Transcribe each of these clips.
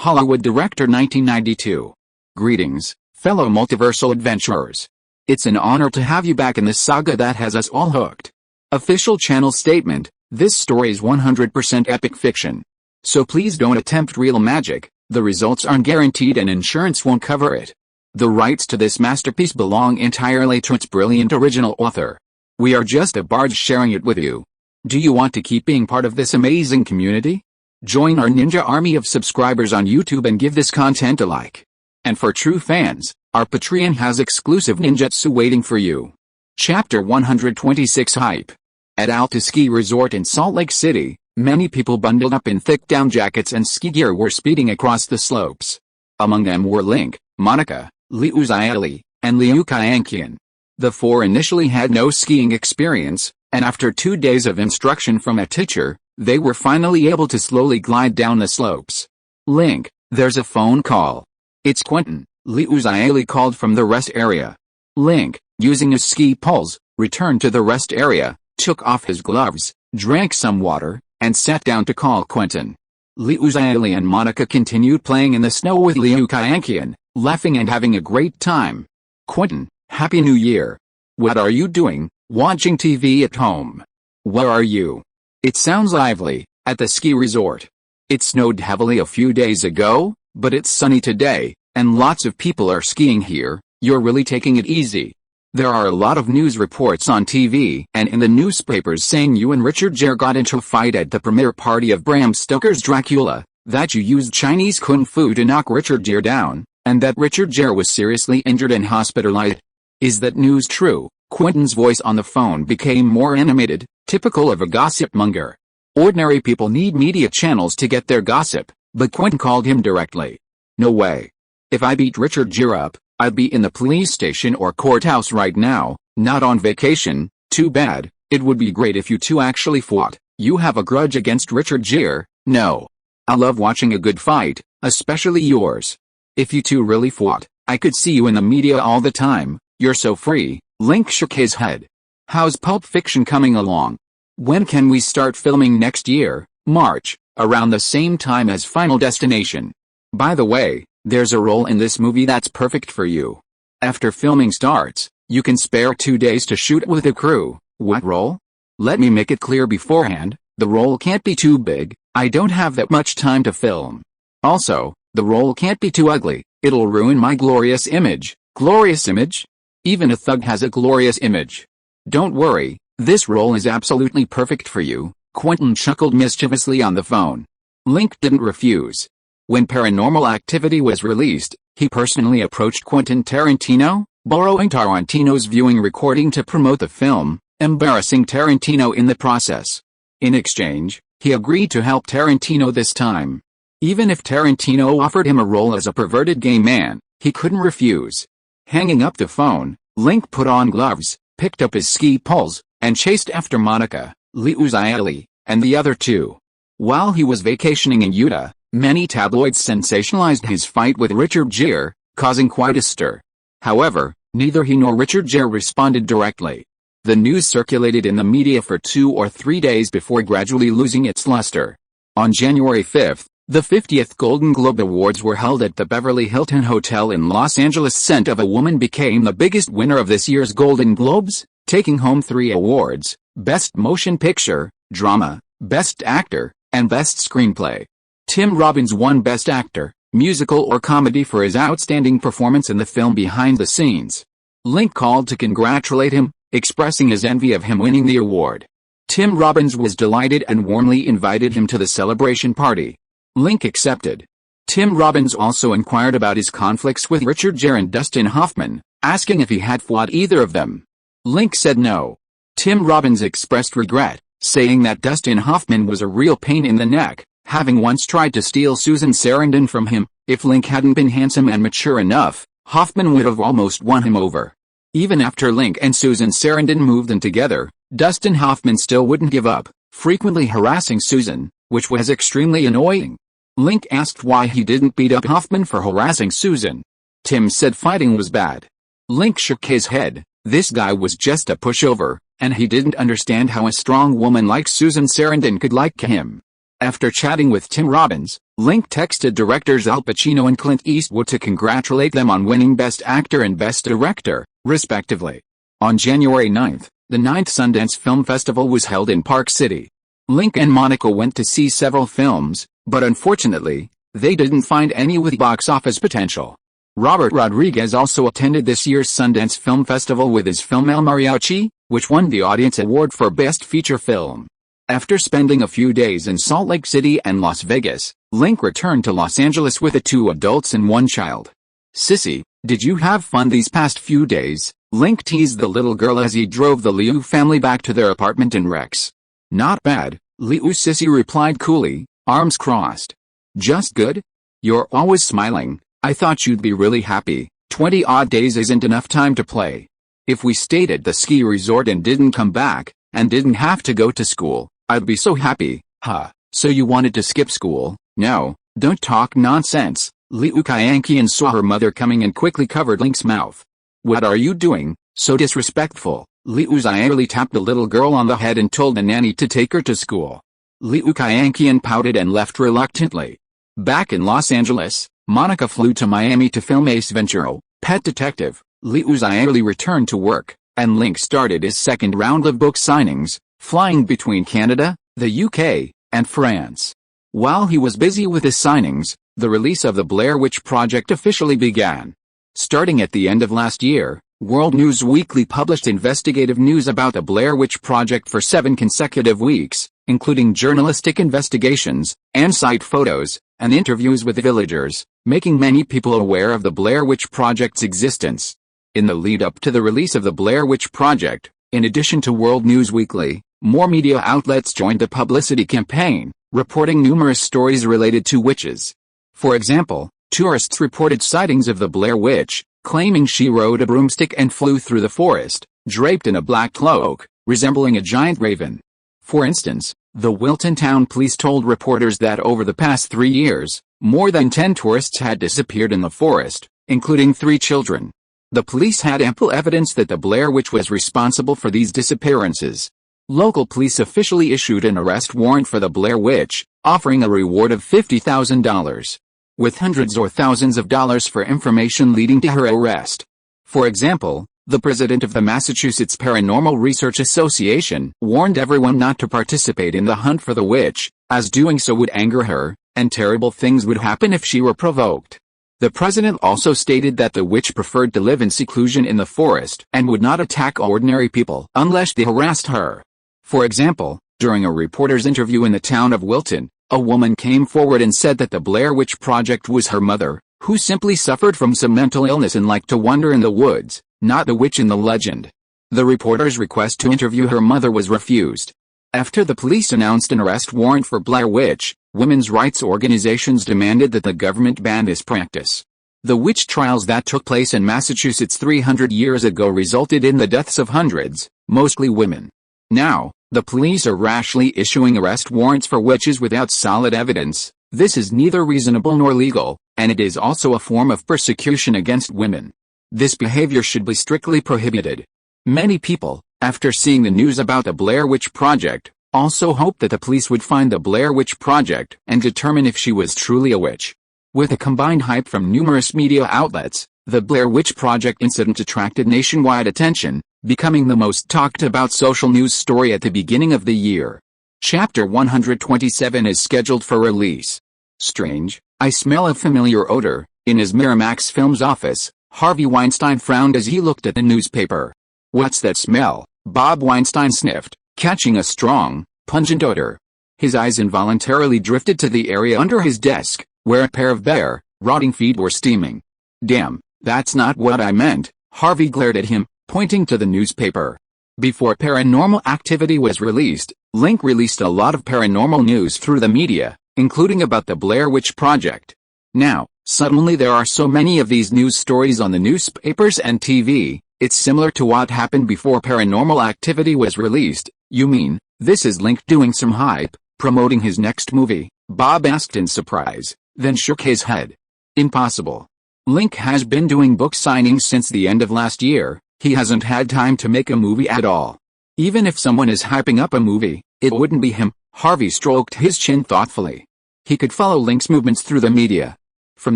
Hollywood director 1992. Greetings, fellow multiversal adventurers. It's an honor to have you back in this saga that has us all hooked. Official channel statement: this story is 100% epic fiction. So please don't attempt real magic, the results aren't guaranteed and insurance won't cover it. The rights to this masterpiece belong entirely to its brilliant original author. We are just a barge sharing it with you. Do you want to keep being part of this amazing community? Join our ninja army of subscribers on YouTube and give this content a like. And for true fans, our Patreon has exclusive ninjutsu waiting for you. Chapter 126 Hype. At Alta Ski Resort in Salt Lake City, many people bundled up in thick down jackets and ski gear were speeding across the slopes. Among them were Link, Monica, Liu Xiaoli, and Liu Qianqian. The four initially had no skiing experience, and after 2 days of instruction from a teacher, they were finally able to slowly glide down the slopes. Link, there's a phone call. It's Quentin, Liu Xiaoli called from the rest area. Link, using his ski poles, returned to the rest area, took off his gloves, drank some water, and sat down to call Quentin. Liu Xiaoli and Monica continued playing in the snow with Liu Qianqian, laughing and having a great time. Quentin, Happy New Year. What are you doing, watching TV at home? Where are you? It sounds lively, at the ski resort. It snowed heavily a few days ago, but it's sunny today, and lots of people are skiing here. You're really taking it easy. There are a lot of news reports on TV and in the newspapers saying you and Richard Gere got into a fight at the premiere party of Bram Stoker's Dracula, that you used Chinese kung fu to knock Richard Gere down, and that Richard Gere was seriously injured and hospitalized. Is that news true? Quentin's voice on the phone became more animated, typical of a gossip monger. Ordinary people need media channels to get their gossip, but Quentin called him directly. No way. If I beat Richard Gere up, I'd be in the police station or courthouse right now, not on vacation. Too bad. It would be great if you two actually fought. You have a grudge against Richard Gere? No. I love watching a good fight, especially yours. If you two really fought, I could see you in the media all the time. You're so free. Link shook his head. How's Pulp Fiction coming along? When can we start filming next year? March, around the same time as Final Destination. By the way, there's a role in this movie that's perfect for you. After filming starts, you can spare 2 days to shoot with the crew. What role? Let me make it clear beforehand, the role can't be too big, I don't have that much time to film. Also, the role can't be too ugly, it'll ruin my glorious image. Glorious image? Even a thug has a glorious image. Don't worry, this role is absolutely perfect for you, Quentin chuckled mischievously on the phone. Link didn't refuse. When Paranormal Activity was released, he personally approached Quentin Tarantino, borrowing Tarantino's viewing recording to promote the film, embarrassing Tarantino in the process. In exchange, he agreed to help Tarantino this time. Even if Tarantino offered him a role as a perverted gay man, he couldn't refuse. Hanging up the phone, Link put on gloves, picked up his ski poles, and chased after Monica, Liu Xiaoli, and the other two. While he was vacationing in Utah, many tabloids sensationalized his fight with Richard Gere, causing quite a stir. However, neither he nor Richard Gere responded directly. The news circulated in the media for 2 or 3 days before gradually losing its luster. On January 5, the 50th Golden Globe Awards were held at the Beverly Hilton Hotel in Los Angeles. Scent of a Woman became the biggest winner of this year's Golden Globes, taking home 3 awards: Best Motion Picture, Drama, Best Actor, and Best Screenplay. Tim Robbins won Best Actor, Musical or Comedy for his outstanding performance in the film Behind the Scenes. Link called to congratulate him, expressing his envy of him winning the award. Tim Robbins was delighted and warmly invited him to the celebration party. Link accepted. Tim Robbins also inquired about his conflicts with Richard Gere and Dustin Hoffman, asking if he had fought either of them. Link said no. Tim Robbins expressed regret, saying that Dustin Hoffman was a real pain in the neck, having once tried to steal Susan Sarandon from him. If Link hadn't been handsome and mature enough, Hoffman would have almost won him over. Even after Link and Susan Sarandon moved in together, Dustin Hoffman still wouldn't give up, frequently harassing Susan, which was extremely annoying. Link asked why he didn't beat up Hoffman for harassing Susan. Tim said fighting was bad. Link shook his head. This guy was just a pushover, and he didn't understand how a strong woman like Susan Sarandon could like him. After chatting with Tim Robbins, Link texted directors Al Pacino and Clint Eastwood to congratulate them on winning Best Actor and Best Director, respectively. On January 9, the 9th Sundance Film Festival was held in Park City. Link and Monica went to see several films, but unfortunately, they didn't find any with box office potential. Robert Rodriguez also attended this year's Sundance Film Festival with his film El Mariachi, which won the Audience Award for Best Feature Film. After spending a few days in Salt Lake City and Las Vegas, Link returned to Los Angeles with 2 adults and 1 child. "Sissy, did you have fun these past few days?" Link teased the little girl as he drove the Liu family back to their apartment in Rex. "Not bad," Liu Sissy replied coolly, arms crossed. "Just good? You're always smiling. I thought you'd be really happy. 20-odd days isn't enough time to play. If we stayed at the ski resort and didn't come back, and didn't have to go to school, I'd be so happy." "Huh, so you wanted to skip school?" "No, don't talk nonsense." Liu Kaiankian saw her mother coming and quickly covered Link's mouth. "What are you doing? So disrespectful." Liu Xiaoli tapped the little girl on the head and told the nanny to take her to school. Liu Kaiankian pouted and left reluctantly. Back in Los Angeles, Monica flew to Miami to film Ace Ventura, Pet Detective. Liu Xiaoli returned to work, and Link started his second round of book signings, flying between Canada, the UK, and France. While he was busy with his signings, the release of the Blair Witch Project officially began. Starting at the end of last year, World News Weekly published investigative news about the Blair Witch Project for 7 consecutive weeks, including journalistic investigations, on-site photos, and interviews with villagers, making many people aware of the Blair Witch Project's existence. In the lead-up to the release of the Blair Witch Project, in addition to World News Weekly, more media outlets joined the publicity campaign, reporting numerous stories related to witches. For example, tourists reported sightings of the Blair Witch, claiming she rode a broomstick and flew through the forest, draped in a black cloak, resembling a giant raven. For instance, the Wilton Town Police told reporters that over the past 3 years, more than 10 tourists had disappeared in the forest, including 3 children. The police had ample evidence that the Blair Witch was responsible for these disappearances. Local police officially issued an arrest warrant for the Blair Witch, offering a reward of $50,000. With hundreds or thousands of dollars for information leading to her arrest. For example, the president of the Massachusetts Paranormal Research Association warned everyone not to participate in the hunt for the witch, as doing so would anger her, and terrible things would happen if she were provoked. The president also stated that the witch preferred to live in seclusion in the forest and would not attack ordinary people unless they harassed her. For example, during a reporter's interview in the town of Wilton, a woman came forward and said that the Blair Witch Project was her mother, who simply suffered from some mental illness and liked to wander in the woods, not the witch in the legend. The reporter's request to interview her mother was refused. After the police announced an arrest warrant for Blair Witch, women's rights organizations demanded that the government ban this practice. The witch trials that took place in Massachusetts 300 years ago resulted in the deaths of hundreds, mostly women. Now, the police are rashly issuing arrest warrants for witches without solid evidence. This is neither reasonable nor legal, and it is also a form of persecution against women. This behavior should be strictly prohibited. Many people, after seeing the news about the Blair Witch Project, also hoped that the police would find the Blair Witch Project and determine if she was truly a witch. With a combined hype from numerous media outlets, the Blair Witch Project incident attracted nationwide attention, becoming the most talked about social news story at the beginning of the year. Chapter 127 is scheduled for release. Strange, I smell a familiar odor. In his Miramax Films office, Harvey Weinstein frowned as he looked at the newspaper. What's that smell? Bob Weinstein sniffed, catching a strong, pungent odor. His eyes involuntarily drifted to the area under his desk, where a pair of bare, rotting feet were steaming. Damn, that's not what I meant. Harvey glared at him, pointing to the newspaper. Before Paranormal Activity was released, Link released a lot of paranormal news through the media, including about the Blair Witch Project. Now, suddenly there are so many of these news stories on the newspapers and TV, it's similar to what happened before Paranormal Activity was released. You mean, this is Link doing some hype, promoting his next movie? Bob asked in surprise, then shook his head. Impossible. Link has been doing book signings since the end of last year. He hasn't had time to make a movie at all. Even if someone is hyping up a movie, it wouldn't be him, Harvey stroked his chin thoughtfully. He could follow Link's movements through the media. From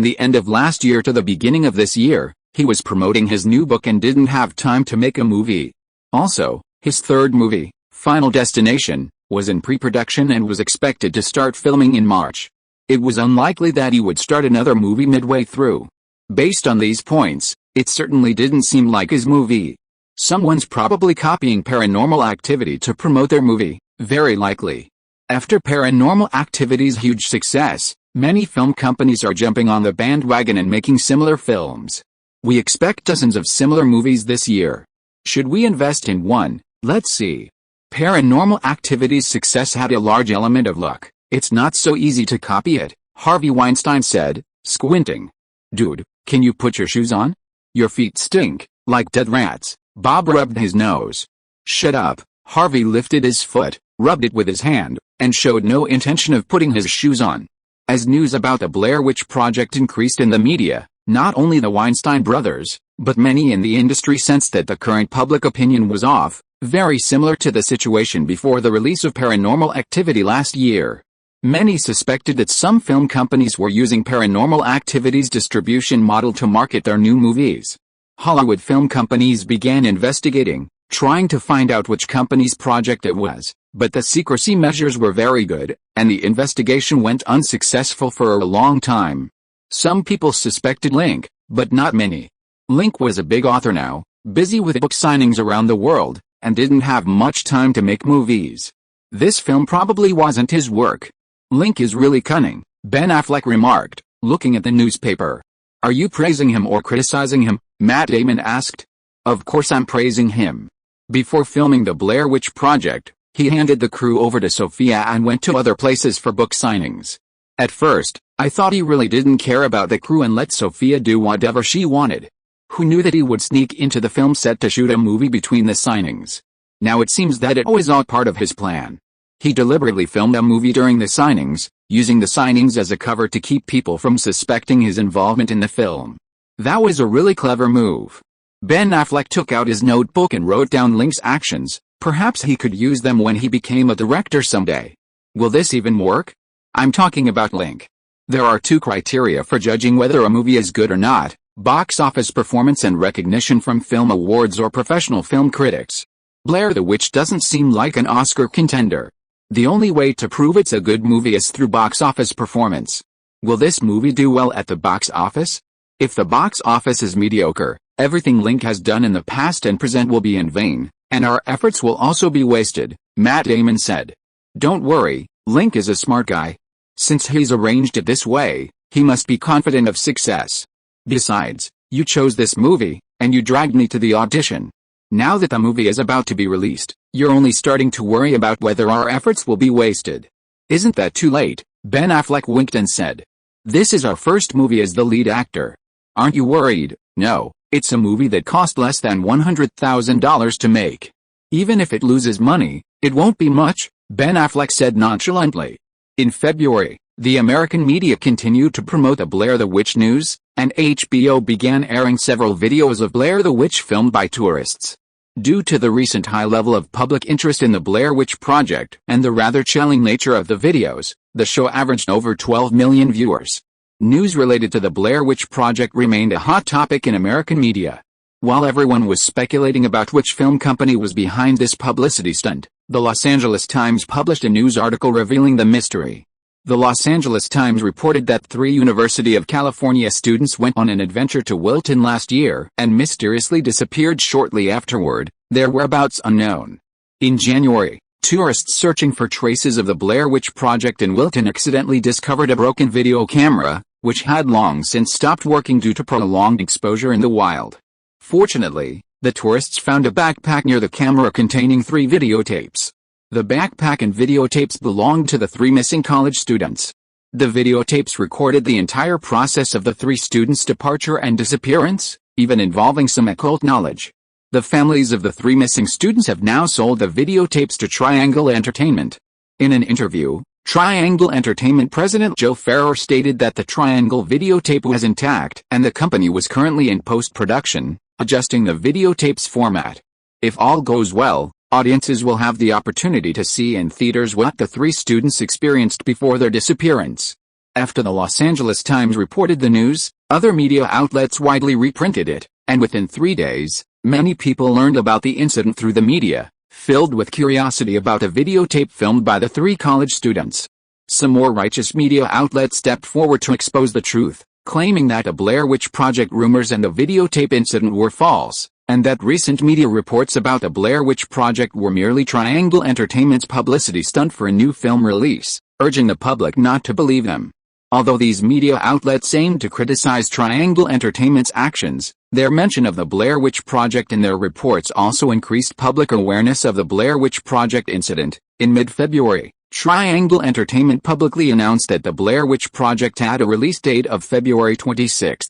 the end of last year to the beginning of this year, he was promoting his new book and didn't have time to make a movie. Also, his third movie, Final Destination, was in pre-production and was expected to start filming in March. It was unlikely that he would start another movie midway through. Based on these points, it certainly didn't seem like his movie. Someone's probably copying Paranormal Activity to promote their movie, very likely. After Paranormal Activity's huge success, many film companies are jumping on the bandwagon and making similar films. We expect dozens of similar movies this year. Should we invest in one? Let's see. Paranormal Activity's success had a large element of luck. It's not so easy to copy it, Harvey Weinstein said, squinting. Dude, can you put your shoes on? Your feet stink, like dead rats. Bob rubbed his nose. Shut up. Harvey lifted his foot, rubbed it with his hand, and showed no intention of putting his shoes on. As news about the Blair Witch Project increased in the media, not only the Weinstein brothers, but many in the industry sensed that the current public opinion was off, very similar to the situation before the release of Paranormal Activity last year. Many suspected that some film companies were using Paranormal Activity's distribution model to market their new movies. Hollywood film companies began investigating, trying to find out which company's project it was, but the secrecy measures were very good, and the investigation went unsuccessful for a long time. Some people suspected Link, but not many. Link was a big author now, busy with book signings around the world, and didn't have much time to make movies. This film probably wasn't his work. Link is really cunning, Ben Affleck remarked, looking at the newspaper. Are you praising him or criticizing him? Matt Damon asked. Of course I'm praising him. Before filming the Blair Witch Project, he handed the crew over to Sophia and went to other places for book signings. At first, I thought he really didn't care about the crew and let Sophia do whatever she wanted. Who knew that he would sneak into the film set to shoot a movie between the signings? Now it seems that it was all part of his plan. He deliberately filmed a movie during the signings, using the signings as a cover to keep people from suspecting his involvement in the film. That was a really clever move. Ben Affleck took out his notebook and wrote down Link's actions. Perhaps he could use them when he became a director someday. Will this even work? I'm talking about Link. There are two criteria for judging whether a movie is good or not: box office performance and recognition from film awards or professional film critics. Blair the Witch doesn't seem like an Oscar contender. The only way to prove it's a good movie is through box office performance. Will this movie do well at the box office? If the box office is mediocre, everything Link has done in the past and present will be in vain, and our efforts will also be wasted, Matt Damon said. Don't worry, Link is a smart guy. Since he's arranged it this way, he must be confident of success. Besides, you chose this movie, and you dragged me to the audition. Now that the movie is about to be released, you're only starting to worry about whether our efforts will be wasted. Isn't that too late? Ben Affleck winked and said. This is our first movie as the lead actor. Aren't you worried? No, it's a movie that cost less than $100,000 to make. Even if it loses money, it won't be much, Ben Affleck said nonchalantly. In February, the American media continued to promote the Blair the Witch news, and HBO began airing several videos of Blair the Witch filmed by tourists. Due to the recent high level of public interest in the Blair Witch Project and the rather chilling nature of the videos, the show averaged over 12 million viewers. News related to the Blair Witch Project remained a hot topic in American media. While everyone was speculating about which film company was behind this publicity stunt, the Los Angeles Times published a news article revealing the mystery. The Los Angeles Times reported that 3 University of California students went on an adventure to Wilton last year and mysteriously disappeared shortly afterward, their whereabouts unknown. In January, tourists searching for traces of the Blair Witch Project in Wilton accidentally discovered a broken video camera, which had long since stopped working due to prolonged exposure in the wild. Fortunately, the tourists found a backpack near the camera containing 3 videotapes. The backpack and videotapes belonged to the 3 missing college students. The videotapes recorded the entire process of the 3 students' departure and disappearance, even involving some occult knowledge. The families of the 3 missing students have now sold the videotapes to Triangle Entertainment. In an interview, Triangle Entertainment president Joe Ferrer stated that the Triangle videotape was intact and the company was currently in post-production, adjusting the videotape's format. If all goes well, Audiences will have the opportunity to see in theaters what the three students experienced before their disappearance. After the Los Angeles Times reported the news, other media outlets widely reprinted it, and within 3 days, many people learned about the incident through the media, filled with curiosity about a videotape filmed by the three college students. Some more righteous media outlets stepped forward to expose the truth, claiming that the Blair Witch Project rumors and the videotape incident were false, and that recent media reports about the Blair Witch Project were merely Triangle Entertainment's publicity stunt for a new film release, urging the public not to believe them. Although these media outlets aimed to criticize Triangle Entertainment's actions, their mention of the Blair Witch Project in their reports also increased public awareness of the Blair Witch Project incident. In mid-February, Triangle Entertainment publicly announced that the Blair Witch Project had a release date of February 26.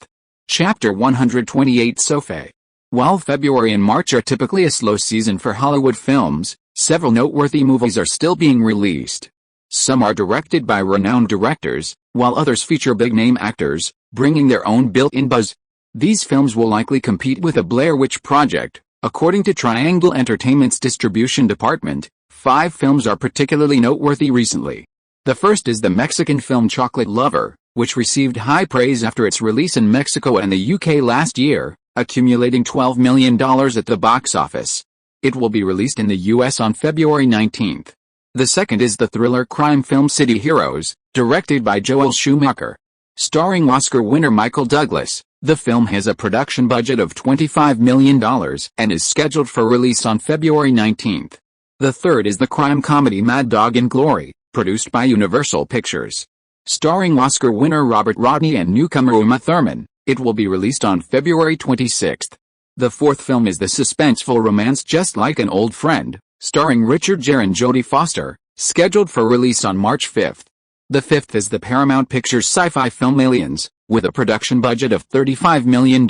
Chapter 128 Sophie. While February and March are typically a slow season for Hollywood films, several noteworthy movies are still being released. Some are directed by renowned directors, while others feature big-name actors, bringing their own built-in buzz. These films will likely compete with the Blair Witch Project. According to Triangle Entertainment's distribution department, 5 films are particularly noteworthy recently. The first is the Mexican film Chocolate Lover, which received high praise after its release in Mexico and the UK last year, accumulating $12 million at the box office. It will be released in the US on February 19. The second is the thriller crime film City Heroes, directed by Joel Schumacher. Starring Oscar winner Michael Douglas, the film has a production budget of $25 million and is scheduled for release on February 19. The third is the crime comedy Mad Dog and Glory, produced by Universal Pictures. Starring Oscar winner Robert Rodney and newcomer Uma Thurman, it will be released on February 26. The fourth film is the suspenseful romance Just Like an Old Friend, starring Richard Gere and Jodie Foster, scheduled for release on March 5. The fifth is the Paramount Pictures sci-fi film Aliens, with a production budget of $35 million.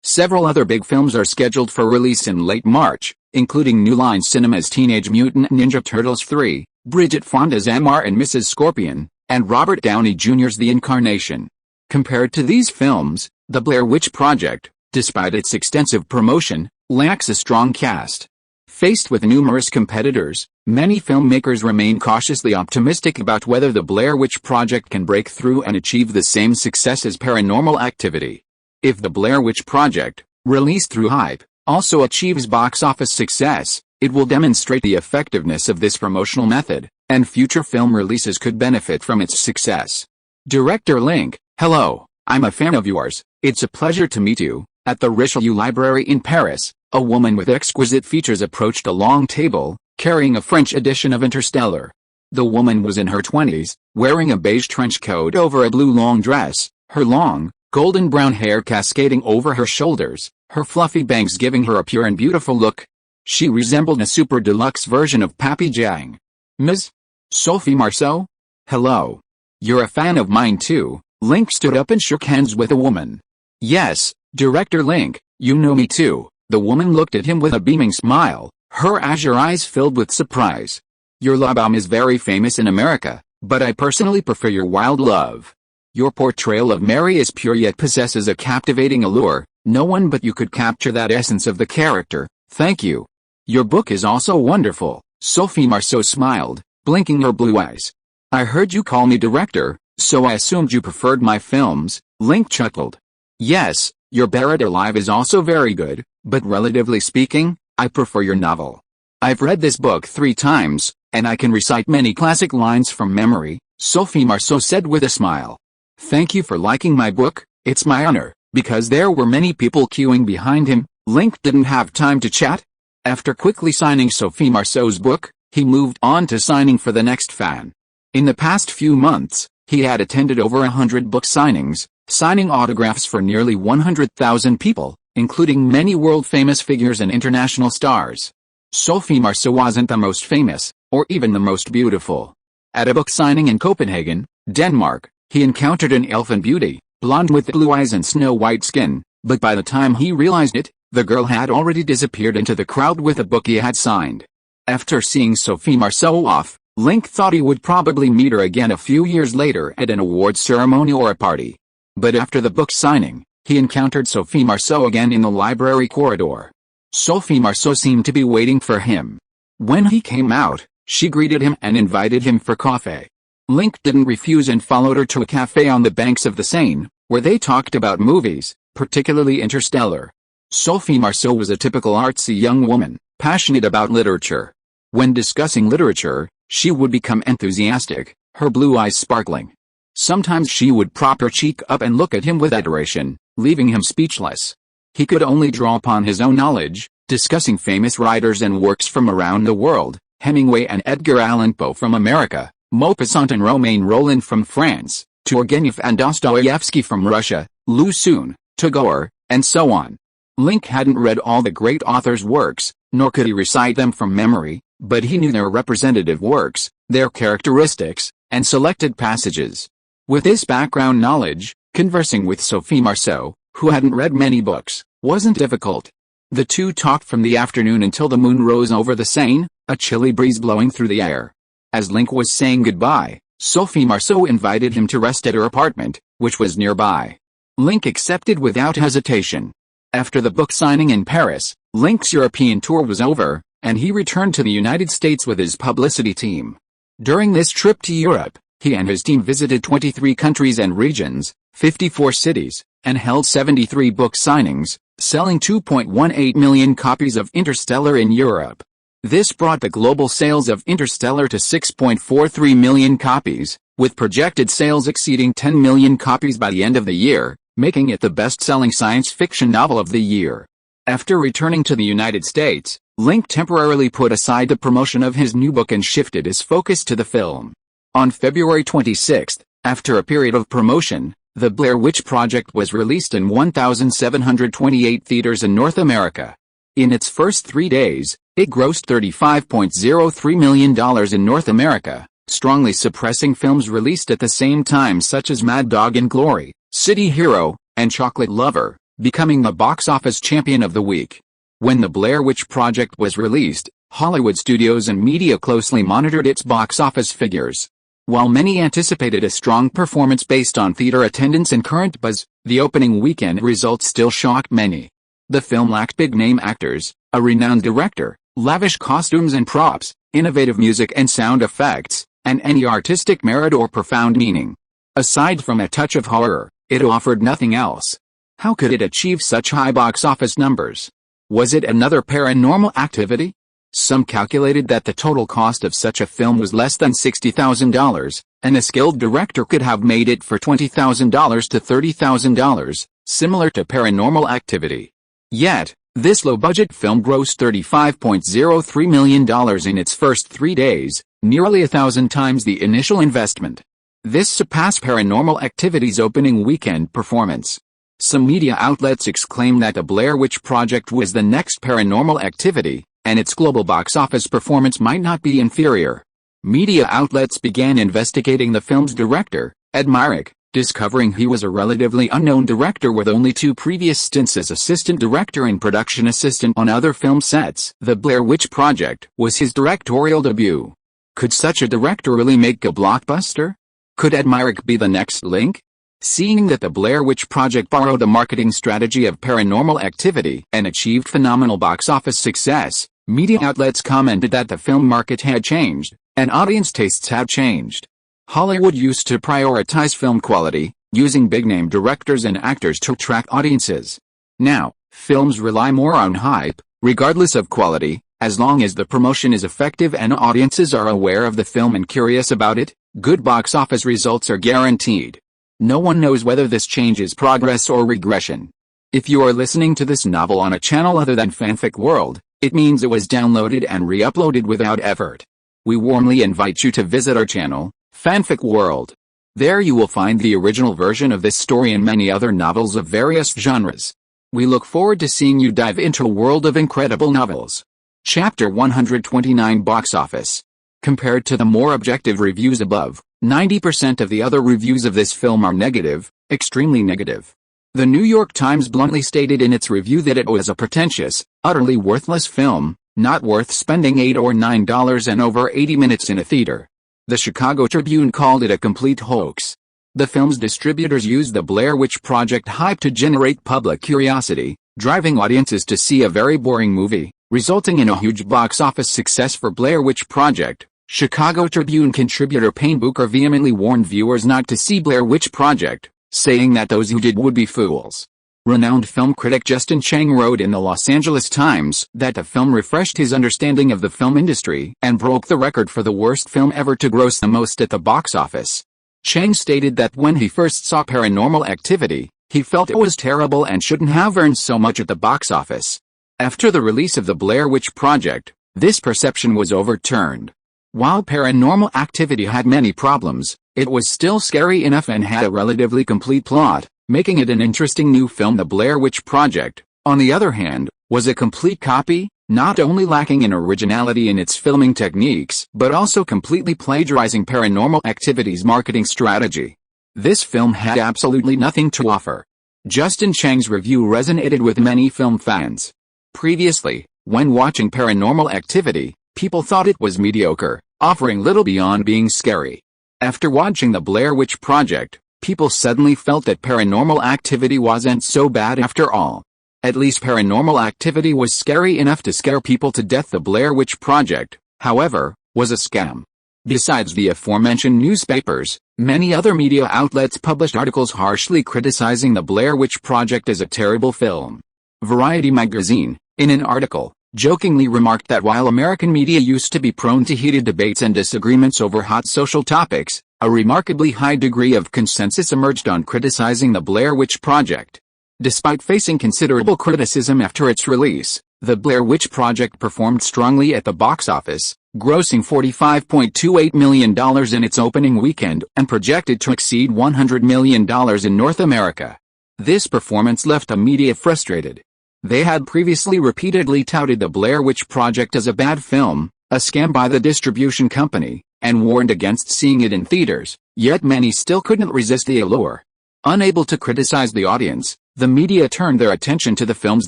Several other big films are scheduled for release in late March, including New Line Cinema's Teenage Mutant Ninja Turtles 3, Bridget Fonda's Mr. and Mrs. Scorpion, and Robert Downey Jr.'s The Incarnation. Compared to these films, The Blair Witch Project, despite its extensive promotion, lacks a strong cast. Faced with numerous competitors, many filmmakers remain cautiously optimistic about whether the Blair Witch Project can break through and achieve the same success as Paranormal Activity. If the Blair Witch Project, released through hype, also achieves box office success, it will demonstrate the effectiveness of this promotional method, and future film releases could benefit from its success. Director Link, hello, I'm a fan of yours. It's a pleasure to meet you. At the Richelieu Library in Paris, a woman with exquisite features approached a long table, carrying a French edition of Interstellar. The woman was in her 20s, wearing a beige trench coat over a blue long dress, her long, golden brown hair cascading over her shoulders, her fluffy bangs giving her a pure and beautiful look. She resembled a super deluxe version of Papi Jiang. Ms. Sophie Marceau? Hello. You're a fan of mine too. Link stood up and shook hands with the woman. Yes, Director Link, you know me too. The woman looked at him with a beaming smile, her azure eyes filled with surprise. Your love bomb is very famous in America, but I personally prefer your wild love. Your portrayal of Mary is pure yet possesses a captivating allure. No one but you could capture that essence of the character. Thank you. Your book is also wonderful. Sophie Marceau smiled, blinking her blue eyes. I heard you call me director, so I assumed you preferred my films. Link chuckled. Yes, your Buried Alive is also very good, but relatively speaking, I prefer your novel. I've read this book 3 times, and I can recite many classic lines from memory, Sophie Marceau said with a smile. Thank you for liking my book, it's my honor. Because there were many people queuing behind him, Link didn't have time to chat. After quickly signing Sophie Marceau's book, he moved on to signing for the next fan. In the past few months, he had attended over 100 book signings, signing autographs for nearly 100,000 people, including many world-famous figures and international stars. Sophie Marceau wasn't the most famous, or even the most beautiful. At a book signing in Copenhagen, Denmark, he encountered an elfin beauty, blonde with blue eyes and snow-white skin, but by the time he realized it, the girl had already disappeared into the crowd with a book he had signed. After seeing Sophie Marceau off, Link thought he would probably meet her again a few years later at an awards ceremony or a party. But after the book signing, he encountered Sophie Marceau again in the library corridor. Sophie Marceau seemed to be waiting for him. When he came out, she greeted him and invited him for coffee. Link didn't refuse and followed her to a cafe on the banks of the Seine, where they talked about movies, particularly Interstellar. Sophie Marceau was a typical artsy young woman, passionate about literature. When discussing literature, she would become enthusiastic, her blue eyes sparkling. Sometimes she would prop her cheek up and look at him with adoration, leaving him speechless. He could only draw upon his own knowledge, discussing famous writers and works from around the world, Hemingway and Edgar Allan Poe from America, Maupassant and Romain Rolland from France, Turgenev and Dostoevsky from Russia, Lu Xun, Tagore, and so on. Link hadn't read all the great authors' works, nor could he recite them from memory, but he knew their representative works, their characteristics, and selected passages. With this background knowledge, conversing with Sophie Marceau, who hadn't read many books, wasn't difficult. The two talked from the afternoon until the moon rose over the Seine, a chilly breeze blowing through the air. As Link was saying goodbye, Sophie Marceau invited him to rest at her apartment, which was nearby. Link accepted without hesitation. After the book signing in Paris, Link's European tour was over, and he returned to the United States with his publicity team. During this trip to Europe, he and his team visited 23 countries and regions, 54 cities, and held 73 book signings, selling 2.18 million copies of Interstellar in Europe. This brought the global sales of Interstellar to 6.43 million copies, with projected sales exceeding 10 million copies by the end of the year, making it the best-selling science fiction novel of the year. After returning to the United States, Link temporarily put aside the promotion of his new book and shifted his focus to the film. On February 26, after a period of promotion, The Blair Witch Project was released in 1,728 theaters in North America. In its first 3 days, it grossed $35.03 million in North America, strongly suppressing films released at the same time such as Mad Dog and Glory, City Hero, and Chocolate Lover, becoming the box office champion of the week. When The Blair Witch Project was released, Hollywood studios and media closely monitored its box office figures. While many anticipated a strong performance based on theater attendance and current buzz, the opening weekend results still shocked many. The film lacked big-name actors, a renowned director, lavish costumes and props, innovative music and sound effects, and any artistic merit or profound meaning. Aside from a touch of horror, it offered nothing else. How could it achieve such high box office numbers? Was it another Paranormal Activity? Some calculated that the total cost of such a film was less than $60,000, and a skilled director could have made it for $20,000 to $30,000, similar to Paranormal Activity. Yet, this low-budget film grossed $35.03 million in its first 3 days, nearly 1,000 times the initial investment. This surpassed Paranormal Activity's opening weekend performance. Some media outlets exclaimed that The Blair Witch Project was the next Paranormal Activity, and its global box office performance might not be inferior. Media outlets began investigating the film's director, Ed Myrick, discovering he was a relatively unknown director with only 2 previous stints as assistant director and production assistant on other film sets. The Blair Witch Project was his directorial debut. Could such a director really make a blockbuster? Could Ed Myrick be the next Link? Seeing that The Blair Witch Project borrowed the marketing strategy of Paranormal Activity and achieved phenomenal box office success, media outlets commented that the film market had changed, and audience tastes had changed. Hollywood used to prioritize film quality, using big-name directors and actors to attract audiences. Now, films rely more on hype, regardless of quality, as long as the promotion is effective and audiences are aware of the film and curious about it, good box office results are guaranteed. No one knows whether this change is progress or regression. If you are listening to this novel on a channel other than Fanfic World, it means it was downloaded and re-uploaded without effort. We warmly invite you to visit our channel, Fanfic World. There you will find the original version of this story and many other novels of various genres. We look forward to seeing you dive into a world of incredible novels. Chapter 129 Box Office. Compared to the more objective reviews above, 90% of the other reviews of this film are negative, extremely negative. The New York Times bluntly stated in its review that it was a pretentious, utterly worthless film, not worth spending $8 or $9 and over 80 minutes in a theater. The Chicago Tribune called it a complete hoax. The film's distributors used the Blair Witch Project hype to generate public curiosity, driving audiences to see a very boring movie, resulting in a huge box office success for Blair Witch Project. Chicago Tribune contributor Payne Booker vehemently warned viewers not to see Blair Witch Project, saying that those who did would be fools. Renowned film critic Justin Chang wrote in the Los Angeles Times that the film refreshed his understanding of the film industry and broke the record for the worst film ever to gross the most at the box office. Chang stated that when he first saw Paranormal Activity, he felt it was terrible and shouldn't have earned so much at the box office. After the release of the Blair Witch Project, this perception was overturned. While Paranormal Activity had many problems, it was still scary enough and had a relatively complete plot, making it an interesting new film. The Blair Witch Project, on the other hand, was a complete copy, not only lacking in originality in its filming techniques but also completely plagiarizing Paranormal Activity's marketing strategy. This film had absolutely nothing to offer. Justin Chang's review resonated with many film fans. Previously, when watching Paranormal Activity, people thought it was mediocre, offering little beyond being scary. After watching the Blair Witch Project, people suddenly felt that Paranormal Activity wasn't so bad after all. At least Paranormal Activity was scary enough to scare people to death. The Blair Witch Project, however, was a scam. Besides the aforementioned newspapers, many other media outlets published articles harshly criticizing the Blair Witch Project as a terrible film. Variety magazine, in an article, jokingly remarked that while American media used to be prone to heated debates and disagreements over hot social topics, a remarkably high degree of consensus emerged on criticizing the Blair Witch Project. Despite facing considerable criticism after its release, the Blair Witch Project performed strongly at the box office, grossing $45.28 million in its opening weekend and projected to exceed $100 million in North America. This performance left the media frustrated. They had previously repeatedly touted the Blair Witch Project as a bad film, a scam by the distribution company, and warned against seeing it in theaters, yet many still couldn't resist the allure. Unable to criticize the audience, the media turned their attention to the film's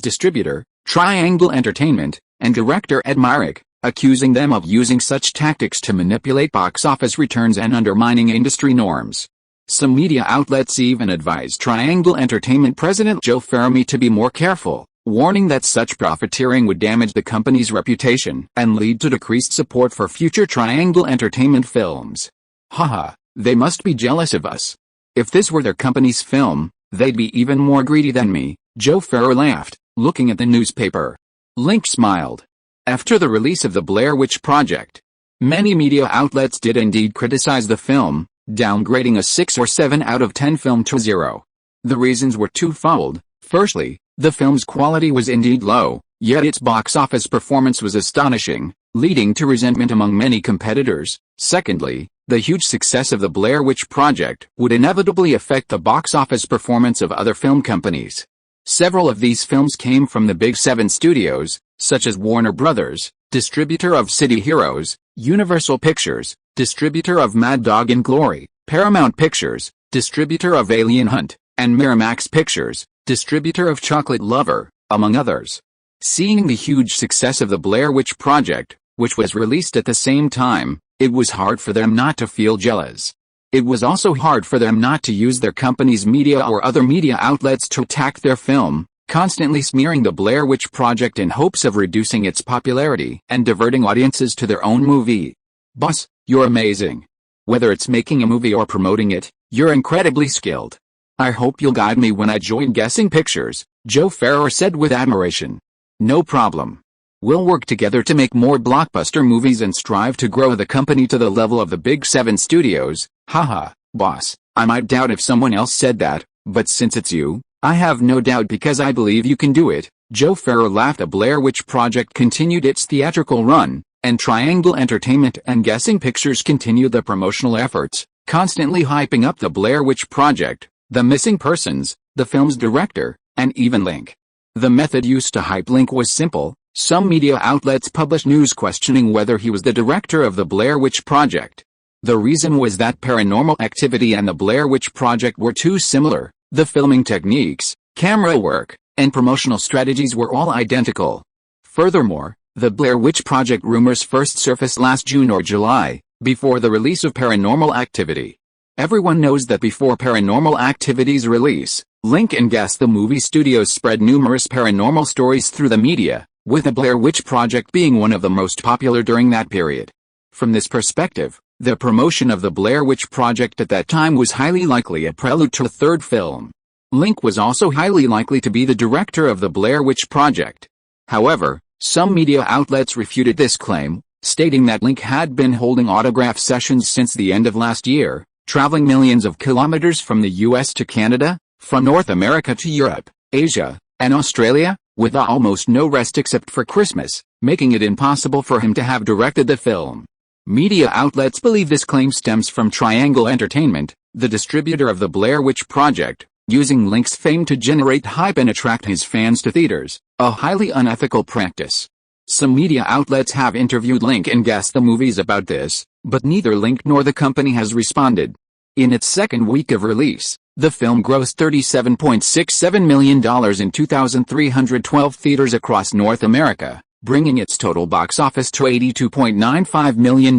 distributor, Triangle Entertainment, and director Ed Myrick, accusing them of using such tactics to manipulate box office returns and undermining industry norms. Some media outlets even advised Triangle Entertainment president Joe Ferrami to be more careful, warning that such profiteering would damage the company's reputation and lead to decreased support for future Triangle Entertainment films. Haha, they must be jealous of us. If this were their company's film, they'd be even more greedy than me, Joe Ferrari laughed, looking at the newspaper. Link smiled. After the release of the Blair Witch Project, many media outlets did indeed criticize the film, downgrading a 6 or 7 out of 10 film to 0. The reasons were twofold. Firstly, the film's quality was indeed low, yet its box office performance was astonishing, leading to resentment among many competitors. Secondly, the huge success of the Blair Witch Project would inevitably affect the box office performance of other film companies. Several of these films came from the Big Seven studios, such as Warner Brothers, distributor of City Heroes, Universal Pictures, distributor of Mad Dog and Glory, Paramount Pictures, distributor of Alien Hunt, and Miramax Pictures, distributor of Chocolate Lover, among others. Seeing the huge success of the Blair Witch Project, which was released at the same time, it was hard for them not to feel jealous. It was also hard for them not to use their company's media or other media outlets to attack their film, constantly smearing the Blair Witch Project in hopes of reducing its popularity and diverting audiences to their own movie. Boss, you're amazing. Whether it's making a movie or promoting it, you're incredibly skilled. I hope you'll guide me when I join Guessing Pictures, Joe Ferrer said with admiration. No problem. We'll work together to make more blockbuster movies and strive to grow the company to the level of the Big Seven studios. Haha, boss, I might doubt if someone else said that, but since it's you, I have no doubt because I believe you can do it, Joe Ferrer laughed. The Blair Witch Project continued its theatrical run, and Triangle Entertainment and Guessing Pictures continued the promotional efforts, constantly hyping up the Blair Witch Project, the missing persons, the film's director, and even Link. The method used to hype Link was simple. Some media outlets published news questioning whether he was the director of the Blair Witch Project. The reason was that Paranormal Activity and the Blair Witch Project were too similar. The filming techniques, camera work, and promotional strategies were all identical. Furthermore, the Blair Witch Project rumors first surfaced last June or July, before the release of Paranormal Activity. Everyone knows that before Paranormal Activity's release, Link and guess the movie studios spread numerous paranormal stories through the media, with the Blair Witch Project being one of the most popular during that period. From this perspective, the promotion of the Blair Witch Project at that time was highly likely a prelude to a third film. Link was also highly likely to be the director of the Blair Witch Project. However, some media outlets refuted this claim, stating that Link had been holding autograph sessions since the end of last year, traveling millions of kilometers from the US to Canada, from North America to Europe, Asia, and Australia, with almost no rest except for Christmas, making it impossible for him to have directed the film. Media outlets believe this claim stems from Triangle Entertainment, the distributor of the Blair Witch Project, using Link's fame to generate hype and attract his fans to theaters, a highly unethical practice. Some media outlets have interviewed Link and guessed the movies about this, but neither Link nor the company has responded. In its second week of release, the film grossed $37.67 million in 2,312 theaters across North America, bringing its total box office to $82.95 million,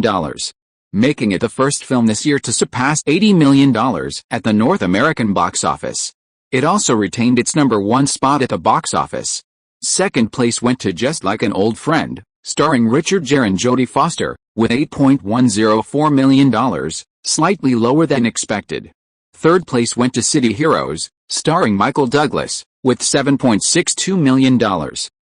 making it the first film this year to surpass $80 million at the North American box office. It also retained its #1 spot at the box office. Second place went to Just Like an Old Friend, starring Richard Gere and Jodie Foster, with $8.104 million, slightly lower than expected. Third place went to City Heroes, starring Michael Douglas, with $7.62 million.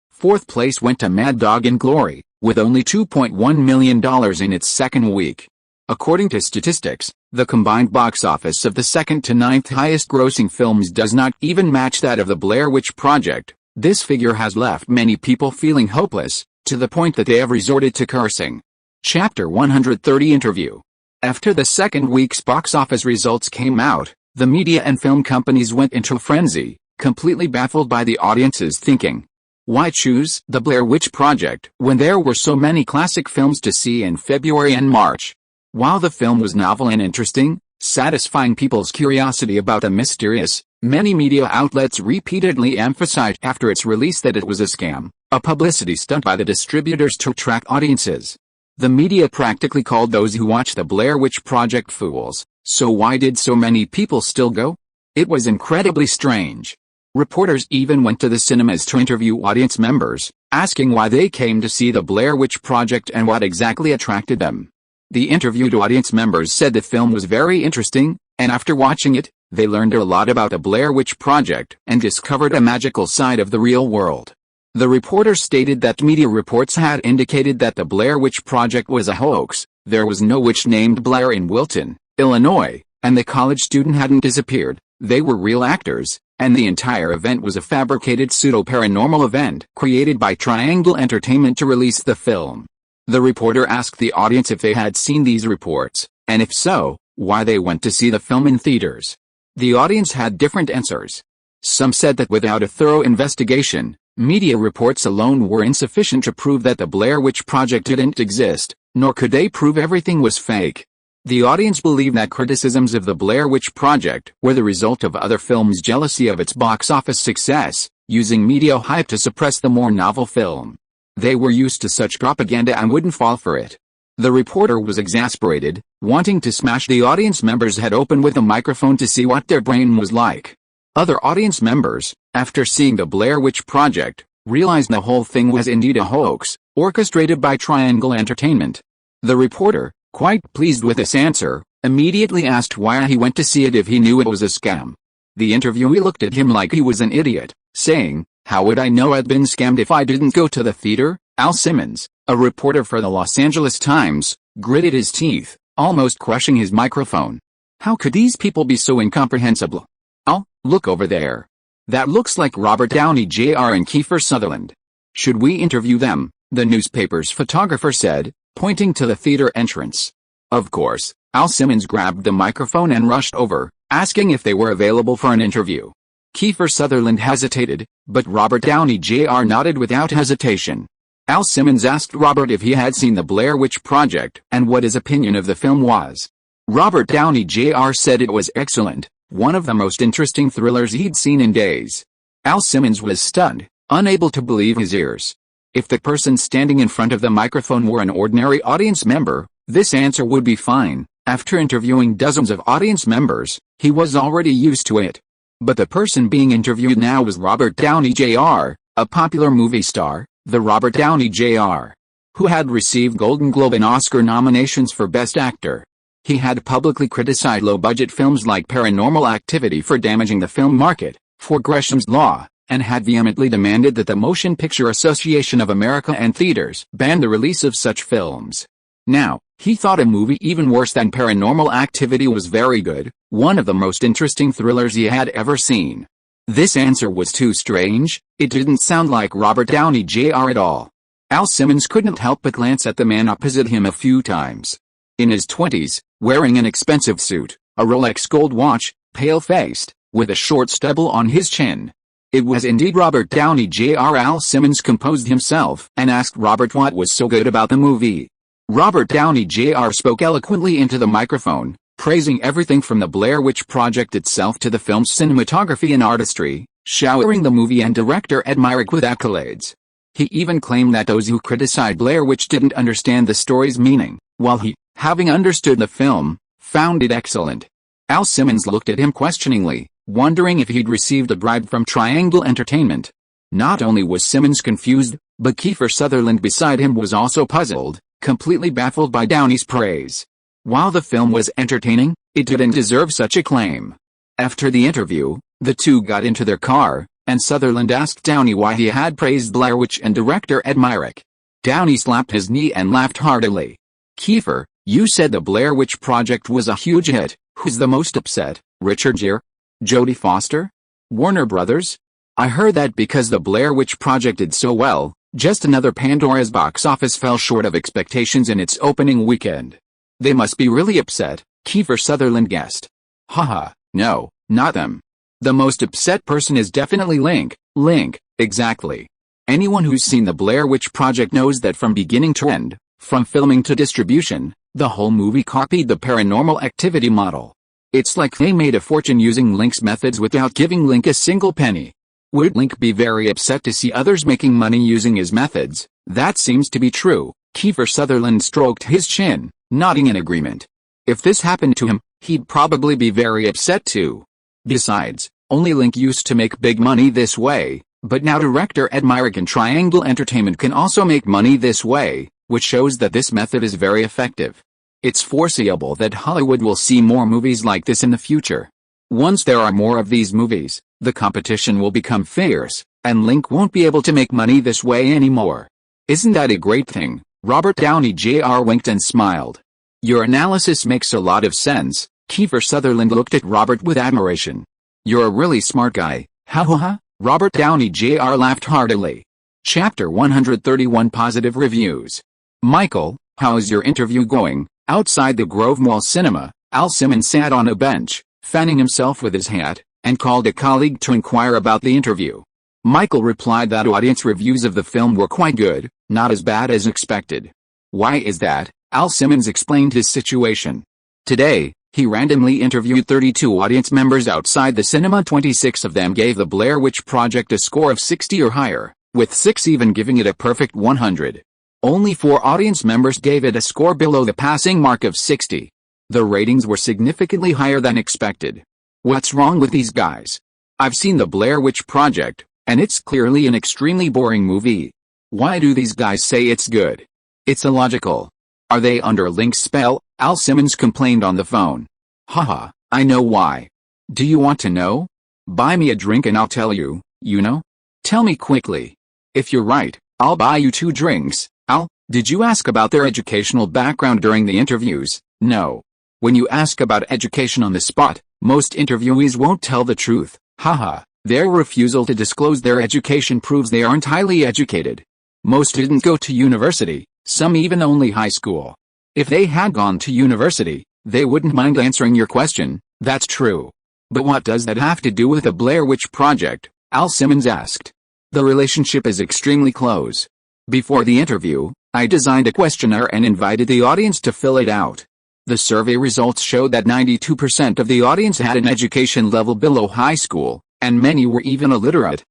Fourth place went to Mad Dog and Glory, with only $2.1 million in its second week. According to statistics, the combined box office of the second to ninth highest grossing films does not even match that of the Blair Witch Project. This figure has left many people feeling hopeless, to the point that they have resorted to cursing. Chapter 130 Interview. After the second week's box office results came out, the media and film companies went into a frenzy, completely baffled by the audience's thinking. Why choose the Blair Witch Project when there were so many classic films to see in February and March? While the film was novel and interesting, satisfying people's curiosity about the mysterious, many media outlets repeatedly emphasized after its release that it was a scam, a publicity stunt by the distributors to attract audiences. The media practically called those who watched the Blair Witch Project fools, so why did so many people still go? It was incredibly strange. Reporters even went to the cinemas to interview audience members, asking why they came to see the Blair Witch Project and what exactly attracted them. The interviewed audience members said the film was very interesting, and after watching it, they learned a lot about the Blair Witch Project and discovered a magical side of the real world. The reporter stated that media reports had indicated that the Blair Witch Project was a hoax, there was no witch named Blair in Wilton, Illinois, and the college student hadn't disappeared, they were real actors, and the entire event was a fabricated pseudo-paranormal event created by Triangle Entertainment to release the film. The reporter asked the audience if they had seen these reports, and if so, why they went to see the film in theaters. The audience had different answers. Some said that without a thorough investigation, media reports alone were insufficient to prove that the Blair Witch Project didn't exist, nor could they prove everything was fake. The audience believed that criticisms of the Blair Witch Project were the result of other films' jealousy of its box office success, using media hype to suppress the more novel film. They were used to such propaganda and wouldn't fall for it. The reporter was exasperated, wanting to smash the audience members' head open with a microphone to see what their brain was like. Other audience members, after seeing the Blair Witch Project, realized the whole thing was indeed a hoax, orchestrated by Triangle Entertainment. The reporter, quite pleased with this answer, immediately asked why he went to see it if he knew it was a scam. The interviewee looked at him like he was an idiot, saying, "How would I know I'd been scammed if I didn't go to the theater?" Al Simmons, a reporter for the Los Angeles Times, gritted his teeth, almost crushing his microphone. How could these people be so incomprehensible? Al, look over there. That looks like Robert Downey Jr. and Kiefer Sutherland. Should we interview them? The newspaper's photographer said, pointing to the theater entrance. Of course, Al Simmons grabbed the microphone and rushed over, asking if they were available for an interview. Kiefer Sutherland hesitated, but Robert Downey Jr. nodded without hesitation. Al Simmons asked Robert if he had seen the Blair Witch Project and what his opinion of the film was. Robert Downey Jr. said it was excellent, one of the most interesting thrillers he'd seen in days. Al Simmons was stunned, unable to believe his ears. If the person standing in front of the microphone were an ordinary audience member, this answer would be fine. After interviewing dozens of audience members, he was already used to it. But the person being interviewed now was Robert Downey Jr., a popular movie star, the Robert Downey Jr., who had received Golden Globe and Oscar nominations for Best Actor. He had publicly criticized low-budget films like Paranormal Activity for damaging the film market, for Gresham's Law, and had vehemently demanded that the Motion Picture Association of America and theaters ban the release of such films. Now, he thought a movie even worse than Paranormal Activity was very good, one of the most interesting thrillers he had ever seen. This answer was too strange, it didn't sound like Robert Downey Jr. at all. Al Simmons couldn't help but glance at the man opposite him a few times. In his 20s, wearing an expensive suit, a Rolex gold watch, pale-faced, with a short stubble on his chin. It was indeed Robert Downey Jr. Al Simmons composed himself and asked Robert what was so good about the movie. Robert Downey Jr. spoke eloquently into the microphone, praising everything from the Blair Witch Project itself to the film's cinematography and artistry, showering the movie and director Ed Myrick with accolades. He even claimed that those who criticized Blair Witch didn't understand the story's meaning, while he, having understood the film, found it excellent. Al Simmons looked at him questioningly, wondering if he'd received a bribe from Triangle Entertainment. Not only was Simmons confused, but Kiefer Sutherland beside him was also puzzled, completely baffled by Downey's praise. While the film was entertaining, it didn't deserve such a claim. After the interview, the two got into their car, and Sutherland asked Downey why he had praised Blair Witch and director Ed Myrick. Downey slapped his knee and laughed heartily. Kiefer, you said the Blair Witch Project was a huge hit. Who's the most upset, Richard Gere? Jodie Foster? Warner Brothers? I heard that because the Blair Witch Project did so well, just another Pandora's box office fell short of expectations in its opening weekend. They must be really upset, Kiefer Sutherland guessed. Haha, no, not them. The most upset person is definitely Link, exactly. Anyone who's seen the Blair Witch Project knows that from beginning to end, from filming to distribution, the whole movie copied the Paranormal Activity model. It's like they made a fortune using Link's methods without giving Link a single penny. Would Link be very upset to see others making money using his methods? That seems to be true. Kiefer Sutherland stroked his chin, nodding in agreement. If this happened to him, he'd probably be very upset too. Besides, only Link used to make big money this way, but now director Ed Myrick and Triangle Entertainment can also make money this way, which shows that this method is very effective. It's foreseeable that Hollywood will see more movies like this in the future. Once there are more of these movies, the competition will become fierce, and Link won't be able to make money this way anymore. Isn't that a great thing? Robert Downey Jr. winked and smiled. Your analysis makes a lot of sense. Kiefer Sutherland looked at Robert with admiration. You're a really smart guy, ha ha ha. Robert Downey Jr. laughed heartily. Chapter 131 Positive Reviews. Michael, how's your interview going? Outside the Grove Mall Cinema, Al Simmons sat on a bench, fanning himself with his hat, and called a colleague to inquire about the interview. Michael replied that audience reviews of the film were quite good, not as bad as expected. Why is that? Al Simmons explained his situation. Today, he randomly interviewed 32 audience members outside the cinema. 26 of them gave the Blair Witch Project a score of 60 or higher, with 6 even giving it a perfect 100. Only 4 audience members gave it a score below the passing mark of 60. The ratings were significantly higher than expected. What's wrong with these guys? I've seen the Blair Witch Project, and it's clearly an extremely boring movie. Why do these guys say it's good? It's illogical. Are they under Link's spell? Al Simmons complained on the phone. Haha, I know why. Do you want to know? Buy me a drink and I'll tell you, you know? Tell me quickly. If you're right, I'll buy you 2 drinks. Al, did you ask about their educational background during the interviews? No. When you ask about education on the spot, most interviewees won't tell the truth. Haha, their refusal to disclose their education proves they aren't highly educated. Most didn't go to university, some even only high school. If they had gone to university, they wouldn't mind answering your question. That's true. But what does that have to do with the Blair Witch Project? Al Simmons asked. The relationship is extremely close. Before the interview, I designed a questionnaire and invited the audience to fill it out. The survey results showed that 92% of the audience had an education level below high school, and many were even illiterate.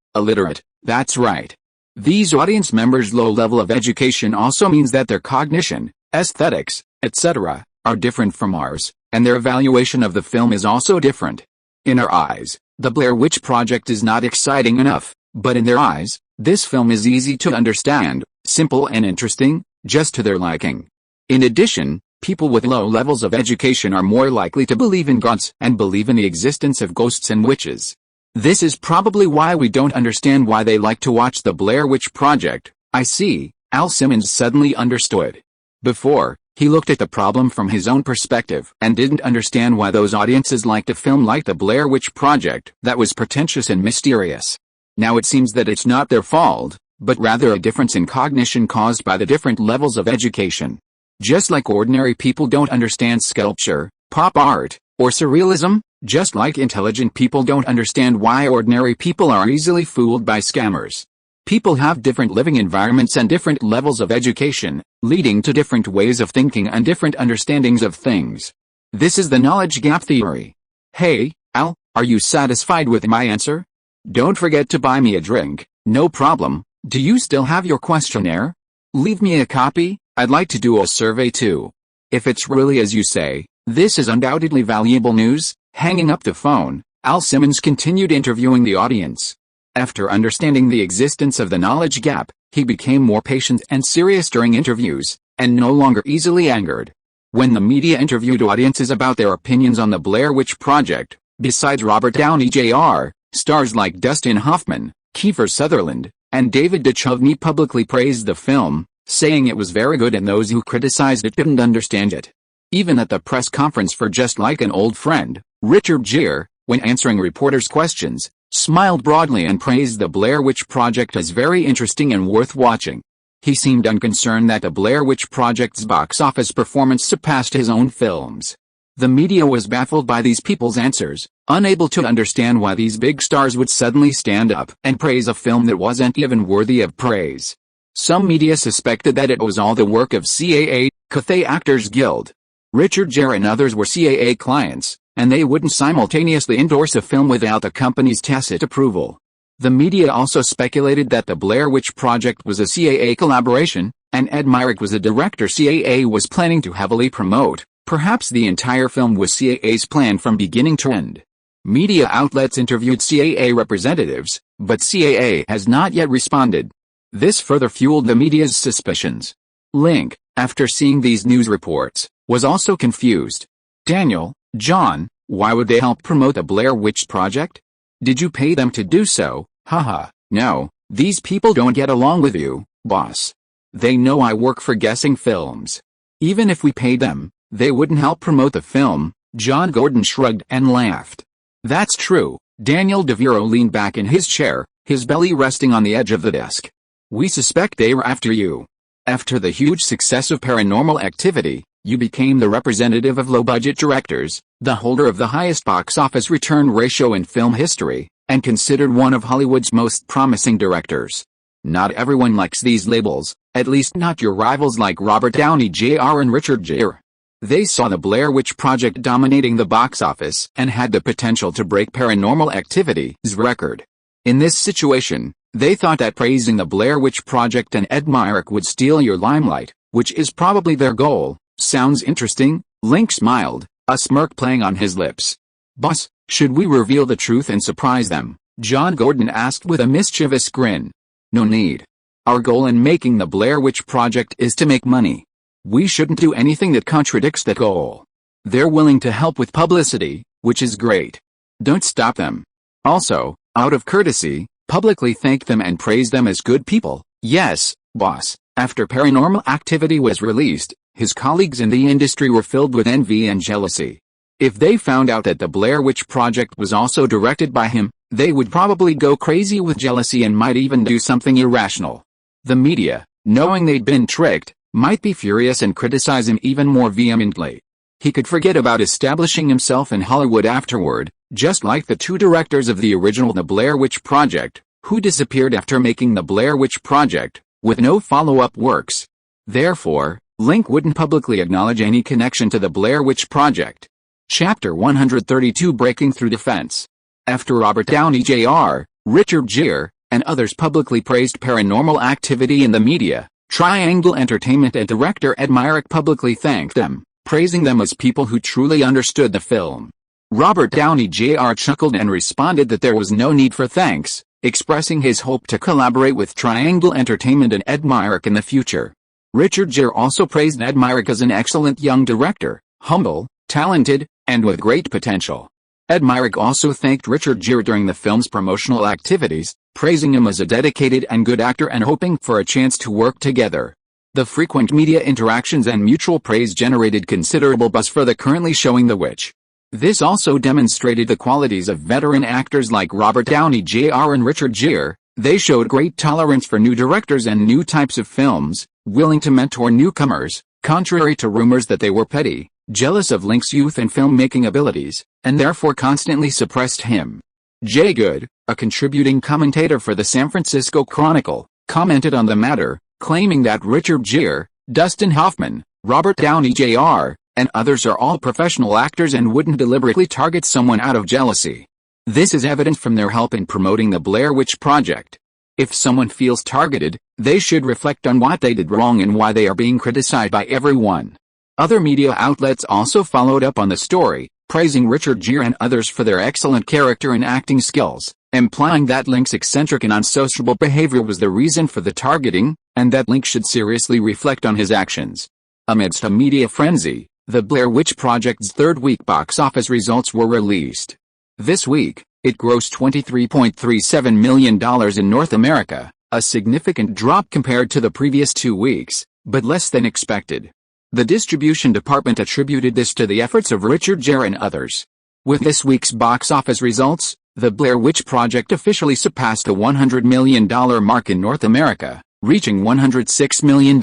That's right. These audience members' low level of education also means that their cognition, aesthetics, etc., are different from ours, and their evaluation of the film is also different. In our eyes, The Blair Witch Project is not exciting enough, but in their eyes, this film is easy to understand, simple and interesting, just to their liking. In addition, people with low levels of education are more likely to believe in gods and believe in the existence of ghosts and witches. This is probably why we don't understand why they like to watch The Blair Witch Project. I see, Al Simmons suddenly understood. Before, he looked at the problem from his own perspective and didn't understand why those audiences liked a film like The Blair Witch Project that was pretentious and mysterious. Now it seems that it's not their fault, but rather a difference in cognition caused by the different levels of education. Just like ordinary people don't understand sculpture, pop art, or surrealism, just like intelligent people don't understand why ordinary people are easily fooled by scammers. People have different living environments and different levels of education, leading to different ways of thinking and different understandings of things. This is the knowledge gap theory. Hey, Al, are you satisfied with my answer? Don't forget to buy me a drink. No problem. Do you still have your questionnaire? Leave me a copy. I'd like to do a survey too. If it's really as you say, this is undoubtedly valuable news. Hanging up the phone, Al Simmons continued interviewing the audience. After understanding the existence of the knowledge gap, he became more patient and serious during interviews, and no longer easily angered. When the media interviewed audiences about their opinions on the Blair Witch Project, besides Robert Downey Jr., stars like Dustin Hoffman, Kiefer Sutherland, and David Duchovny publicly praised the film, saying it was very good and those who criticized it didn't understand it. Even at the press conference for Just Like an Old Friend, Richard Gere, when answering reporters' questions, smiled broadly and praised the Blair Witch Project as very interesting and worth watching. He seemed unconcerned that the Blair Witch Project's box office performance surpassed his own films. The media was baffled by these people's answers, unable to understand why these big stars would suddenly stand up and praise a film that wasn't even worthy of praise. Some media suspected that it was all the work of CAA, Cathay Actors Guild. Richard Gere and others were CAA clients, and they wouldn't simultaneously endorse a film without the company's tacit approval. The media also speculated that the Blair Witch Project was a CAA collaboration, and Ed Myrick was a director CAA was planning to heavily promote. Perhaps the entire film was CAA's plan from beginning to end. Media outlets interviewed CAA representatives, but CAA has not yet responded. This further fueled the media's suspicions. Link, after seeing these news reports, was also confused. Daniel, John, why would they help promote the Blair Witch Project? Did you pay them to do so? Haha, no, these people don't get along with you, boss. They know I work for Guessing Films. Even if we paid them, they wouldn't help promote the film. John Gordon shrugged and laughed. That's true. Daniel DeViro leaned back in his chair, his belly resting on the edge of the desk. We suspect they were after you. After the huge success of Paranormal Activity, you became the representative of low-budget directors, the holder of the highest box office return ratio in film history, and considered one of Hollywood's most promising directors. Not everyone likes these labels, at least not your rivals like Robert Downey Jr. and Richard Gere. They saw the Blair Witch Project dominating the box office and had the potential to break Paranormal Activity's record. In this situation, they thought that praising the Blair Witch Project and Ed Myrick would steal your limelight, which is probably their goal. Sounds interesting, Link smiled, a smirk playing on his lips. Boss, should we reveal the truth and surprise them? John Gordon asked with a mischievous grin. No need. Our goal in making the Blair Witch Project is to make money. We shouldn't do anything that contradicts that goal. They're willing to help with publicity, which is great. Don't stop them. Also, out of courtesy, publicly thank them and praise them as good people. Yes, boss. After Paranormal Activity was released, his colleagues in the industry were filled with envy and jealousy. If they found out that the Blair Witch Project was also directed by him, they would probably go crazy with jealousy and might even do something irrational. The media, knowing they'd been tricked, might be furious and criticize him even more vehemently. He could forget about establishing himself in Hollywood afterward, just like the two directors of the original The Blair Witch Project, who disappeared after making The Blair Witch Project, with no follow-up works. Therefore, Link wouldn't publicly acknowledge any connection to the Blair Witch Project. Chapter 132 Breaking Through Defense. After Robert Downey Jr., Richard Gere, and others publicly praised Paranormal Activity in the media, Triangle Entertainment and director Ed Myrick publicly thanked them, praising them as people who truly understood the film. Robert Downey Jr. chuckled and responded that there was no need for thanks, expressing his hope to collaborate with Triangle Entertainment and Ed Myrick in the future. Richard Gere also praised Ed Myrick as an excellent young director, humble, talented, and with great potential. Ed Myrick also thanked Richard Gere during the film's promotional activities, praising him as a dedicated and good actor and hoping for a chance to work together. The frequent media interactions and mutual praise generated considerable buzz for the currently showing The Witch. This also demonstrated the qualities of veteran actors like Robert Downey Jr. and Richard Gere. They showed great tolerance for new directors and new types of films, willing to mentor newcomers, contrary to rumors that they were petty, jealous of Link's youth and filmmaking abilities, and therefore constantly suppressed him. Jay Good, a contributing commentator for the San Francisco Chronicle, commented on the matter, claiming that Richard Gere, Dustin Hoffman, Robert Downey Jr., and others are all professional actors and wouldn't deliberately target someone out of jealousy. This is evident from their help in promoting the Blair Witch Project. If someone feels targeted, they should reflect on what they did wrong and why they are being criticized by everyone. Other media outlets also followed up on the story, praising Richard Gere and others for their excellent character and acting skills, implying that Link's eccentric and unsociable behavior was the reason for the targeting, and that Link should seriously reflect on his actions. Amidst a media frenzy, the Blair Witch Project's third-week box office results were released. This week, it grossed $23.37 million in North America, a significant drop compared to the previous 2 weeks, but less than expected. The distribution department attributed this to the efforts of Richard Gere and others. With this week's box office results, the Blair Witch Project officially surpassed the $100 million mark in North America, reaching $106 million,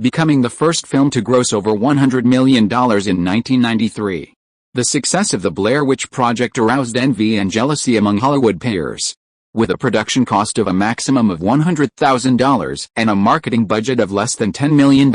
becoming the first film to gross over $100 million in 1993. The success of the Blair Witch Project aroused envy and jealousy among Hollywood peers. With a production cost of a maximum of $100,000 and a marketing budget of less than $10 million,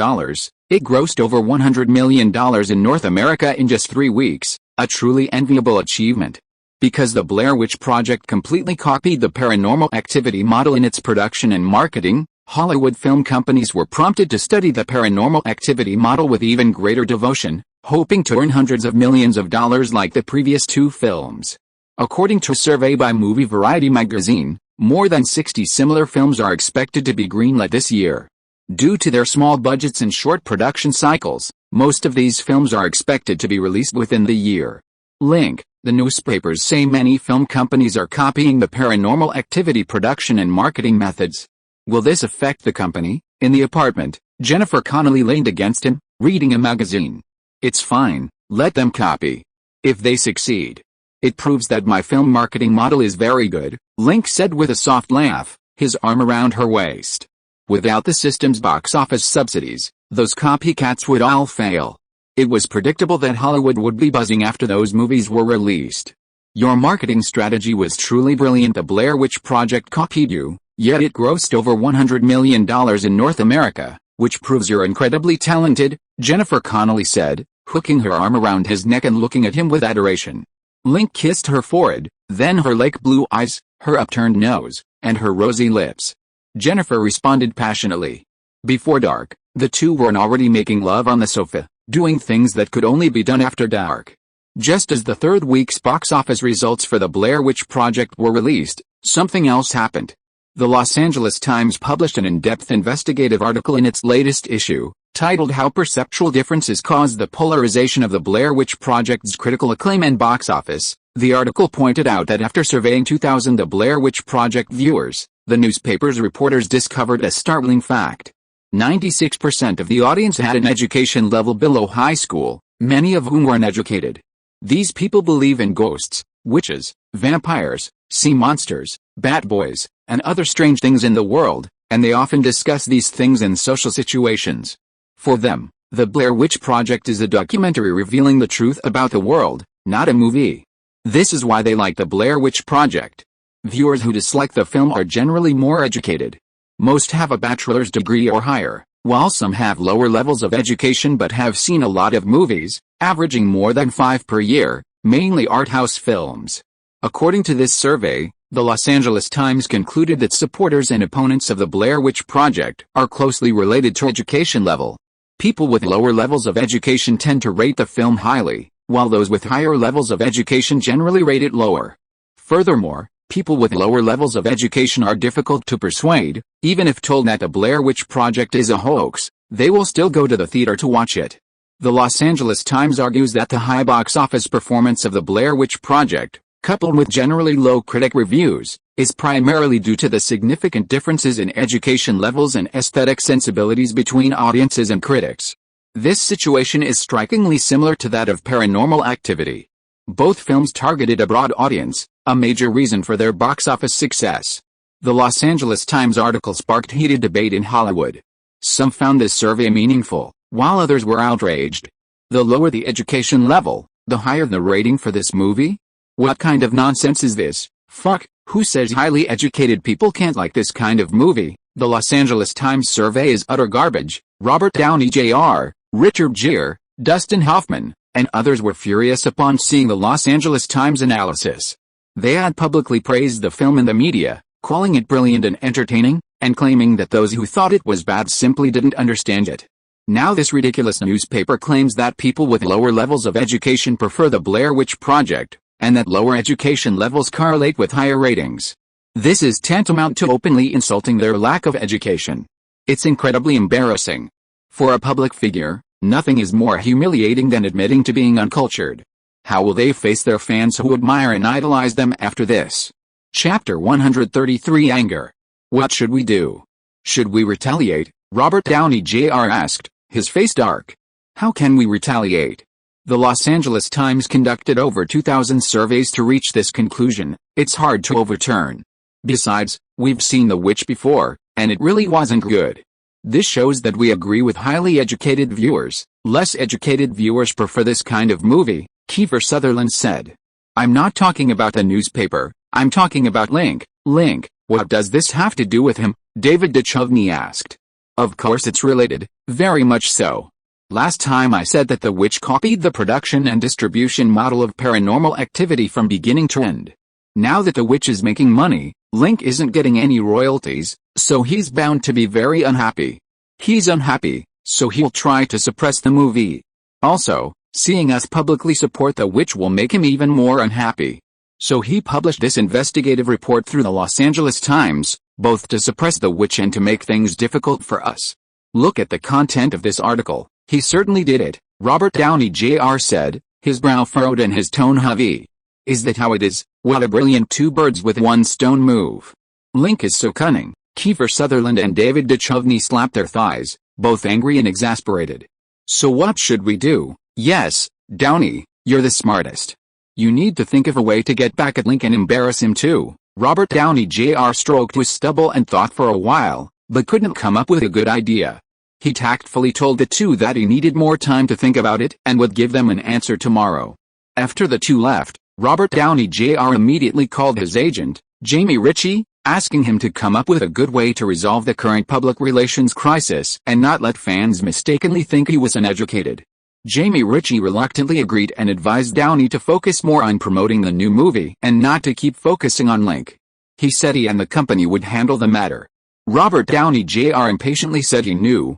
it grossed over $100 million in North America in just 3 weeks, a truly enviable achievement. Because the Blair Witch Project completely copied the Paranormal Activity model in its production and marketing, Hollywood film companies were prompted to study the Paranormal Activity model with even greater devotion, hoping to earn hundreds of millions of dollars like the previous 2 films. According to a survey by Movie Variety magazine, more than 60 similar films are expected to be greenlit this year. Due to their small budgets and short production cycles, most of these films are expected to be released within the year. Link. The newspapers say many film companies are copying the Paranormal Activity production and marketing methods. Will this affect the company? In the apartment, Jennifer Connelly leaned against him, reading a magazine. It's fine, let them copy. If they succeed. It proves that my film marketing model is very good, Link said with a soft laugh, his arm around her waist. Without the system's box office subsidies, those copycats would all fail. It was predictable that Hollywood would be buzzing after those movies were released. Your marketing strategy was truly brilliant. The Blair Witch Project copied you, yet it grossed over $100 million in North America, which proves you're incredibly talented, Jennifer Connelly said, hooking her arm around his neck and looking at him with adoration. Link kissed her forehead, then her lake blue eyes, her upturned nose, and her rosy lips. Jennifer responded passionately. Before dark, the two were already making love on the sofa, doing things that could only be done after dark. Just as the third week's box office results for the Blair Witch Project were released, something else happened. The Los Angeles Times published an in-depth investigative article in its latest issue, titled How Perceptual Differences Caused the Polarization of the Blair Witch Project's Critical Acclaim and Box Office. The article pointed out that after surveying 2,000 The Blair Witch Project viewers, the newspaper's reporters discovered a startling fact. 96% of the audience had an education level below high school, many of whom were uneducated. These people believe in ghosts, witches, vampires, sea monsters, bat boys, and other strange things in the world, and they often discuss these things in social situations. For them, The Blair Witch Project is a documentary revealing the truth about the world, not a movie. This is why they like The Blair Witch Project. Viewers who dislike the film are generally more educated. Most have a bachelor's degree or higher, while some have lower levels of education but have seen a lot of movies, averaging more than 5 per year, mainly art house films. According to this survey, the Los Angeles Times concluded that supporters and opponents of the Blair Witch Project are closely related to education level. People with lower levels of education tend to rate the film highly, while those with higher levels of education generally rate it lower. Furthermore, people with lower levels of education are difficult to persuade. Even if told that the Blair Witch Project is a hoax, they will still go to the theater to watch it. The Los Angeles Times argues that the high box office performance of the Blair Witch Project, coupled with generally low critic reviews, is primarily due to the significant differences in education levels and aesthetic sensibilities between audiences and critics. This situation is strikingly similar to that of Paranormal Activity. Both films targeted a broad audience, a major reason for their box office success. The Los Angeles Times article sparked heated debate in Hollywood. Some found this survey meaningful, while others were outraged. The lower the education level, the higher the rating for this movie? What kind of nonsense is this? Fuck, who says highly educated people can't like this kind of movie? The Los Angeles Times survey is utter garbage. Robert Downey Jr., Richard Gere, Dustin Hoffman, and others were furious upon seeing the Los Angeles Times analysis. They had publicly praised the film in the media, calling it brilliant and entertaining, and claiming that those who thought it was bad simply didn't understand it. Now this ridiculous newspaper claims that people with lower levels of education prefer the Blair Witch Project, and that lower education levels correlate with higher ratings. This is tantamount to openly insulting their lack of education. It's incredibly embarrassing. For a public figure, nothing is more humiliating than admitting to being uncultured. How will they face their fans who admire and idolize them after this? Chapter 133 Anger. What should we do? Should we retaliate? Robert Downey Jr. asked, his face dark. How can we retaliate? The Los Angeles Times conducted over 2,000 surveys to reach this conclusion. It's hard to overturn. Besides, we've seen The Witch before, and it really wasn't good. This shows that we agree with highly educated viewers. Less educated viewers prefer this kind of movie, Kiefer Sutherland said. I'm not talking about the newspaper, I'm talking about Link. Link, what does this have to do with him? David Duchovny asked. Of course it's related, very much so. Last time I said that The Witch copied the production and distribution model of Paranormal Activity from beginning to end. Now that The Witch is making money, Link isn't getting any royalties, so he's bound to be very unhappy. He's unhappy, so he'll try to suppress the movie. Also, seeing us publicly support The Witch will make him even more unhappy. So he published this investigative report through the Los Angeles Times, both to suppress The Witch and to make things difficult for us. Look at the content of this article. He certainly did it, Robert Downey Jr. said, his brow furrowed and his tone heavy. Is that how it is? What a brilliant two birds with one stone move. Link is so cunning. Kiefer Sutherland and David Duchovny slapped their thighs, both angry and exasperated. So what should we do? Yes, Downey, you're the smartest. You need to think of a way to get back at Link and embarrass him too. Robert Downey Jr. stroked his stubble and thought for a while, but couldn't come up with a good idea. He tactfully told the two that he needed more time to think about it and would give them an answer tomorrow. After the two left, Robert Downey Jr. immediately called his agent, Jamie Ritchie, asking him to come up with a good way to resolve the current public relations crisis and not let fans mistakenly think he was uneducated. Jamie Ritchie reluctantly agreed and advised Downey to focus more on promoting the new movie and not to keep focusing on Link. He said he and the company would handle the matter. Robert Downey Jr. impatiently said he knew.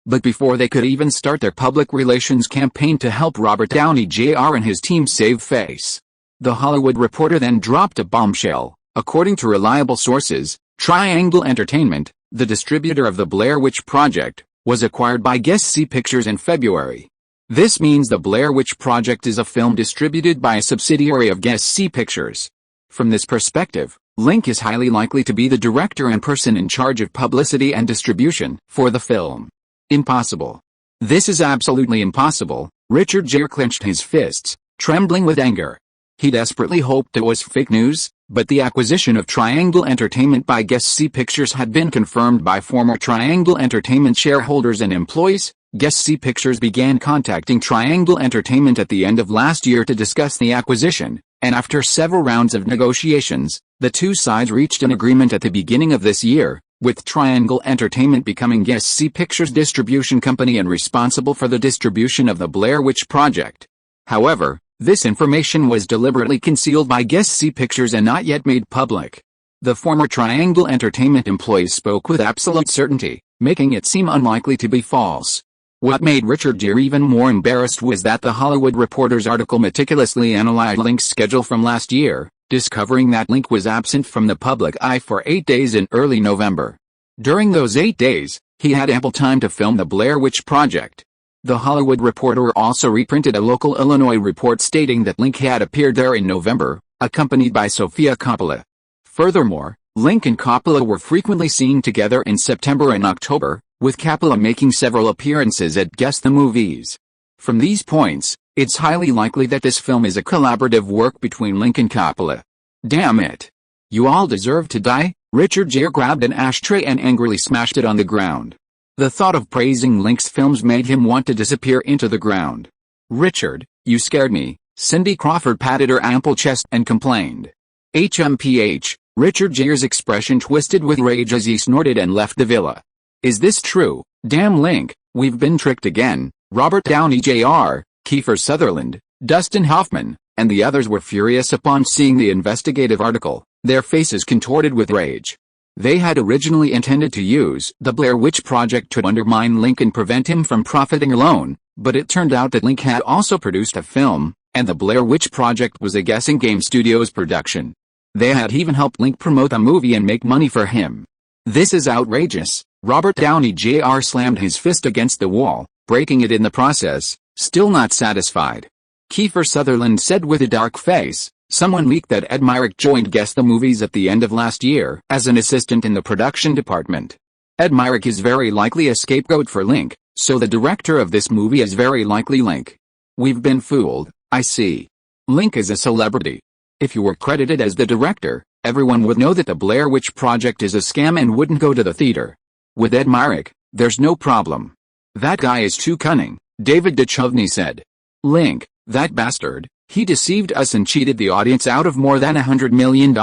But before they could even start their public relations campaign to help Robert Downey Jr. and his team save face, The Hollywood Reporter then dropped a bombshell. According to reliable sources, Triangle Entertainment, the distributor of the Blair Witch Project, was acquired by Guess C Pictures in February. This means the Blair Witch Project is a film distributed by a subsidiary of Guess C Pictures. From this perspective, Link is highly likely to be the director and person in charge of publicity and distribution for the film. Impossible. This is absolutely impossible. Richard Gere clenched his fists, trembling with anger. He desperately hoped it was fake news, but the acquisition of Triangle Entertainment by Guess C Pictures had been confirmed by former Triangle Entertainment shareholders and employees. Guess C Pictures began contacting Triangle Entertainment at the end of last year to discuss the acquisition, and after several rounds of negotiations, the two sides reached an agreement at the beginning of this year, with Triangle Entertainment becoming Guess C Pictures' distribution company and responsible for the distribution of the Blair Witch Project. However, this information was deliberately concealed by Guess C Pictures and not yet made public. The former Triangle Entertainment employees spoke with absolute certainty, making it seem unlikely to be false. What made Richard Gere even more embarrassed was that The Hollywood Reporter's article meticulously analyzed Link's schedule from last year, discovering that Link was absent from the public eye for 8 days in early November. During those 8 days, he had ample time to film The Blair Witch Project. The Hollywood Reporter also reprinted a local Illinois report stating that Link had appeared there in November, accompanied by Sofia Coppola. Furthermore, Link and Coppola were frequently seen together in September and October, with Coppola making several appearances at Guess the Movies. From these points, it's highly likely that this film is a collaborative work between Link and Coppola. Damn it. You all deserve to die. Richard Gere grabbed an ashtray and angrily smashed it on the ground. The thought of praising Link's films made him want to disappear into the ground. Richard, you scared me. Cindy Crawford patted her ample chest and complained. HMPH, Richard Gere's expression twisted with rage as he snorted and left the villa. Is this true? Damn Link, we've been tricked again. Robert Downey Jr., Kiefer Sutherland, Dustin Hoffman, and the others were furious upon seeing the investigative article, their faces contorted with rage. They had originally intended to use The Blair Witch Project to undermine Link and prevent him from profiting alone, but it turned out that Link had also produced a film, and The Blair Witch Project was a guessing game studio's production. They had even helped Link promote the movie and make money for him. This is outrageous. Robert Downey Jr. slammed his fist against the wall, breaking it in the process, still not satisfied. Kiefer Sutherland said with a dark face, someone leaked that Ed Myrick joined Guess the Movies at the end of last year as an assistant in the production department. Ed Myrick is very likely a scapegoat for Link, so the director of this movie is very likely Link. We've been fooled, I see. Link is a celebrity. If you were credited as the director, everyone would know that The Blair Witch Project is a scam and wouldn't go to the theater. With Ed Myrick, there's no problem. That guy is too cunning, David Duchovny said. Link, that bastard, he deceived us and cheated the audience out of more than $100 million,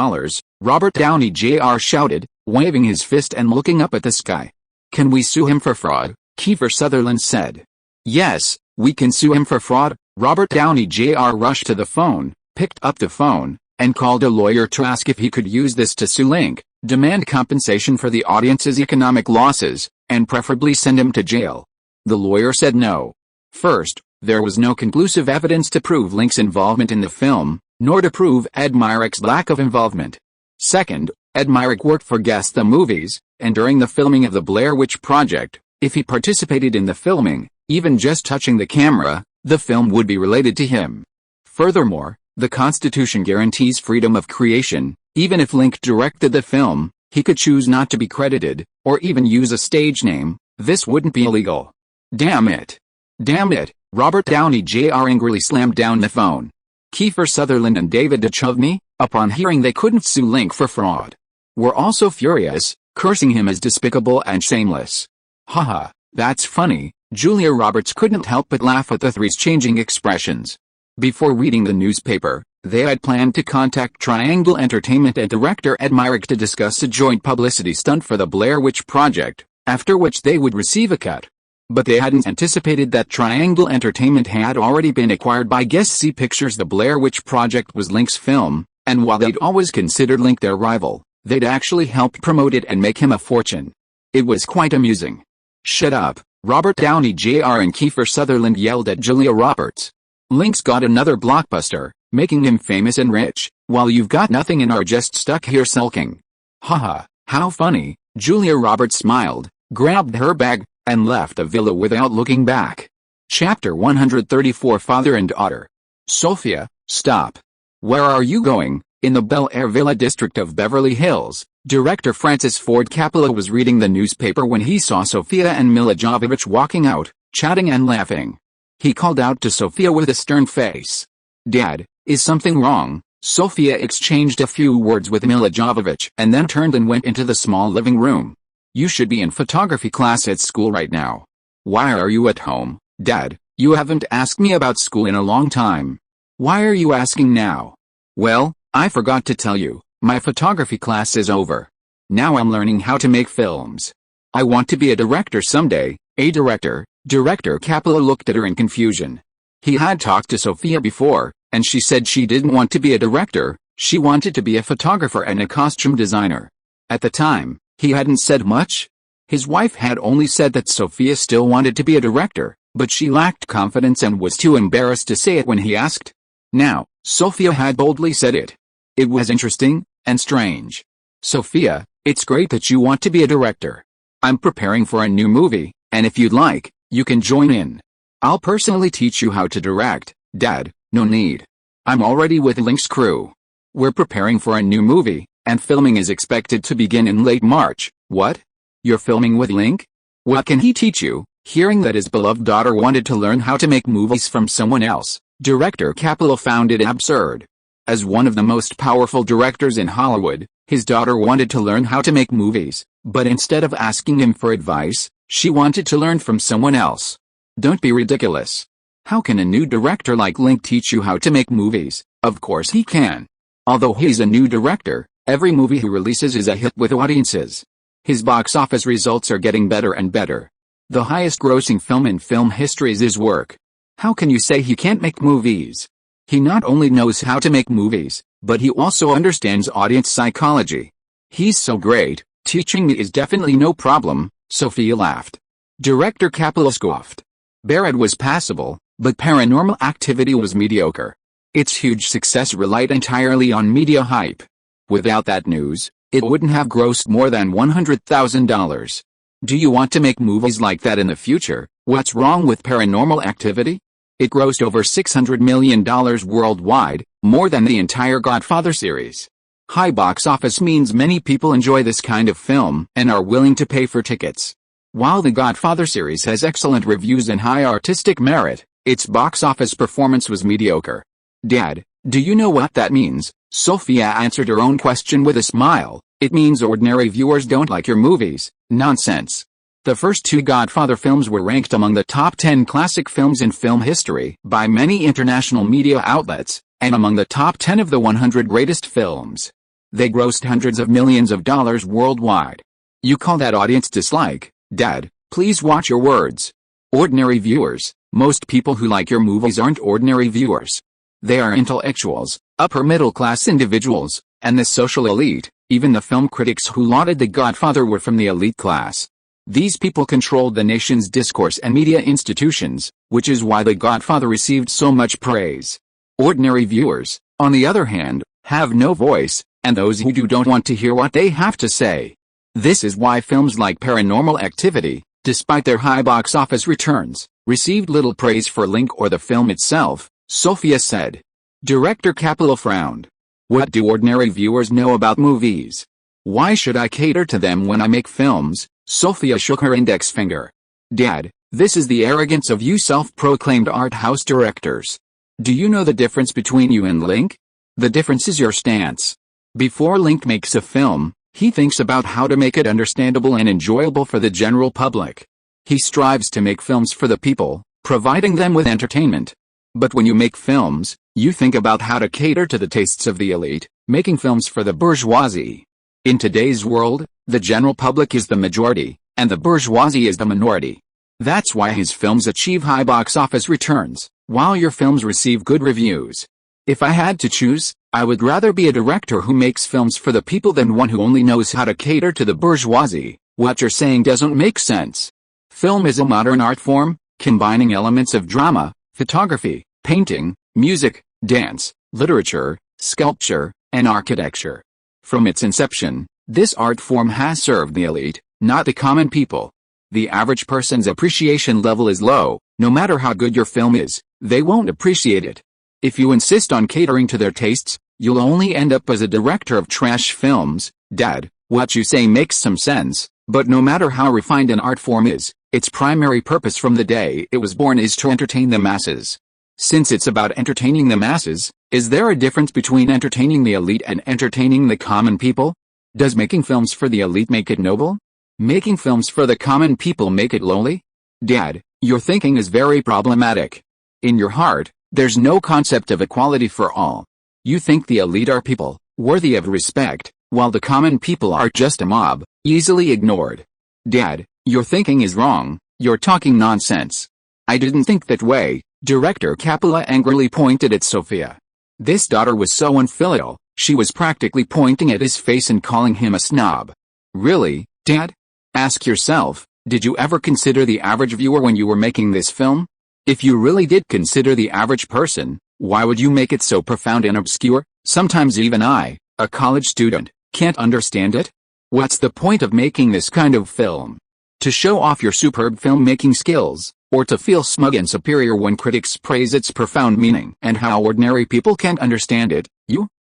Robert Downey Jr. shouted, waving his fist and looking up at the sky. Can we sue him for fraud? Kiefer Sutherland said. Yes, we can sue him for fraud. Robert Downey Jr. rushed to the phone, picked up the phone, and called a lawyer to ask if he could use this to sue Link, demand compensation for the audience's economic losses, and preferably send him to jail. The lawyer said no. First, there was no conclusive evidence to prove Link's involvement in the film, nor to prove Ed Myrick's lack of involvement. Second, Ed Myrick worked for Guess the Movies, and during the filming of The Blair Witch Project, if he participated in the filming, even just touching the camera, the film would be related to him. Furthermore, the Constitution guarantees freedom of creation. Even if Link directed the film, he could choose not to be credited, or even use a stage name. This wouldn't be illegal. Damn it. Damn it, Robert Downey Jr. angrily slammed down the phone. Kiefer Sutherland and David Duchovny, upon hearing they couldn't sue Link for fraud, were also furious, cursing him as despicable and shameless. Haha, that's funny. Julia Roberts couldn't help but laugh at the three's changing expressions. Before reading the newspaper, they had planned to contact Triangle Entertainment and director Ed Myrick to discuss a joint publicity stunt for The Blair Witch Project, after which they would receive a cut. But they hadn't anticipated that Triangle Entertainment had already been acquired by Guess C Pictures. The Blair Witch Project was Link's film, and while they'd always considered Link their rival, they'd actually helped promote it and make him a fortune. It was quite amusing. Shut up, Robert Downey Jr. and Kiefer Sutherland yelled at Julia Roberts. Link's got another blockbuster, making him famous and rich, while you've got nothing and are just stuck here sulking. Haha, how funny. Julia Roberts smiled, grabbed her bag, and left the villa without looking back. Chapter 134 Father and Daughter. Sophia, stop. Where are you going? In the Bel Air Villa district of Beverly Hills, director Francis Ford Coppola was reading the newspaper when he saw Sofia and Milla Jovovich walking out, chatting and laughing. He called out to Sofia with a stern face. Dad, is something wrong? Sofia exchanged a few words with Milla Jovovich and then turned and went into the small living room. You should be in photography class at school right now. Why are you at home, Dad? You haven't asked me about school in a long time. Why are you asking now? Well, I forgot to tell you, my photography class is over. Now I'm learning how to make films. I want to be a director someday. A director? Director Coppola looked at her in confusion. He had talked to Sofia before, and she said she didn't want to be a director, she wanted to be a photographer and a costume designer. At the time, he hadn't said much. His wife had only said that Sophia still wanted to be a director, but she lacked confidence and was too embarrassed to say it when he asked. Now, Sophia had boldly said it. It was interesting and strange. Sophia, it's great that you want to be a director. I'm preparing for a new movie, and if you'd like, you can join in. I'll personally teach you how to direct. Dad, no need. I'm already with Link's crew. We're preparing for a new movie, and filming is expected to begin in late March. What? You're filming with Link? What can he teach you? Hearing that his beloved daughter wanted to learn how to make movies from someone else, director Capello found it absurd. As one of the most powerful directors in Hollywood, his daughter wanted to learn how to make movies, but instead of asking him for advice, she wanted to learn from someone else. Don't be ridiculous. How can a new director like Link teach you how to make movies? Of course he can. Although he's a new director, every movie he releases is a hit with audiences. His box office results are getting better and better. The highest grossing film in film history is his work. How can you say he can't make movies? He not only knows how to make movies, but he also understands audience psychology. He's so great, teaching me is definitely no problem, Sophia laughed. Director Capello scoffed. Barrett was passable, but Paranormal Activity was mediocre. Its huge success relied entirely on media hype. Without that news, it wouldn't have grossed more than $100,000. Do you want to make movies like that in the future? What's wrong with Paranormal Activity? It grossed over $600 million worldwide, more than the entire Godfather series. High box office means many people enjoy this kind of film and are willing to pay for tickets. While the Godfather series has excellent reviews and high artistic merit, its box office performance was mediocre. Dad, do you know what that means? Sophia answered her own question with a smile. It means ordinary viewers don't like your movies. Nonsense. The first two Godfather films were ranked among the top 10 classic films in film history by many international media outlets, and among the top 10 of the 100 greatest films. They grossed hundreds of millions of dollars worldwide. You call that audience dislike? Dad, please watch your words. Ordinary viewers. Most people who like your movies aren't ordinary viewers. They are intellectuals, upper middle class individuals, and the social elite. Even the film critics who lauded The Godfather were from the elite class. These people controlled the nation's discourse and media institutions, which is why The Godfather received so much praise. Ordinary viewers, on the other hand, have no voice, and those who do don't want to hear what they have to say. This is why films like Paranormal Activity, despite their high box office returns, received little praise for Link or the film itself, Sophia said. Director Capello frowned. What do ordinary viewers know about movies? Why should I cater to them when I make films? Sophia shook her index finger. Dad, this is the arrogance of you self-proclaimed art house directors. Do you know the difference between you and Link? The difference is your stance. Before Link makes a film, he thinks about how to make it understandable and enjoyable for the general public. He strives to make films for the people, providing them with entertainment. But when you make films, you think about how to cater to the tastes of the elite, making films for the bourgeoisie. In today's world, the general public is the majority, and the bourgeoisie is the minority. That's why his films achieve high box office returns, while your films receive good reviews. If I had to choose, I would rather be a director who makes films for the people than one who only knows how to cater to the bourgeoisie. What you're saying doesn't make sense. Film is a modern art form, combining elements of drama, photography, painting, music, dance, literature, sculpture, and architecture. From its inception, this art form has served the elite, not the common people. The average person's appreciation level is low. No matter how good your film is, they won't appreciate it. If you insist on catering to their tastes, you'll only end up as a director of trash films. Dad, what you say makes some sense, but no matter how refined an art form is, its primary purpose from the day it was born is to entertain the masses. Since it's about entertaining the masses, is there a difference between entertaining the elite and entertaining the common people? Does making films for the elite make it noble? Making films for the common people make it lowly? Dad, your thinking is very problematic. In your heart, there's no concept of equality for all. You think the elite are people, worthy of respect, while the common people are just a mob, easily ignored. Dad, your thinking is wrong, you're talking nonsense. I didn't think that way. Director Capello angrily pointed at Sophia. This daughter was so unfilial, she was practically pointing at his face and calling him a snob. Really, Dad? Ask yourself, did you ever consider the average viewer when you were making this film? If you really did consider the average person, why would you make it so profound and obscure? Sometimes even I, a college student, can't understand it. What's the point of making this kind of film? To show off your superb filmmaking skills, or to feel smug and superior when critics praise its profound meaning and how ordinary people can't understand it?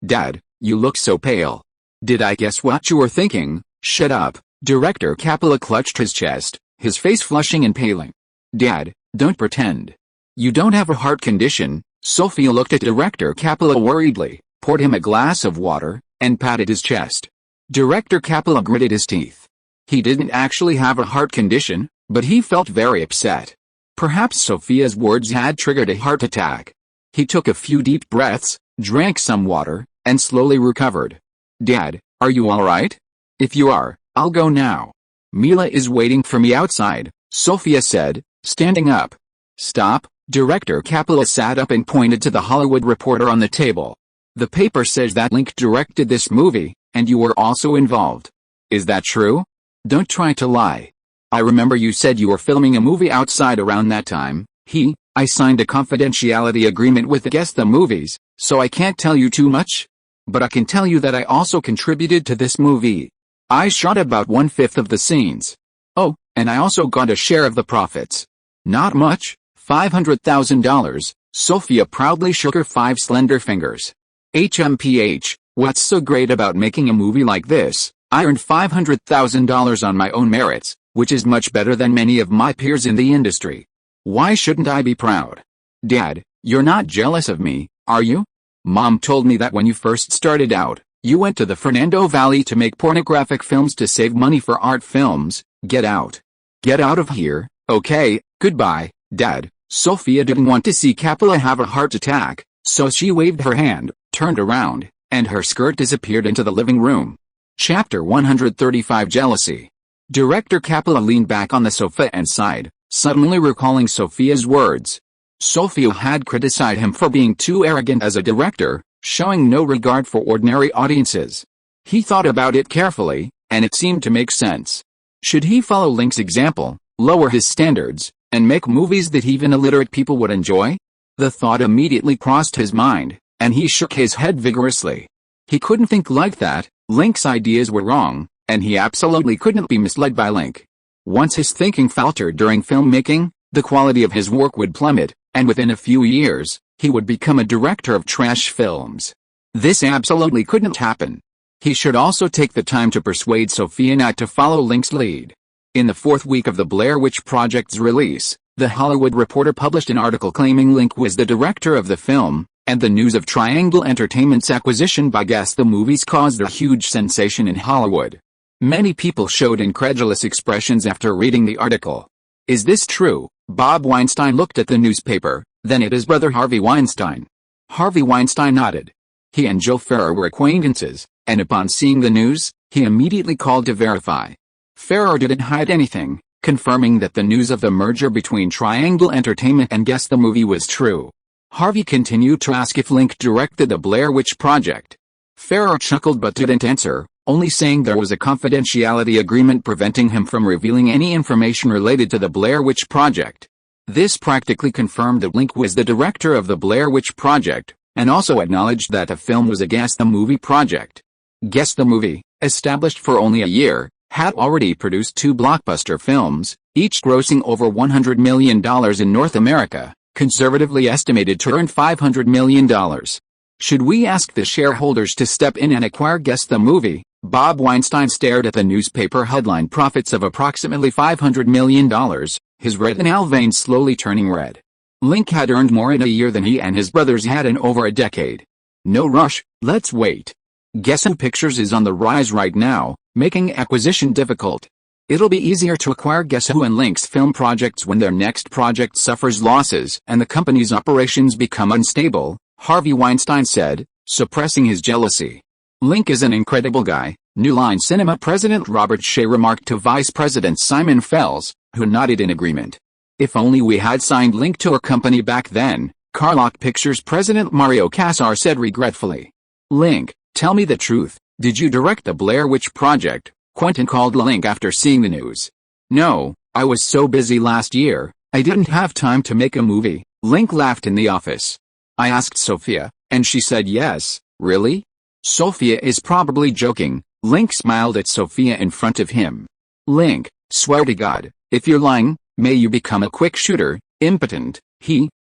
Dad, you look so pale. Did I guess what you were thinking? Shut up. Director Capella clutched his chest, his face flushing and paling. Dad, don't pretend. You don't have a heart condition. Sophia looked at Director Capella worriedly, poured him a glass of water, and patted his chest. Director Capella gritted his teeth. He didn't actually have a heart condition, but he felt very upset. Perhaps Sophia's words had triggered a heart attack. He took a few deep breaths, drank some water, and slowly recovered. Dad, are you all right? If you are, I'll go now. Mila is waiting for me outside, Sophia said, standing up. Stop. Director Capella sat up and pointed to the Hollywood Reporter on the table. The paper says that Link directed this movie, and you were also involved. Is that true? Don't try to lie. I remember you said you were filming a movie outside around that time. I signed a confidentiality agreement with Guess the Movies, so I can't tell you too much. But I can tell you that I also contributed to this movie. I shot about 1/5 of the scenes. Oh, and I also got a share of the profits. Not much, $500,000, Sophia proudly shook her 5 slender fingers. HMPH, what's so great about making a movie like this? I earned $500,000 on my own merits, which is much better than many of my peers in the industry. Why shouldn't I be proud? Dad, you're not jealous of me, are you? Mom told me that when you first started out, you went to the Fernando Valley to make pornographic films to save money for art films. Get out. Get out of here, okay, goodbye, Dad. Sophia didn't want to see Capella have a heart attack, so she waved her hand, turned around, and her skirt disappeared into the living room. Chapter 135 Jealousy. Director Capella leaned back on the sofa and sighed, suddenly recalling Sophia's words. Sophia had criticized him for being too arrogant as a director, showing no regard for ordinary audiences. He thought about it carefully, and it seemed to make sense. Should he follow Link's example, lower his standards, and make movies that even illiterate people would enjoy? The thought immediately crossed his mind, and he shook his head vigorously. He couldn't think like that. Link's ideas were wrong, and he absolutely couldn't be misled by Link. Once his thinking faltered during filmmaking, the quality of his work would plummet, and within a few years, he would become a director of trash films. This absolutely couldn't happen. He should also take the time to persuade Sophia not to follow Link's lead. In the 4th week of the Blair Witch Project's release, The Hollywood Reporter published an article claiming Link was the director of the film, and the news of Triangle Entertainment's acquisition by Guess the Movies caused a huge sensation in Hollywood. Many people showed incredulous expressions after reading the article. Is this true? Bob Weinstein looked at the newspaper, then at his brother Harvey Weinstein. Harvey Weinstein nodded. He and Joe Ferrer were acquaintances, and upon seeing the news, he immediately called to verify. Ferrer didn't hide anything, confirming that the news of the merger between Triangle Entertainment and Guess the Movie was true. Harvey continued to ask if Link directed the Blair Witch Project. Ferrer chuckled but didn't answer, only saying there was a confidentiality agreement preventing him from revealing any information related to the Blair Witch Project. This practically confirmed that Link was the director of the Blair Witch Project, and also acknowledged that the film was a Guess the Movie project. Guess the Movie, established for only a year, had already produced 2 blockbuster films, each grossing over $100 million in North America, conservatively estimated to earn $500 million. Should we ask the shareholders to step in and acquire Guess the Movie? Bob Weinstein stared at the newspaper headline profits of approximately $500 million, his retinal veins slowly turning red. Link had earned more in a year than he and his brothers had in over a decade. No rush, let's wait. Guessing Pictures is on the rise right now, making acquisition difficult. It'll be easier to acquire Guess Who and Link's film projects when their next project suffers losses and the company's operations become unstable, Harvey Weinstein said, suppressing his jealousy. Link is an incredible guy, New Line Cinema President Robert Shea remarked to Vice President Simon Fells, who nodded in agreement. If only we had signed Link to a company back then, Carlock Pictures President Mario Kassar said regretfully. Link, tell me the truth, did you direct the Blair Witch Project, Quentin called Link after seeing the news. "No, I was so busy last year, I didn't have time to make a movie," Link laughed in the office. "I asked Sophia, and she said yes." "Really?" "Sophia is probably joking." Link smiled at Sophia in front of him. "Link, swear to God, if you're lying, may you become a quick shooter, impotent."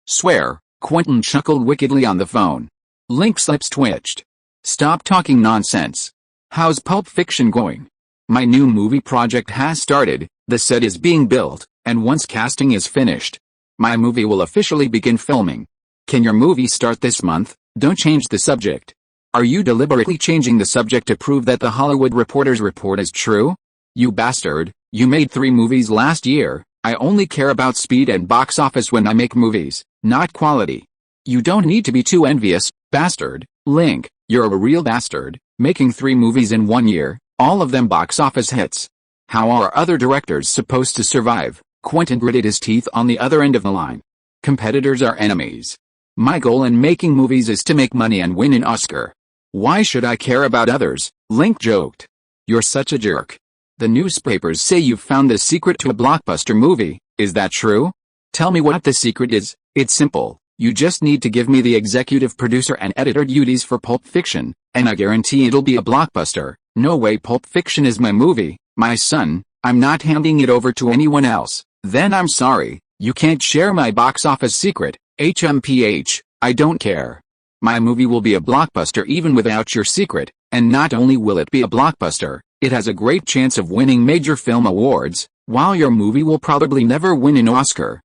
Swear." Quentin chuckled wickedly on the phone. Link's lips twitched. "Stop talking nonsense. How's Pulp Fiction going?" "My new movie project has started, the set is being built, and once casting is finished, my movie will officially begin filming." "Can your movie start this month?" "Don't change the subject." "Are you deliberately changing the subject to prove that the Hollywood Reporter's report is true? You bastard, you made 3 movies last year. I only care about speed and box office when I make movies, not quality." "You don't need to be too envious, bastard." "Link, you're a real bastard, making 3 movies in 1 year, all of them box office hits. How are other directors supposed to survive?" Quentin gritted his teeth on the other end of the line. "Competitors are enemies. My goal in making movies is to make money and win an Oscar. Why should I care about others?" Link joked. "You're such a jerk. The newspapers say you've found the secret to a blockbuster movie. Is that true? Tell me what the secret is." "It's simple. You just need to give me the executive producer and editor duties for Pulp Fiction, and I guarantee it'll be a blockbuster." "No way, Pulp Fiction is my movie, my son. I'm not handing it over to anyone else." "Then I'm sorry, you can't share my box office secret." "HMPH, I don't care. My movie will be a blockbuster even without your secret, and not only will it be a blockbuster, it has a great chance of winning major film awards, while your movie will probably never win an Oscar."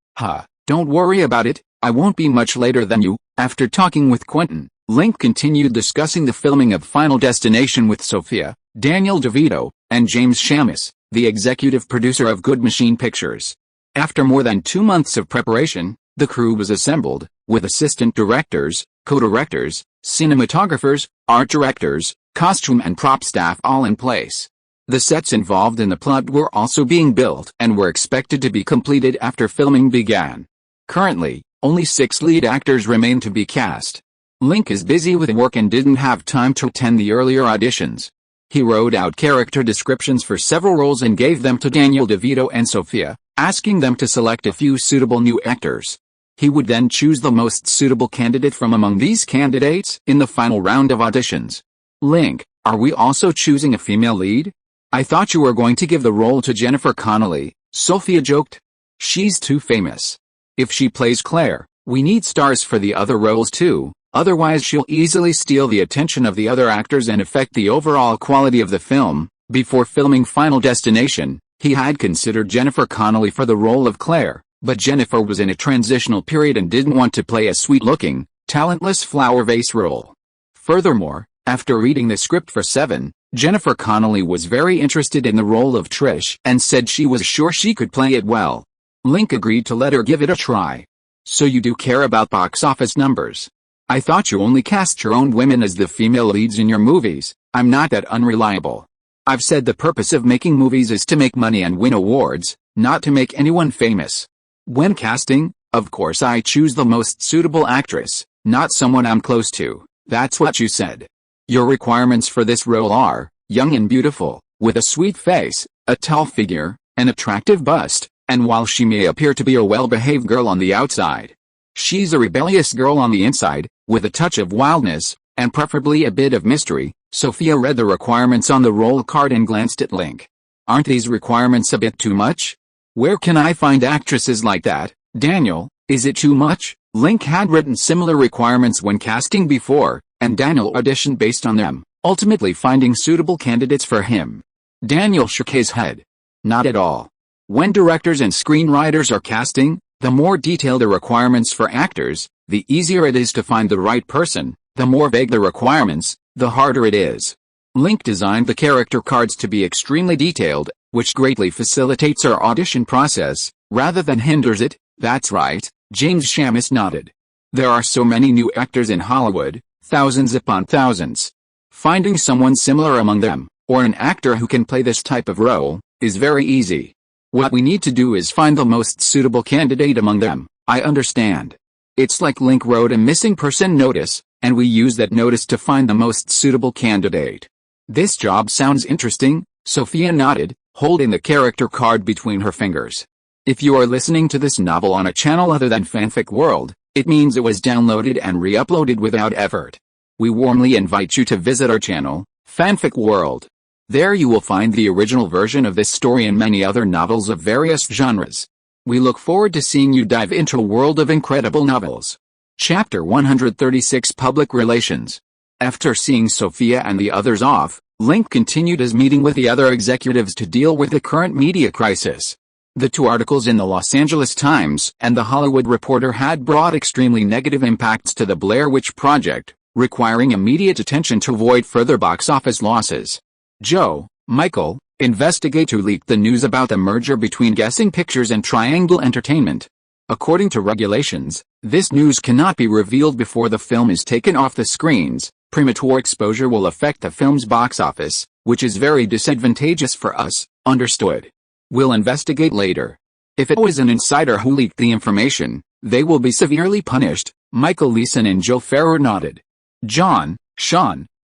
Don't worry about it, I won't be much later than you." After talking with Quentin, Link continued discussing the filming of Final Destination with Sophia, Daniel DeVito, and James Schamus, the executive producer of Good Machine Pictures. After more than 2 months of preparation, the crew was assembled, with assistant directors, co-directors, cinematographers, art directors, costume and prop staff all in place. The sets involved in the plot were also being built and were expected to be completed after filming began. Currently, only 6 lead actors remain to be cast. Link is busy with work and didn't have time to attend the earlier auditions. He wrote out character descriptions for several roles and gave them to Daniel DeVito and Sophia, asking them to select a few suitable new actors. He would then choose the most suitable candidate from among these candidates in the final round of auditions. "Link, are we also choosing a female lead? I thought you were going to give the role to Jennifer Connelly," Sophia joked. "She's too famous. If she plays Claire, we need stars for the other roles too, otherwise she'll easily steal the attention of the other actors and affect the overall quality of the film." Before filming Final Destination, he had considered Jennifer Connelly for the role of Claire, but Jennifer was in a transitional period and didn't want to play a sweet-looking, talentless flower vase role. Furthermore, after reading the script for Seven, Jennifer Connelly was very interested in the role of Trish and said she was sure she could play it well. Link agreed to let her give it a try. "So you do care about box office numbers? I thought you only cast your own women as the female leads in your movies." "I'm not that unreliable. I've said the purpose of making movies is to make money and win awards, not to make anyone famous. When casting, of course I choose the most suitable actress, not someone I'm close to." "That's what you said. Your requirements for this role are, young and beautiful, with a sweet face, a tall figure, an attractive bust, and while she may appear to be a well-behaved girl on the outside, she's a rebellious girl on the inside, with a touch of wildness, and preferably a bit of mystery." Sophia read the requirements on the roll card and glanced at Link. "Aren't these requirements a bit too much? Where can I find actresses like that, Daniel? Is it too much?" Link had written similar requirements when casting before, and Daniel auditioned based on them, ultimately finding suitable candidates for him. Daniel shook his head. "Not at all. When directors and screenwriters are casting, the more detailed the requirements for actors, the easier it is to find the right person. The more vague the requirements, the harder it is." Link designed the character cards to be extremely detailed, which greatly facilitates our audition process, rather than hinders it. "That's right," James Schamus nodded. "There are so many new actors in Hollywood, thousands upon thousands. Finding someone similar among them, or an actor who can play this type of role, is very easy. What we need to do is find the most suitable candidate among them." "I understand. It's like Link wrote a missing person notice, and we use that notice to find the most suitable candidate." "This job sounds interesting," Sophia nodded, holding the character card between her fingers. If you are listening to this novel on a channel other than Fanfic World, it means it was downloaded and re-uploaded without effort. We warmly invite you to visit our channel, Fanfic World. There you will find the original version of this story and many other novels of various genres. We look forward to seeing you dive into a world of incredible novels. Chapter 136 Public Relations. After seeing Sophia and the others off, Link continued his meeting with the other executives to deal with the current media crisis. The two articles in the Los Angeles Times and the Hollywood Reporter had brought extremely negative impacts to the Blair Witch Project, requiring immediate attention to avoid further box office losses. Joe, Michael, investigate who leaked the news about the merger between Guessing Pictures and Triangle Entertainment. According to regulations, this news cannot be revealed before the film is taken off the screens. Premature exposure will affect the film's box office, which is very disadvantageous for us, understood. We'll investigate later. If it was an insider who leaked the information, they will be severely punished. Michael Leeson and Joe Ferrer nodded. Sean,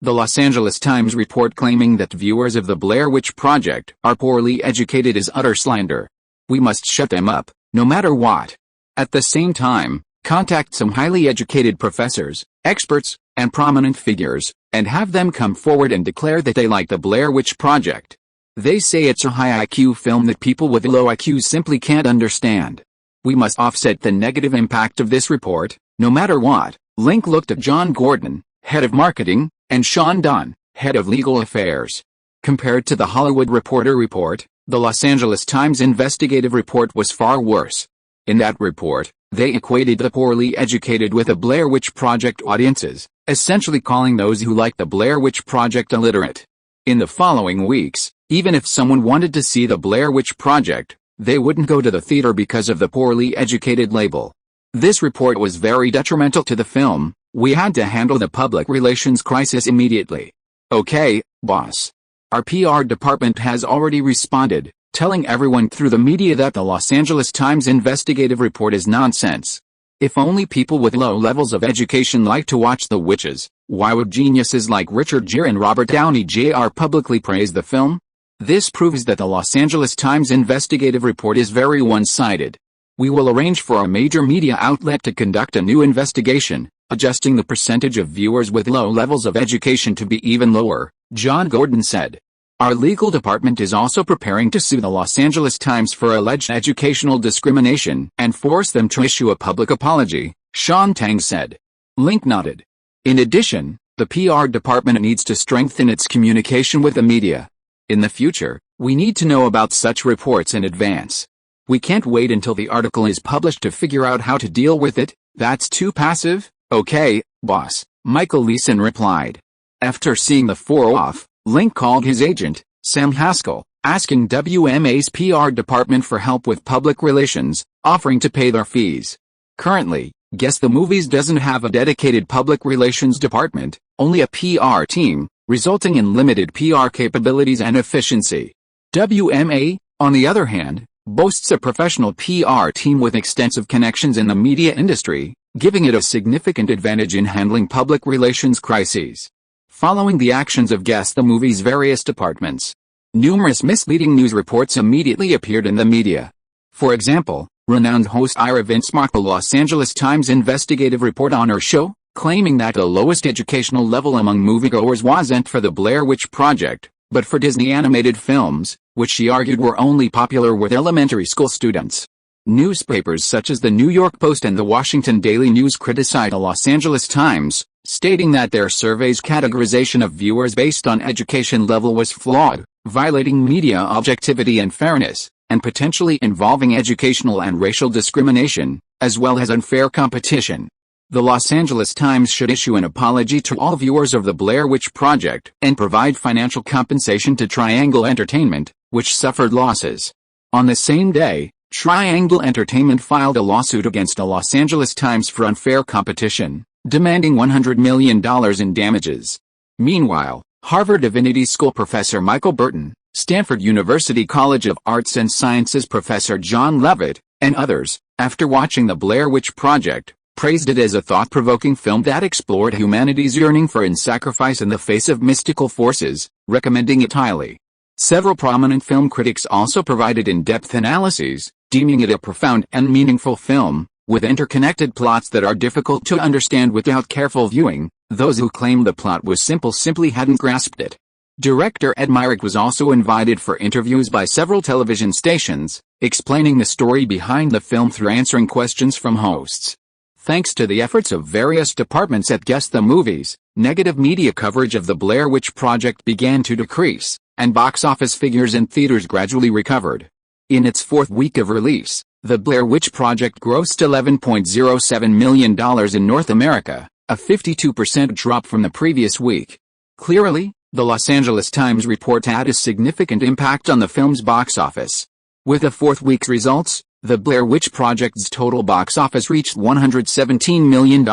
the Los Angeles Times report claiming that viewers of the Blair Witch Project are poorly educated is utter slander. We must shut them up, no matter what. At the same time, contact some highly educated professors, experts, and prominent figures, and have them come forward and declare that they like the Blair Witch Project. They say it's a high IQ film that people with low IQs simply can't understand. We must offset the negative impact of this report, no matter what. Link looked at John Gordon, head of marketing, and Sean Dunn, head of legal affairs. Compared to the Hollywood Reporter report, the Los Angeles Times investigative report was far worse. In that report, they equated the poorly educated with the Blair Witch Project audiences, essentially calling those who like the Blair Witch Project illiterate. In the following weeks, even if someone wanted to see the Blair Witch Project, they wouldn't go to the theater because of the poorly educated label. This report was very detrimental to the film. We had to handle the public relations crisis immediately. Okay, boss. Our PR department has already responded, telling everyone through the media that the Los Angeles Times investigative report is nonsense. If only people with low levels of education like to watch The Witches, why would geniuses like Richard Gere and Robert Downey Jr. publicly praise the film? This proves that the Los Angeles Times investigative report is very one-sided. We will arrange for a major media outlet to conduct a new investigation, adjusting the percentage of viewers with low levels of education to be even lower, John Gordon said. Our legal department is also preparing to sue the Los Angeles Times for alleged educational discrimination and force them to issue a public apology, Sean Tang said. Link nodded. In addition, the PR department needs to strengthen its communication with the media. In the future, we need to know about such reports in advance. We can't wait until the article is published to figure out how to deal with it. That's too passive. Okay, boss, Michael Leeson replied. After seeing the four off, Link called his agent, Sam Haskell, asking WMA's PR department for help with public relations, offering to pay their fees. Currently, Guess the Movies doesn't have a dedicated public relations department, only a PR team, resulting in limited PR capabilities and efficiency. WMA, on the other hand, boasts a professional PR team with extensive connections in the media industry, giving it a significant advantage in handling public relations crises. Following the actions of Guess the Movie's various departments, numerous misleading news reports immediately appeared in the media. For example, renowned host Irratate mocked the Los Angeles Times investigative report on her show, claiming that the lowest educational level among moviegoers wasn't for the Blair Witch Project, but for Disney animated films, which she argued were only popular with elementary school students. Newspapers such as the New York Post and the Washington Daily News criticized the Los Angeles Times, stating that their survey's categorization of viewers based on education level was flawed, violating media objectivity and fairness, and potentially involving educational and racial discrimination, as well as unfair competition. The Los Angeles Times should issue an apology to all viewers of the Blair Witch Project and provide financial compensation to Triangle Entertainment, which suffered losses. On the same day, Triangle Entertainment filed a lawsuit against the Los Angeles Times for unfair competition, demanding $100 million in damages. Meanwhile, Harvard Divinity School professor Michael Burton, Stanford University College of Arts and Sciences professor John Levitt, and others, after watching the Blair Witch Project, praised it as a thought-provoking film that explored humanity's yearning for and sacrifice in the face of mystical forces, recommending it highly. Several prominent film critics also provided in-depth analyses, deeming it a profound and meaningful film, with interconnected plots that are difficult to understand without careful viewing. Those who claimed the plot was simple simply hadn't grasped it. Director Ed Myrick was also invited for interviews by several television stations, explaining the story behind the film through answering questions from hosts. Thanks to the efforts of various departments at Guess the Movies, negative media coverage of the Blair Witch Project began to decrease, and box office figures in theaters gradually recovered. In its fourth week of release, the Blair Witch Project grossed $11.07 million in North America, a 52% drop from the previous week. Clearly, the Los Angeles Times report had a significant impact on the film's box office. With the fourth week's results, the Blair Witch Project's total box office reached $117 million,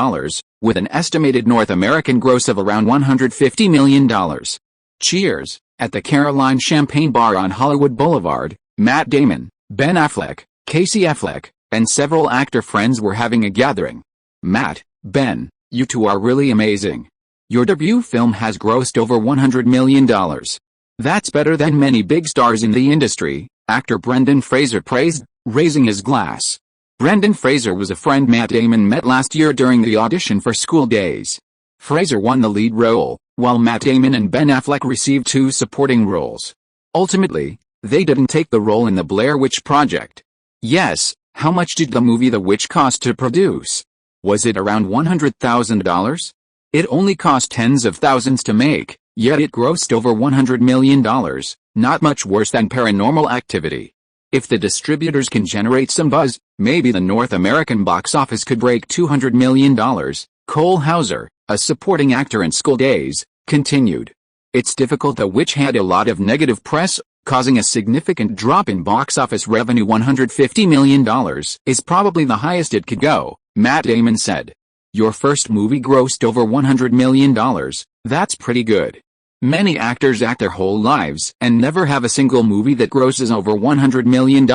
with an estimated North American gross of around $150 million. Cheers! At the Caroline Champagne Bar on Hollywood Boulevard, Matt Damon, Ben Affleck, Casey Affleck, and several actor friends were having a gathering. Matt, Ben, you two are really amazing. Your debut film has grossed over $100 million. That's better than many big stars in the industry, actor Brendan Fraser praised, raising his glass. Brendan Fraser was a friend Matt Damon met last year during the audition for School Daze. Fraser won the lead role, while Matt Damon and Ben Affleck received 2 supporting roles. Ultimately, they didn't take the role in the Blair Witch Project. Yes, how much did the movie The Witch cost to produce? Was it around $100,000? It only cost tens of thousands to make, yet it grossed over $100 million, not much worse than Paranormal Activity. If the distributors can generate some buzz, maybe the North American box office could break $200 million, Cole Hauser, a supporting actor in School Daze, continued. It's difficult. The Witch had a lot of negative press, causing a significant drop in box office revenue. $150 million is probably the highest it could go, Matt Damon said. Your first movie grossed over $100 million, that's pretty good. Many actors act their whole lives and never have a single movie that grosses over $100 million,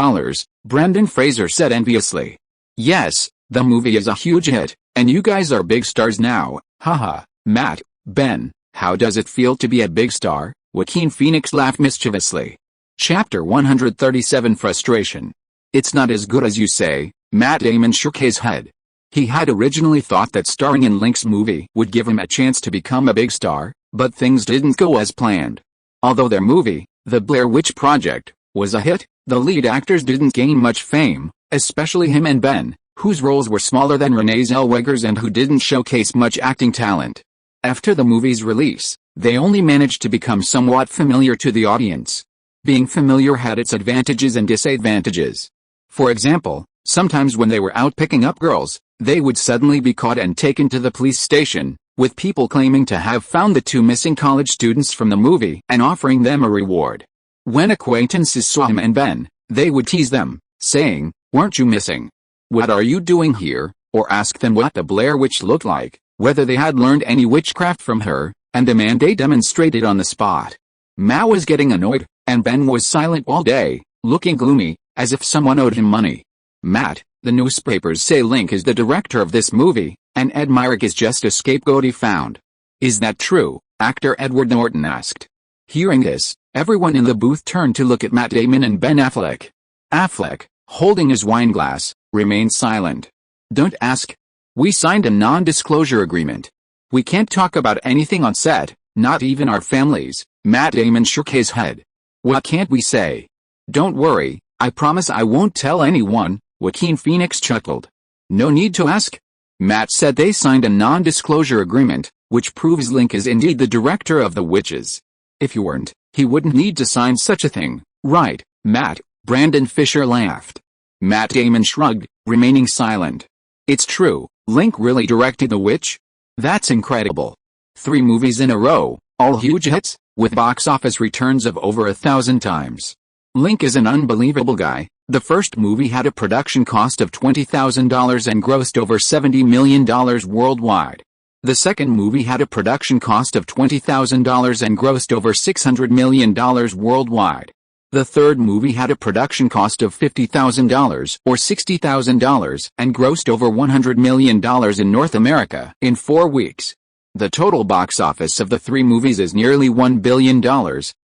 Brendan Fraser said enviously. Yes, the movie is a huge hit, and you guys are big stars now, haha. Matt, Ben, how does it feel to be a big star? Joaquin Phoenix laughed mischievously. Chapter 137 Frustration. It's not as good as you say, Matt Damon shook his head. He had originally thought that starring in Link's movie would give him a chance to become a big star, but things didn't go as planned. Although their movie, The Blair Witch Project, was a hit, the lead actors didn't gain much fame, especially him and Ben, whose roles were smaller than Renee Zellweger's and who didn't showcase much acting talent. After the movie's release, they only managed to become somewhat familiar to the audience. Being familiar had its advantages and disadvantages. For example, sometimes when they were out picking up girls, they would suddenly be caught and taken to the police station, with people claiming to have found the 2 missing college students from the movie and offering them a reward. When acquaintances saw him and Ben, they would tease them, saying, "Weren't you missing? What are you doing here?" or ask them what the Blair Witch looked like, whether they had learned any witchcraft from her, and demand they demonstrated on the spot. Matt was getting annoyed, and Ben was silent all day, looking gloomy, as if someone owed him money. Matt, the newspapers say Link is the director of this movie, and Ed Myrick is just a scapegoat he found. Is that true? Actor Edward Norton asked. Hearing this, everyone in the booth turned to look at Matt Damon and Ben Affleck. Affleck, holding his wine glass, remained silent. Don't ask. We signed a non-disclosure agreement. We can't talk about anything on set, not even our families. Matt Damon shook his head. What can't we say? Don't worry, I promise I won't tell anyone, Joaquin Phoenix chuckled. No need to ask. Matt said they signed a non-disclosure agreement, which proves Link is indeed the director of The Witches. If you weren't, he wouldn't need to sign such a thing, right, Matt? Brandon Fisher laughed. Matt Damon shrugged, remaining silent. It's true, Link really directed The Witch? That's incredible. 3 movies in a row, all huge hits, with box office returns of over 1,000 times. Link is an unbelievable guy. The first movie had a production cost of $20,000 and grossed over $70 million worldwide. The second movie had a production cost of $20,000 and grossed over $600 million worldwide. The third movie had a production cost of $50,000 or $60,000 and grossed over $100 million in North America in 4 weeks. The total box office of the 3 movies is nearly $1 billion,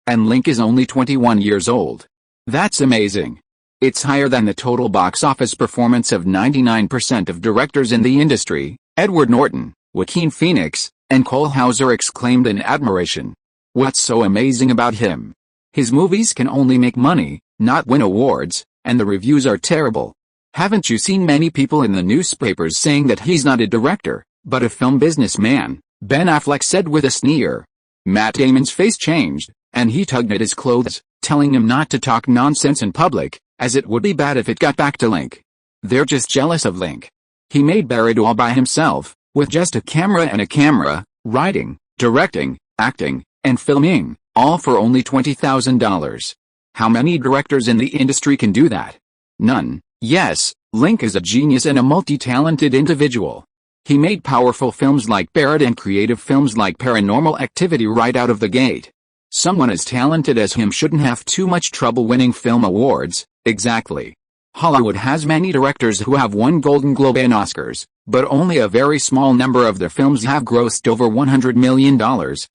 And Link is only 21 years old. That's amazing. It's higher than the total box office performance of 99% of directors in the industry. Edward Norton, Joaquin Phoenix, and Cole Hauser exclaimed in admiration. What's so amazing about him? His movies can only make money, not win awards, and the reviews are terrible. Haven't you seen many people in the newspapers saying that he's not a director, but a film businessman? Ben Affleck said with a sneer. Matt Damon's face changed, and he tugged at his clothes, telling him not to talk nonsense in public, as it would be bad if it got back to Link. They're just jealous of Link. He made it all by himself, with just a camera, writing, directing, acting, and filming, all for only $20,000. How many directors in the industry can do that? None. Yes, Link is a genius and a multi-talented individual. He made powerful films like Barrett and creative films like Paranormal Activity right out of the gate. Someone as talented as him shouldn't have too much trouble winning film awards. Exactly. Hollywood has many directors who have won Golden Globe and Oscars, but only a very small number of their films have grossed over $100 million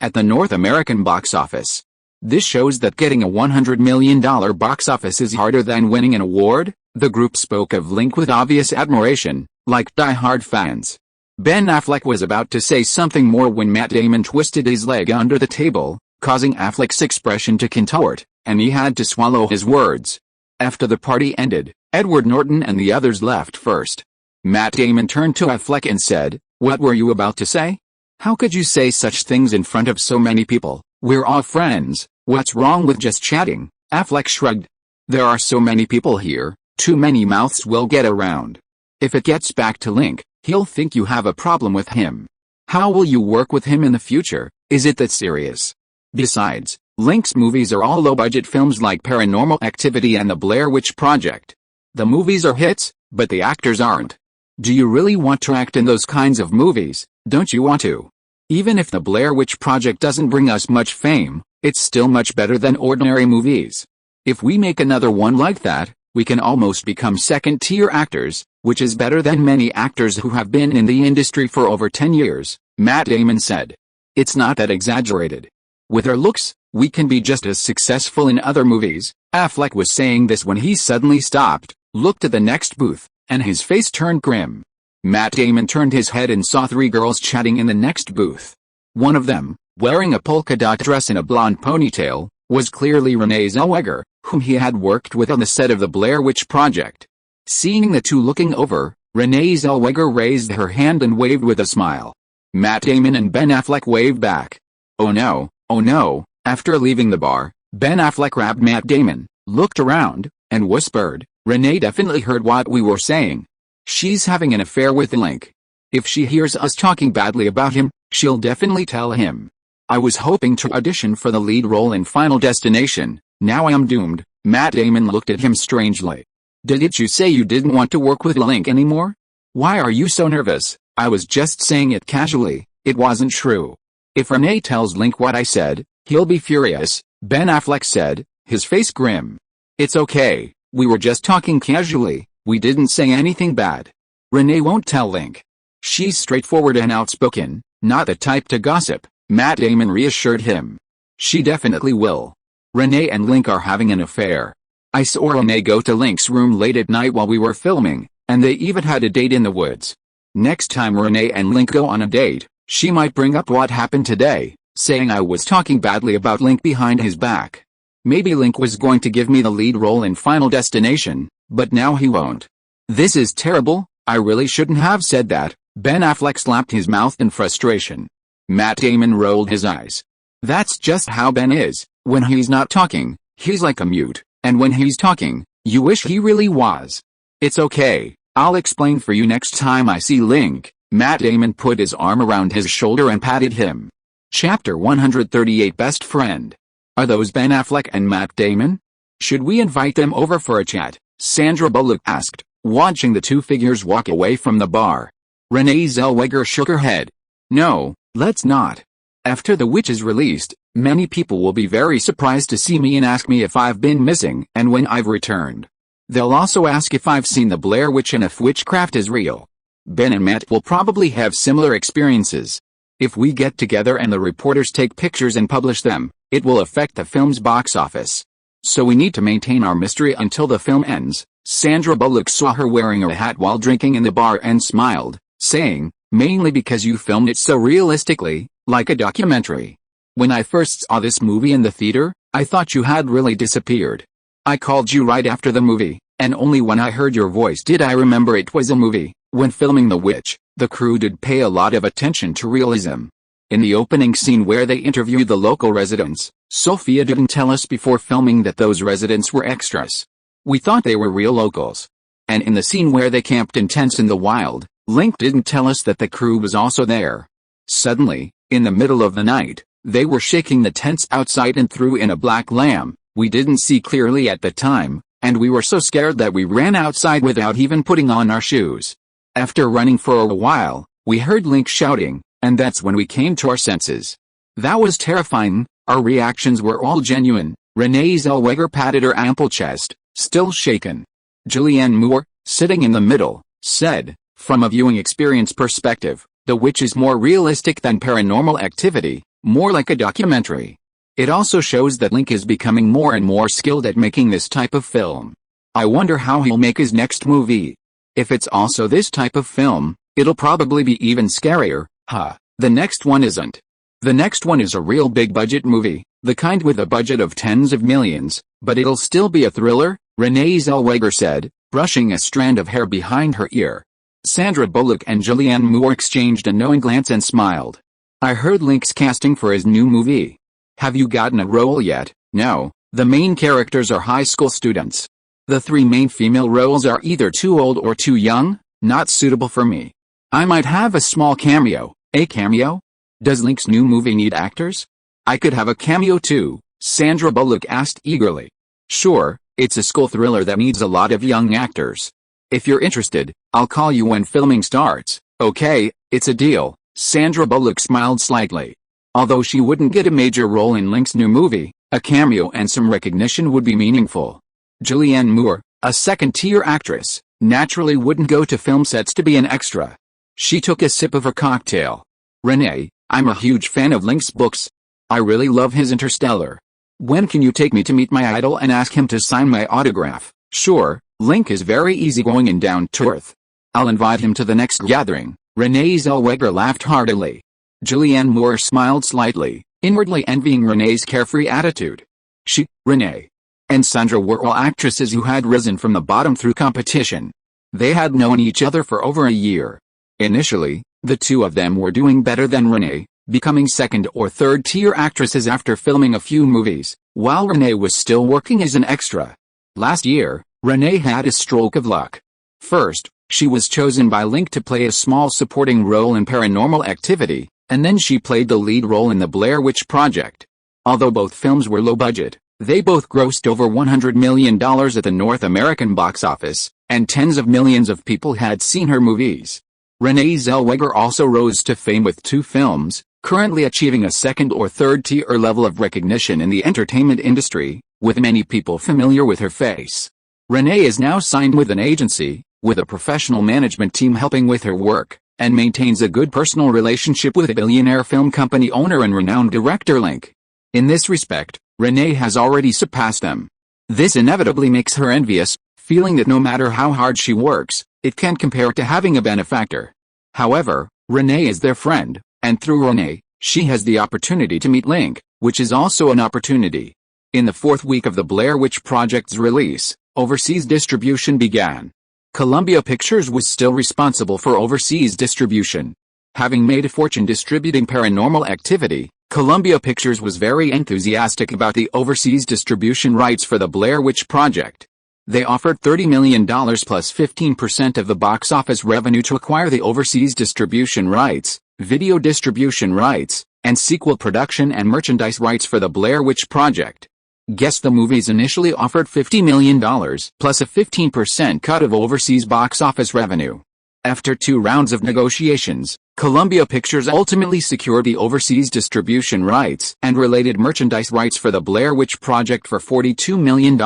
at the North American box office. This shows that getting a $100 million box office is harder than winning an award. The group spoke of Link with obvious admiration, like die-hard fans. Ben Affleck was about to say something more when Matt Damon twisted his leg under the table, causing Affleck's expression to contort, and he had to swallow his words. After the party ended, Edward Norton and the others left first. Matt Damon turned to Affleck and said, "What were you about to say? How could you say such things in front of so many people? We're all friends. What's wrong with just chatting?" Affleck shrugged. "There are so many people here, too many mouths will get around. If it gets back to Link, he'll think you have a problem with him. How will you work with him in the future? Is it that serious? Besides, Link's movies are all low-budget films like Paranormal Activity and The Blair Witch Project. The movies are hits, but the actors aren't. Do you really want to act in those kinds of movies? Don't you want to? Even if The Blair Witch Project doesn't bring us much fame, it's still much better than ordinary movies. If we make another one like that, we can almost become second-tier actors, which is better than many actors who have been in the industry for over 10 years, Matt Damon said. It's not that exaggerated. With our looks, we can be just as successful in other movies. Affleck was saying this when he suddenly stopped, looked at the next booth, and his face turned grim. Matt Damon turned his head and saw three girls chatting in the next booth. One of them, wearing a polka dot dress and a blonde ponytail, was clearly Renee Zellweger, whom he had worked with on the set of The Blair Witch Project. Seeing the two looking over, Renee Zellweger raised her hand and waved with a smile. Matt Damon and Ben Affleck waved back. Oh no, oh no. After leaving the bar, Ben Affleck grabbed Matt Damon, looked around, and whispered, "Renee definitely heard what we were saying. She's having an affair with Link. If she hears us talking badly about him, she'll definitely tell him. I was hoping to audition for the lead role in Final Destination. Now I am doomed." Matt Damon looked at him strangely. "Didn't you say you didn't want to work with Link anymore? Why are you so nervous?" "I was just saying it casually, it wasn't true. If Renee tells Link what I said, he'll be furious," Ben Affleck said, his face grim. "It's okay, we were just talking casually, we didn't say anything bad. Renee won't tell Link. She's straightforward and outspoken, not the type to gossip," Matt Damon reassured him. "She definitely will. Renee and Link are having an affair. I saw Renee go to Link's room late at night while we were filming, and they even had a date in the woods. Next time Renee and Link go on a date, she might bring up what happened today, saying I was talking badly about Link behind his back. Maybe Link was going to give me the lead role in Final Destination, but now he won't. This is terrible, I really shouldn't have said that." Ben Affleck slapped his mouth in frustration. Matt Damon rolled his eyes. "That's just how Ben is. When he's not talking, he's like a mute, and when he's talking, you wish he really was. It's okay, I'll explain for you next time I see Link." Matt Damon put his arm around his shoulder and patted him. Chapter 138 Best Friend. Are those Ben Affleck and Matt Damon? Should we invite them over for a chat? Sandra Bullock asked, watching the two figures walk away from the bar. Renee Zellweger shook her head. "No, let's not. After The Witch is released, many people will be very surprised to see me and ask me if I've been missing and when I've returned. They'll also ask if I've seen The Blair Witch and if witchcraft is real. Ben and Matt will probably have similar experiences. If we get together and the reporters take pictures and publish them, it will affect the film's box office. So we need to maintain our mystery until the film ends." Sandra Bullock saw her wearing a hat while drinking in the bar and smiled, saying, "Mainly because you filmed it so realistically, like a documentary. When I first saw this movie in the theater, I thought you had really disappeared. I called you right after the movie, and only when I heard your voice did I remember it was a movie." When filming The Witch, the crew did pay a lot of attention to realism. In the opening scene where they interviewed the local residents, Sophia didn't tell us before filming that those residents were extras. We thought they were real locals. And in the scene where they camped in tents in the wild, Link didn't tell us that the crew was also there. Suddenly, in the middle of the night, they were shaking the tents outside and threw in a black lamb we didn't see clearly at the time, and we were so scared that we ran outside without even putting on our shoes. After running for a while, we heard Link shouting, and that's when we came to our senses. That was terrifying. Our reactions were all genuine. Renee Zellweger patted her ample chest, still shaken. Julianne Moore, sitting in the middle, said, "From a viewing experience perspective, The Witch is more realistic than Paranormal Activity, more like a documentary. It also shows that Link is becoming more and more skilled at making this type of film. I wonder how he'll make his next movie. If it's also this type of film, it'll probably be even scarier, huh? The next one isn't. The next one is a real big budget movie, the kind with a budget of tens of millions, but it'll still be a thriller," Renee Zellweger said, brushing a strand of hair behind her ear. Sandra Bullock and Julianne Moore exchanged a knowing glance and smiled. "I heard Link's casting for his new movie. Have you gotten a role yet?" "No, the main characters are high school students. The 3 main female roles are either too old or too young, not suitable for me. I might have a small cameo." "A cameo? Does Link's new movie need actors?" "I could have a cameo too," Sandra Bullock asked eagerly. "Sure, it's a school thriller that needs a lot of young actors. If you're interested, I'll call you when filming starts." "Okay, it's a deal." Sandra Bullock smiled slightly. Although she wouldn't get a major role in Link's new movie, a cameo and some recognition would be meaningful. Julianne Moore, a second-tier actress, naturally wouldn't go to film sets to be an extra. She took a sip of her cocktail. "Renee, I'm a huge fan of Link's books. I really love his Interstellar. When can you take me to meet my idol and ask him to sign my autograph?" "Sure, Link is very easygoing and down to earth. I'll invite him to the next gathering." Renee Zellweger laughed heartily. Julianne Moore smiled slightly, inwardly envying Renee's carefree attitude. She, Renee, and Sandra were all actresses who had risen from the bottom through competition. They had known each other for over a year. Initially, the two of them were doing better than Renee, becoming second or third tier actresses after filming a few movies, while Renee was still working as an extra. Last year, Renee had a stroke of luck. First, she was chosen by Link to play a small supporting role in Paranormal Activity, and then she played the lead role in The Blair Witch Project. Although both films were low budget, they both grossed over $100 million at the North American box office, and tens of millions of people had seen her movies. Renee Zellweger also rose to fame with two films, currently achieving a second or third tier level of recognition in the entertainment industry, with many people familiar with her face. Renee is now signed with an agency, with a professional management team helping with her work, and maintains a good personal relationship with a billionaire film company owner and renowned director Link. In this respect, Renee has already surpassed them. This inevitably makes her envious, feeling that no matter how hard she works, it can't compare to having a benefactor. However, Renee is their friend, and through Renee, she has the opportunity to meet Link, which is also an opportunity. In the fourth week of the Blair Witch Project's release, overseas distribution began. Columbia Pictures was still responsible for overseas distribution. Having made a fortune distributing Paranormal Activity, Columbia Pictures was very enthusiastic about the overseas distribution rights for the Blair Witch Project. They offered $30 million plus 15% of the box office revenue to acquire the overseas distribution rights, video distribution rights, and sequel production and merchandise rights for the Blair Witch Project. Guess the movies initially offered $50 million plus a 15% cut of overseas box office revenue. After 2 rounds of negotiations, Columbia Pictures ultimately secured the overseas distribution rights and related merchandise rights for the Blair Witch Project for $42 million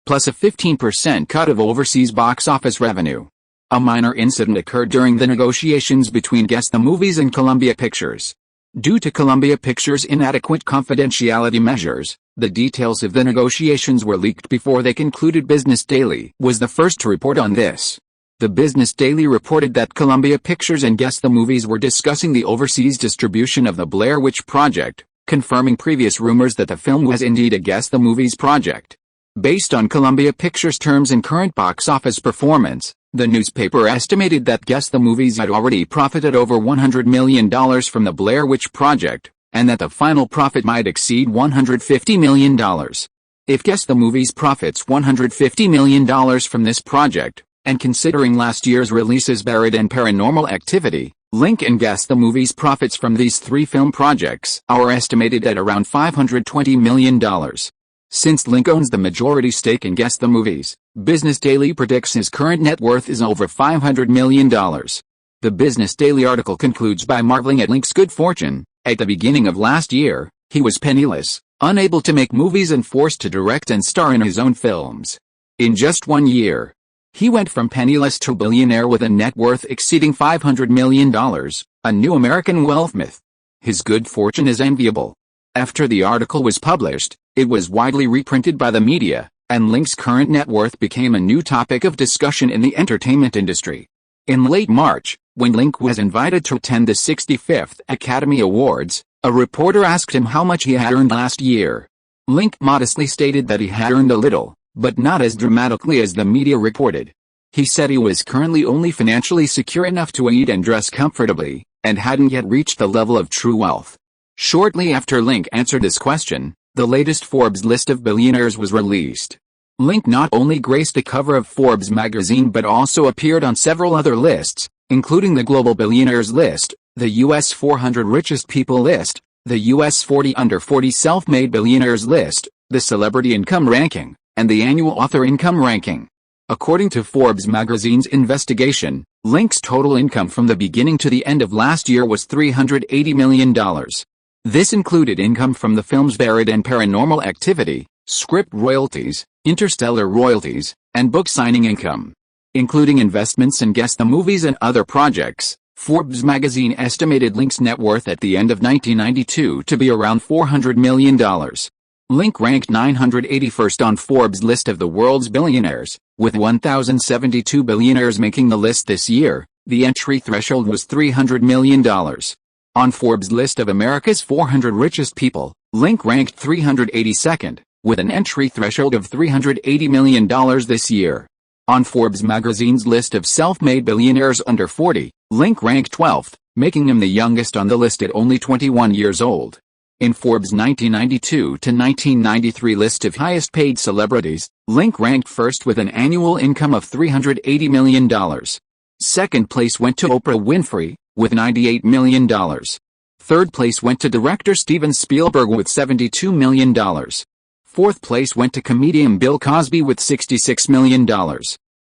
plus a 15% cut of overseas box office revenue. A minor incident occurred during the negotiations between Guess the Movies and Columbia Pictures. Due to Columbia Pictures' inadequate confidentiality measures, the details of the negotiations were leaked before they concluded. Business Daily was the first to report on this. The Business Daily reported that Columbia Pictures and Guess the Movies were discussing the overseas distribution of the Blair Witch Project, confirming previous rumors that the film was indeed a Guess the Movies project. Based on Columbia Pictures' terms and current box office performance, the newspaper estimated that Guess the Movies had already profited over $100 million from the Blair Witch Project, and that the final profit might exceed $150 million. If Guess the Movies profits $150 million from this project, and considering last year's releases Buried and Paranormal Activity, Link and Guess the Movies profits from these three film projects are estimated at around $520 million. Since Link owns the majority stake in Guess the Movies, Business Daily predicts his current net worth is over $500 million. The Business Daily article concludes by marveling at Link's good fortune. At the beginning of last year, he was penniless, unable to make movies and forced to direct and star in his own films. In just 1 year, he went from penniless to billionaire with a net worth exceeding $500 million, a new American wealth myth. His good fortune is enviable. After the article was published, it was widely reprinted by the media, and Link's current net worth became a new topic of discussion in the entertainment industry. In late March, when Link was invited to attend the 65th Academy Awards, a reporter asked him how much he had earned last year. Link modestly stated that he had earned a little, but not as dramatically as the media reported. He said he was currently only financially secure enough to eat and dress comfortably, and hadn't yet reached the level of true wealth. Shortly after Link answered this question, the latest Forbes list of billionaires was released. Link not only graced the cover of Forbes magazine but also appeared on several other lists, including the Global Billionaires list, the U.S. 400 Richest People list, the U.S. 40 Under 40 Self-Made Billionaires list, the Celebrity Income Ranking, and the Annual Author Income Ranking. According to Forbes magazine's investigation, Link's total income from the beginning to the end of last year was $380 million. This included income from the films Buried and Paranormal Activity, script royalties, interstellar royalties, and book signing income. Including investments in Guess the Movies and other projects, Forbes magazine estimated Link's net worth at the end of 1992 to be around $400 million. Link ranked 981st on Forbes' list of the world's billionaires, with 1,072 billionaires making the list this year. The entry threshold was $300 million. On Forbes' list of America's 400 richest people, Link ranked 382nd, with an entry threshold of $380 million this year. On Forbes magazine's list of self-made billionaires under 40, Link ranked 12th, making him the youngest on the list at only 21 years old. In Forbes' 1992 to 1993 list of highest-paid celebrities, Link ranked first with an annual income of $380 million. Second place went to Oprah Winfrey, with $98 million. Third place went to director Steven Spielberg with $72 million. Fourth place went to comedian Bill Cosby with $66 million.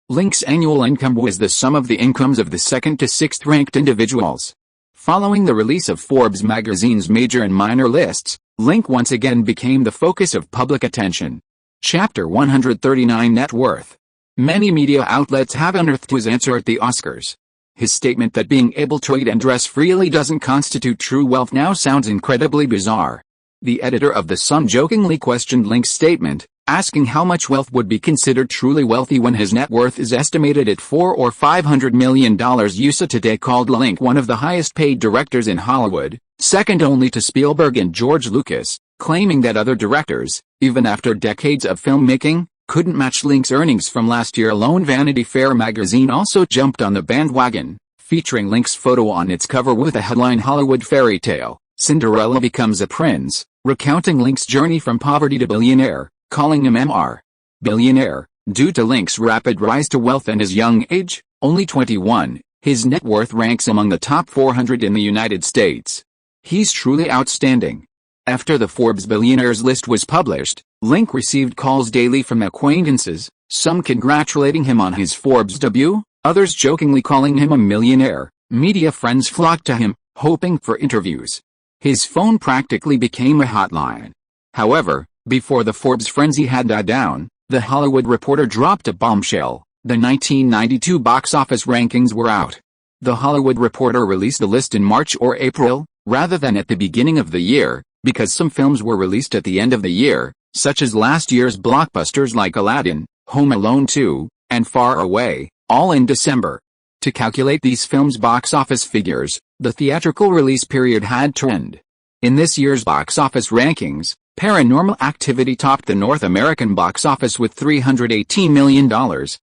Link's annual income was the sum of the incomes of the second to sixth ranked individuals. Following the release of Forbes magazine's major and minor lists, Link once again became the focus of public attention. Chapter 139 Net Worth. Many media outlets have unearthed his answer at the Oscars. His statement that being able to eat and dress freely doesn't constitute true wealth now sounds incredibly bizarre. The editor of The Sun jokingly questioned Link's statement, asking how much wealth would be considered truly wealthy when his net worth is estimated at $400 or $500 million. USA Today called Link one of the highest-paid directors in Hollywood, second only to Spielberg and George Lucas, claiming that other directors, even after decades of filmmaking, couldn't match Link's earnings from last year alone. Vanity Fair magazine also jumped on the bandwagon, featuring Link's photo on its cover with the headline Hollywood Fairy Tale, Cinderella Becomes a Prince, recounting Link's journey from poverty to billionaire, calling him Mr. Billionaire. Due to Link's rapid rise to wealth and his young age, only 21, his net worth ranks among the top 400 in the United States. He's truly outstanding. After the Forbes billionaires list was published, Link received calls daily from acquaintances, some congratulating him on his Forbes debut, others jokingly calling him a millionaire. Media friends flocked to him, hoping for interviews. His phone practically became a hotline. However, before the Forbes frenzy had died down, The Hollywood Reporter dropped a bombshell. The 1992 box office rankings were out. The Hollywood Reporter released the list in March or April, rather than at the beginning of the year, because some films were released at the end of the year, such as last year's blockbusters like Aladdin, Home Alone 2, and Far Away, all in December. To calculate these films' box office figures, the theatrical release period had to end. In this year's box office rankings, Paranormal Activity topped the North American box office with $318 million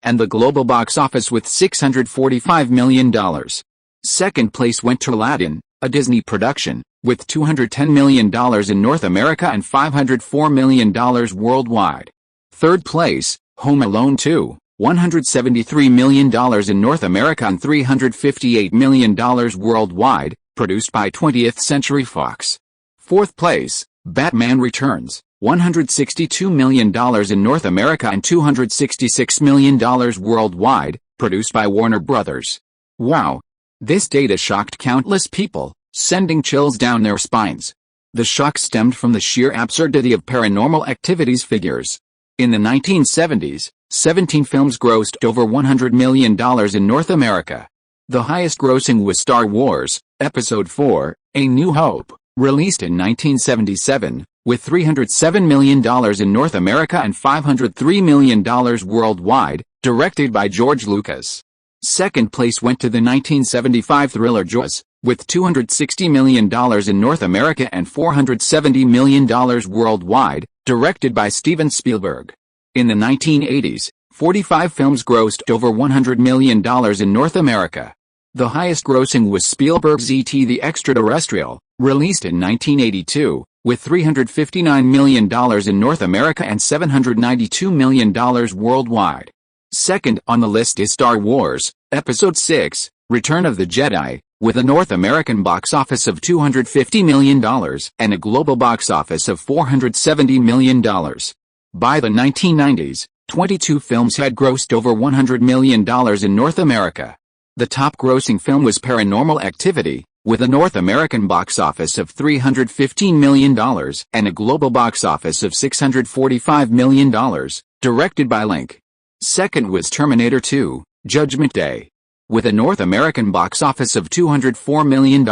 and the global box office with $645 million. Second place went to Aladdin, a Disney production, with $210 million in North America and $504 million worldwide. Third place, Home Alone 2, $173 million in North America and $358 million worldwide, produced by 20th Century Fox. Fourth place, Batman Returns, $162 million in North America and $266 million worldwide, produced by Warner Brothers. Wow! This data shocked countless people, sending chills down their spines. The shock stemmed from the sheer absurdity of Paranormal Activity's figures. In the 1970s, 17 films grossed over $100 million in North America. The highest grossing was Star Wars, Episode 4, A New Hope, released in 1977, with $307 million in North America and $503 million worldwide, directed by George Lucas. Second place went to the 1975 thriller Jaws, with $260 million in North America and $470 million worldwide, directed by Steven Spielberg. In the 1980s, 45 films grossed over $100 million in North America. The highest grossing was Spielberg's E.T. the Extraterrestrial, released in 1982, with $359 million in North America and $792 million worldwide. Second on the list is Star Wars, Episode 6, Return of the Jedi, with a North American box office of $250 million and a global box office of $470 million. By the 1990s, 22 films had grossed over $100 million in North America. The top-grossing film was Paranormal Activity, with a North American box office of $315 million and a global box office of $645 million, directed by Link. Second was Terminator 2, Judgment Day, with a North American box office of $204 million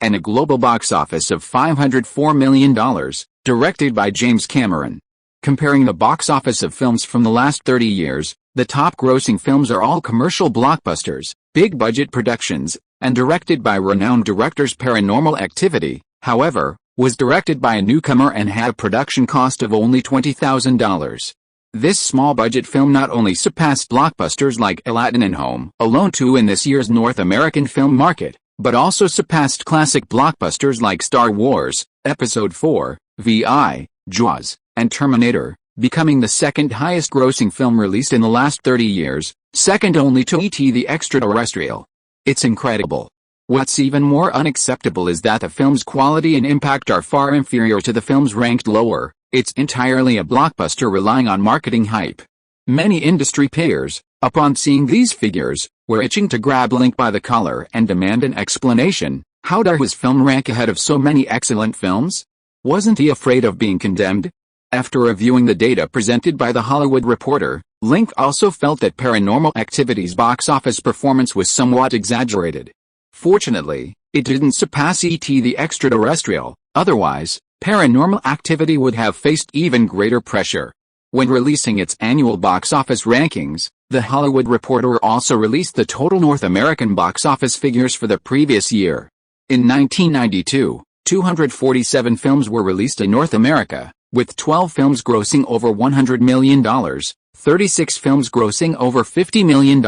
and a global box office of $504 million, directed by James Cameron. Comparing the box office of films from the last 30 years, the top-grossing films are all commercial blockbusters, big-budget productions, and directed by renowned directors. Paranormal Activity, however, was directed by a newcomer and had a production cost of only $20,000. This small-budget film not only surpassed blockbusters like Aladdin and Home Alone 2 in this year's North American film market, but also surpassed classic blockbusters like Star Wars, Episode 4, VI, Jaws, and Terminator, becoming the second highest-grossing film released in the last 30 years, second only to E.T. the Extraterrestrial. It's incredible. What's even more unacceptable is that the film's quality and impact are far inferior to the films ranked lower. It's entirely a blockbuster relying on marketing hype. Many industry peers, upon seeing these figures, were itching to grab Link by the collar and demand an explanation. How dare his film rank ahead of so many excellent films? Wasn't he afraid of being condemned? After reviewing the data presented by The Hollywood Reporter, Link also felt that Paranormal Activity's box office performance was somewhat exaggerated. Fortunately, it didn't surpass E.T. the Extraterrestrial, otherwise, Paranormal Activity would have faced even greater pressure. When releasing its annual box office rankings, The Hollywood Reporter also released the total North American box office figures for the previous year. In 1992, 247 films were released in North America, with 12 films grossing over $100 million, 36 films grossing over $50 million,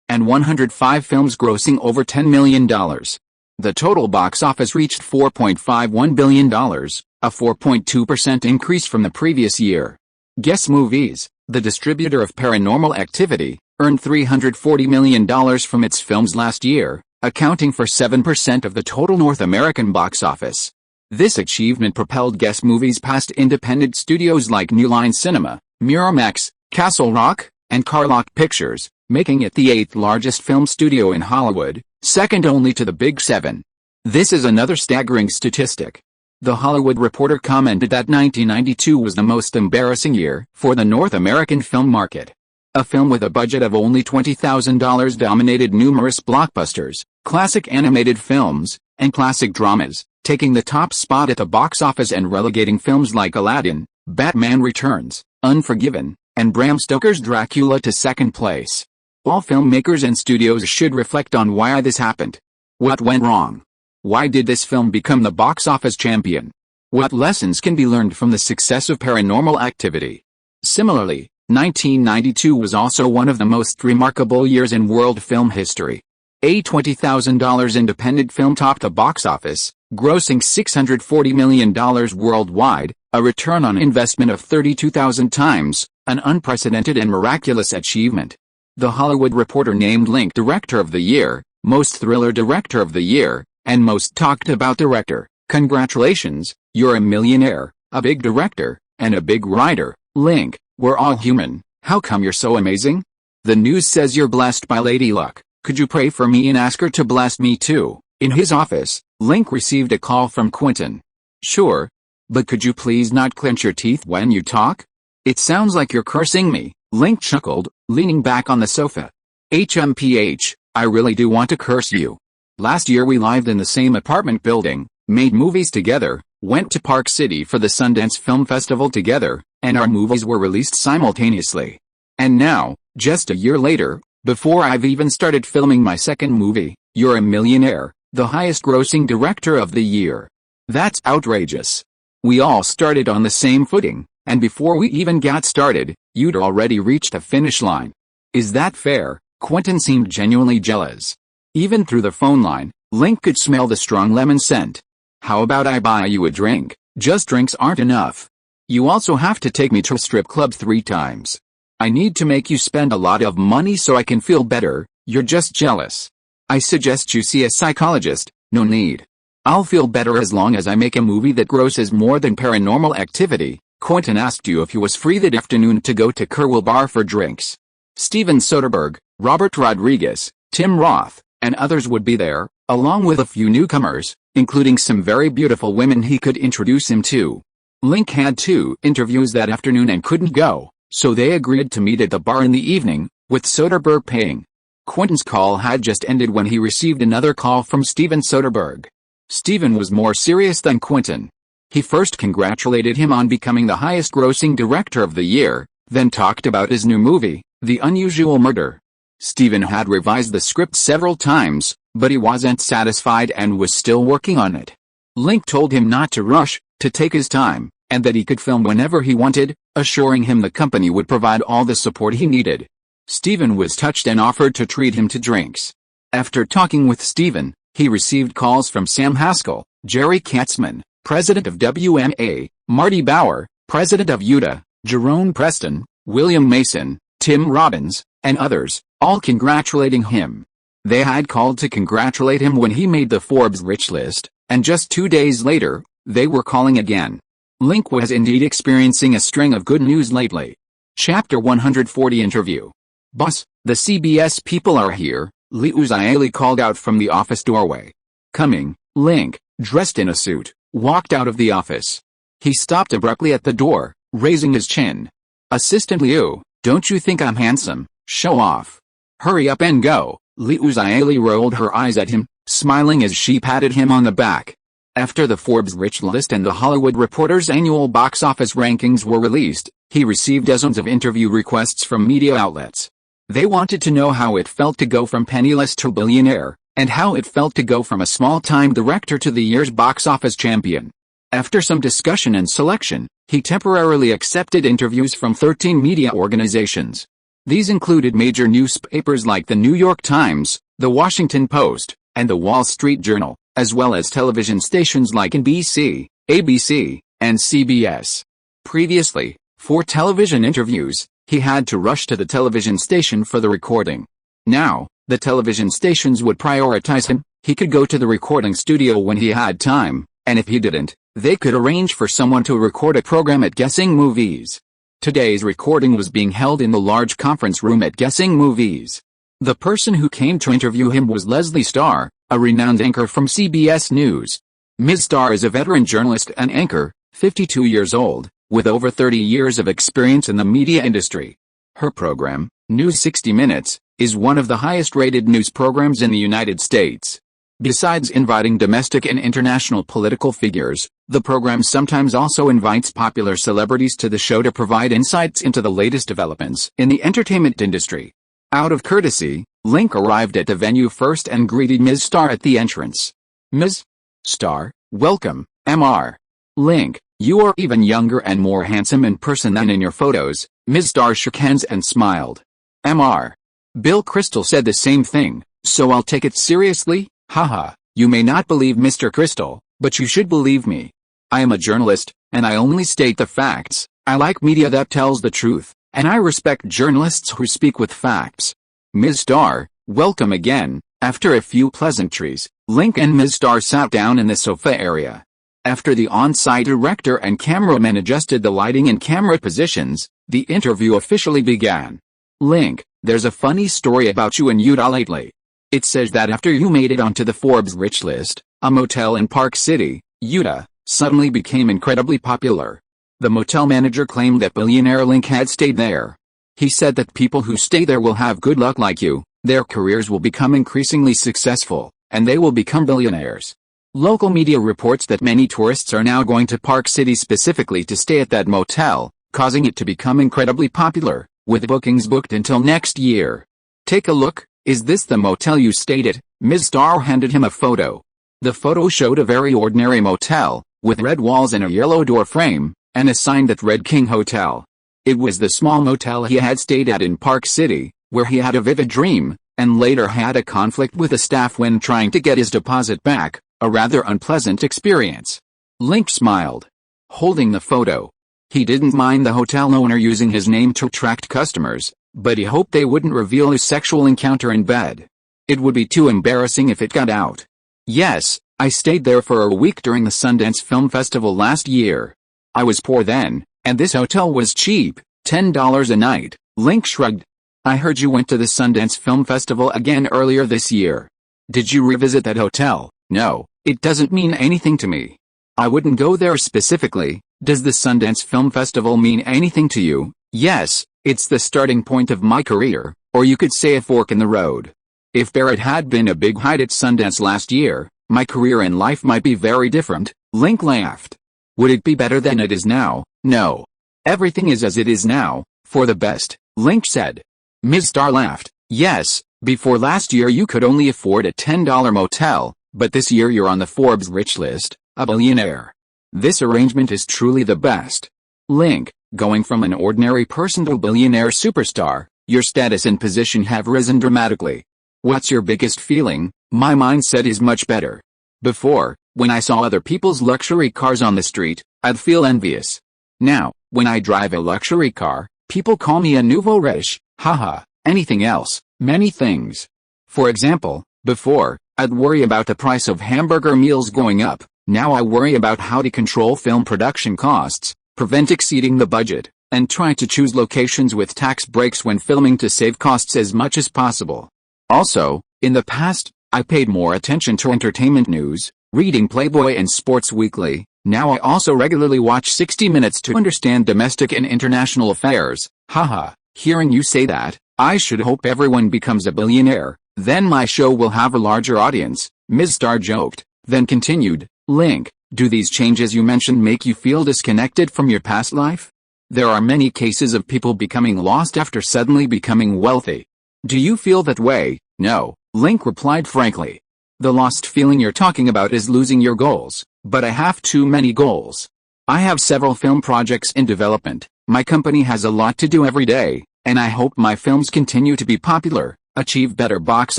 and 105 films grossing over $10 million. The total box office reached $4.51 billion, a 4.2% increase from the previous year. Guess Movies, the distributor of Paranormal Activity, earned $340 million from its films last year, accounting for 7% of the total North American box office. This achievement propelled Guess Movies past independent studios like New Line Cinema, Miramax, Castle Rock, and Carlock Pictures, making it the 8th largest film studio in Hollywood, second only to the Big Seven. This is another staggering statistic. The Hollywood Reporter commented that 1992 was the most embarrassing year for the North American film market. A film with a budget of only $20,000 dominated numerous blockbusters, classic animated films, and classic dramas, taking the top spot at the box office and relegating films like Aladdin, Batman Returns, Unforgiven, and Bram Stoker's Dracula to second place. All filmmakers and studios should reflect on why this happened. What went wrong? Why did this film become the box office champion? What lessons can be learned from the success of Paranormal Activity? Similarly, 1992 was also one of the most remarkable years in world film history. A $20,000 independent film topped the box office, grossing $640 million worldwide, a return on investment of 32,000 times, an unprecedented and miraculous achievement. The Hollywood Reporter named Link Director of the Year, Most Thriller Director of the Year, and Most Talked About Director. Congratulations, you're a millionaire, a big director, and a big writer. Link, we're all human. How come you're so amazing? The news says you're blessed by Lady Luck. Could you pray for me and ask her to bless me too? In his office, Link received a call from Quentin. Sure. But could you please not clench your teeth when you talk? It sounds like you're cursing me, Link chuckled, leaning back on the sofa. HMPH, I really do want to curse you. Last year we lived in the same apartment building, made movies together, went to Park City for the Sundance Film Festival together, and our movies were released simultaneously. And now, just a year later, before I've even started filming my second movie, you're a millionaire, the highest grossing director of the year. That's outrageous. We all started on the same footing, and before we even got started, you'd already reached the finish line. Is that fair? Quentin seemed genuinely jealous. Even through the phone line, Link could smell the strong lemon scent. How about I buy you a drink? Just drinks aren't enough. You also have to take me to a strip club 3 times. I need to make you spend a lot of money so I can feel better. You're just jealous. I suggest you see a psychologist. No need. I'll feel better as long as I make a movie that grosses more than Paranormal Activity. Quentin asked you if you was free that afternoon to go to Kerwell Bar for drinks. Steven Soderbergh, Robert Rodriguez, Tim Roth, and others would be there, along with a few newcomers, including some very beautiful women he could introduce him to. Link had 2 interviews that afternoon and couldn't go, so they agreed to meet at the bar in the evening, with Soderbergh paying. Quentin's call had just ended when he received another call from Steven Soderbergh. Steven was more serious than Quentin. He first congratulated him on becoming the highest grossing director of the year, then talked about his new movie, The Unusual Murder. Steven had revised the script several times, but he wasn't satisfied and was still working on it. Link told him not to rush, to take his time, and that he could film whenever he wanted, assuring him the company would provide all the support he needed. Steven was touched and offered to treat him to drinks. After talking with Steven, he received calls from Sam Haskell, Jerry Katzman, president of WMA, Marty Bauer, president of Utah, Jerome Preston, William Mason, Tim Robbins, and others, all congratulating him. They had called to congratulate him when he made the Forbes Rich list, and just 2 days later, they were calling again. Link was indeed experiencing a string of good news lately. Chapter 140 Interview. Boss, the CBS people are here, Lee Uzieli called out from the office doorway. Coming, Link, dressed in a suit, walked out of the office. He stopped abruptly at the door, raising his chin. Assistant Liu, don't you think I'm handsome? Show off. Hurry up and go. Lee Uzieli rolled her eyes at him, smiling as she patted him on the back. After the Forbes Rich list and the Hollywood Reporter's annual box office rankings were released, he received dozens of interview requests from media outlets. They wanted to know how it felt to go from penniless to billionaire, and how it felt to go from a small-time director to the year's box office champion. After some discussion and selection, he temporarily accepted interviews from 13 media organizations. These included major newspapers like the New York Times, the Washington Post, and the Wall Street Journal, as well as television stations like NBC, ABC, and CBS. Previously, for television interviews, he had to rush to the television station for the recording. Now, the television stations would prioritize him. He could go to the recording studio when he had time, and if he didn't, they could arrange for someone to record a program at Guessing Movies. Today's recording was being held in the large conference room at Guessing Movies. The person who came to interview him was Leslie Starr, a renowned anchor from CBS News. Ms. Starr is a veteran journalist and anchor, 52 years old, with over 30 years of experience in the media industry. Her program, News 60 Minutes, is one of the highest-rated news programs in the United States. Besides inviting domestic and international political figures, the program sometimes also invites popular celebrities to the show to provide insights into the latest developments in the entertainment industry. Out of courtesy, Link arrived at the venue first and greeted Ms. Star at the entrance. "Ms. Star, welcome, Mr. Link. You are even younger and more handsome in person than in your photos." Ms. Star shook hands and smiled. Mr. Bill Crystal said the same thing, "So I'll take it seriously? Haha, you may not believe Mr. Crystal, but you should believe me. I am a journalist, and I only state the facts. I like media that tells the truth, and I respect journalists who speak with facts." Ms. Star, welcome again. After a few pleasantries, Link and Ms. Star sat down in the sofa area. After the on-site director and cameraman adjusted the lighting and camera positions, the interview officially began. "Link, there's a funny story about you in Utah lately. It says that after you made it onto the Forbes rich list, a motel in Park City, Utah, suddenly became incredibly popular. The motel manager claimed that billionaire Link had stayed there. He said that people who stay there will have good luck like you, their careers will become increasingly successful, and they will become billionaires." Local media reports that many tourists are now going to Park City specifically to stay at that motel, causing it to become incredibly popular, with bookings booked until next year. "Take a look, is this the motel you stayed at?" Ms. Star handed him a photo. The photo showed a very ordinary motel, with red walls and a yellow door frame, and a sign that read King Hotel. It was the small motel he had stayed at in Park City, where he had a vivid dream, and later had a conflict with the staff when trying to get his deposit back, a rather unpleasant experience. Link smiled, holding the photo. He didn't mind the hotel owner using his name to attract customers, but he hoped they wouldn't reveal his sexual encounter in bed. It would be too embarrassing if it got out. "Yes, I stayed there for a week during the Sundance Film Festival last year. I was poor then, and this hotel was cheap, $10 a night." Link shrugged. "I heard you went to the Sundance Film Festival again earlier this year. Did you revisit that hotel?" "No, it doesn't mean anything to me. I wouldn't go there specifically." "Does the Sundance Film Festival mean anything to you?" "Yes, it's the starting point of my career, or you could say a fork in the road. If Barrett had been a big hit at Sundance last year, my career and life might be very different." Link laughed. "Would it be better than it is now?" "No. Everything is as it is now, for the best," Link said. Ms. Star laughed. "Yes, before last year you could only afford a $10 motel, but this year you're on the Forbes rich list, a billionaire. This arrangement is truly the best." Link, going from an ordinary person to a billionaire superstar, your status and position have risen dramatically. "What's your biggest feeling?" "My mindset is much better. Before, when I saw other people's luxury cars on the street, I'd feel envious. Now, when I drive a luxury car, people call me a nouveau riche. Haha, anything else, many things. For example, before, I'd worry about the price of hamburger meals going up. Now I worry about how to control film production costs, prevent exceeding the budget, and try to choose locations with tax breaks when filming to save costs as much as possible. Also, in the past, I paid more attention to entertainment news, reading Playboy and Sports Weekly. Now I also regularly watch 60 Minutes to understand domestic and international affairs. Haha, hearing you say that, I should hope everyone becomes a billionaire, then my show will have a larger audience," Ms. Star joked, then continued, "Link, do these changes you mentioned make you feel disconnected from your past life? There are many cases of people becoming lost after suddenly becoming wealthy. Do you feel that way?" "No," Link replied frankly. "The lost feeling you're talking about is losing your goals, but I have too many goals. I have several film projects in development, my company has a lot to do every day, and I hope my films continue to be popular, achieve better box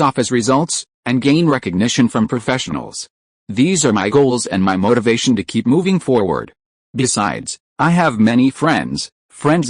office results, and gain recognition from professionals. These are my goals and my motivation to keep moving forward. Besides, I have many friends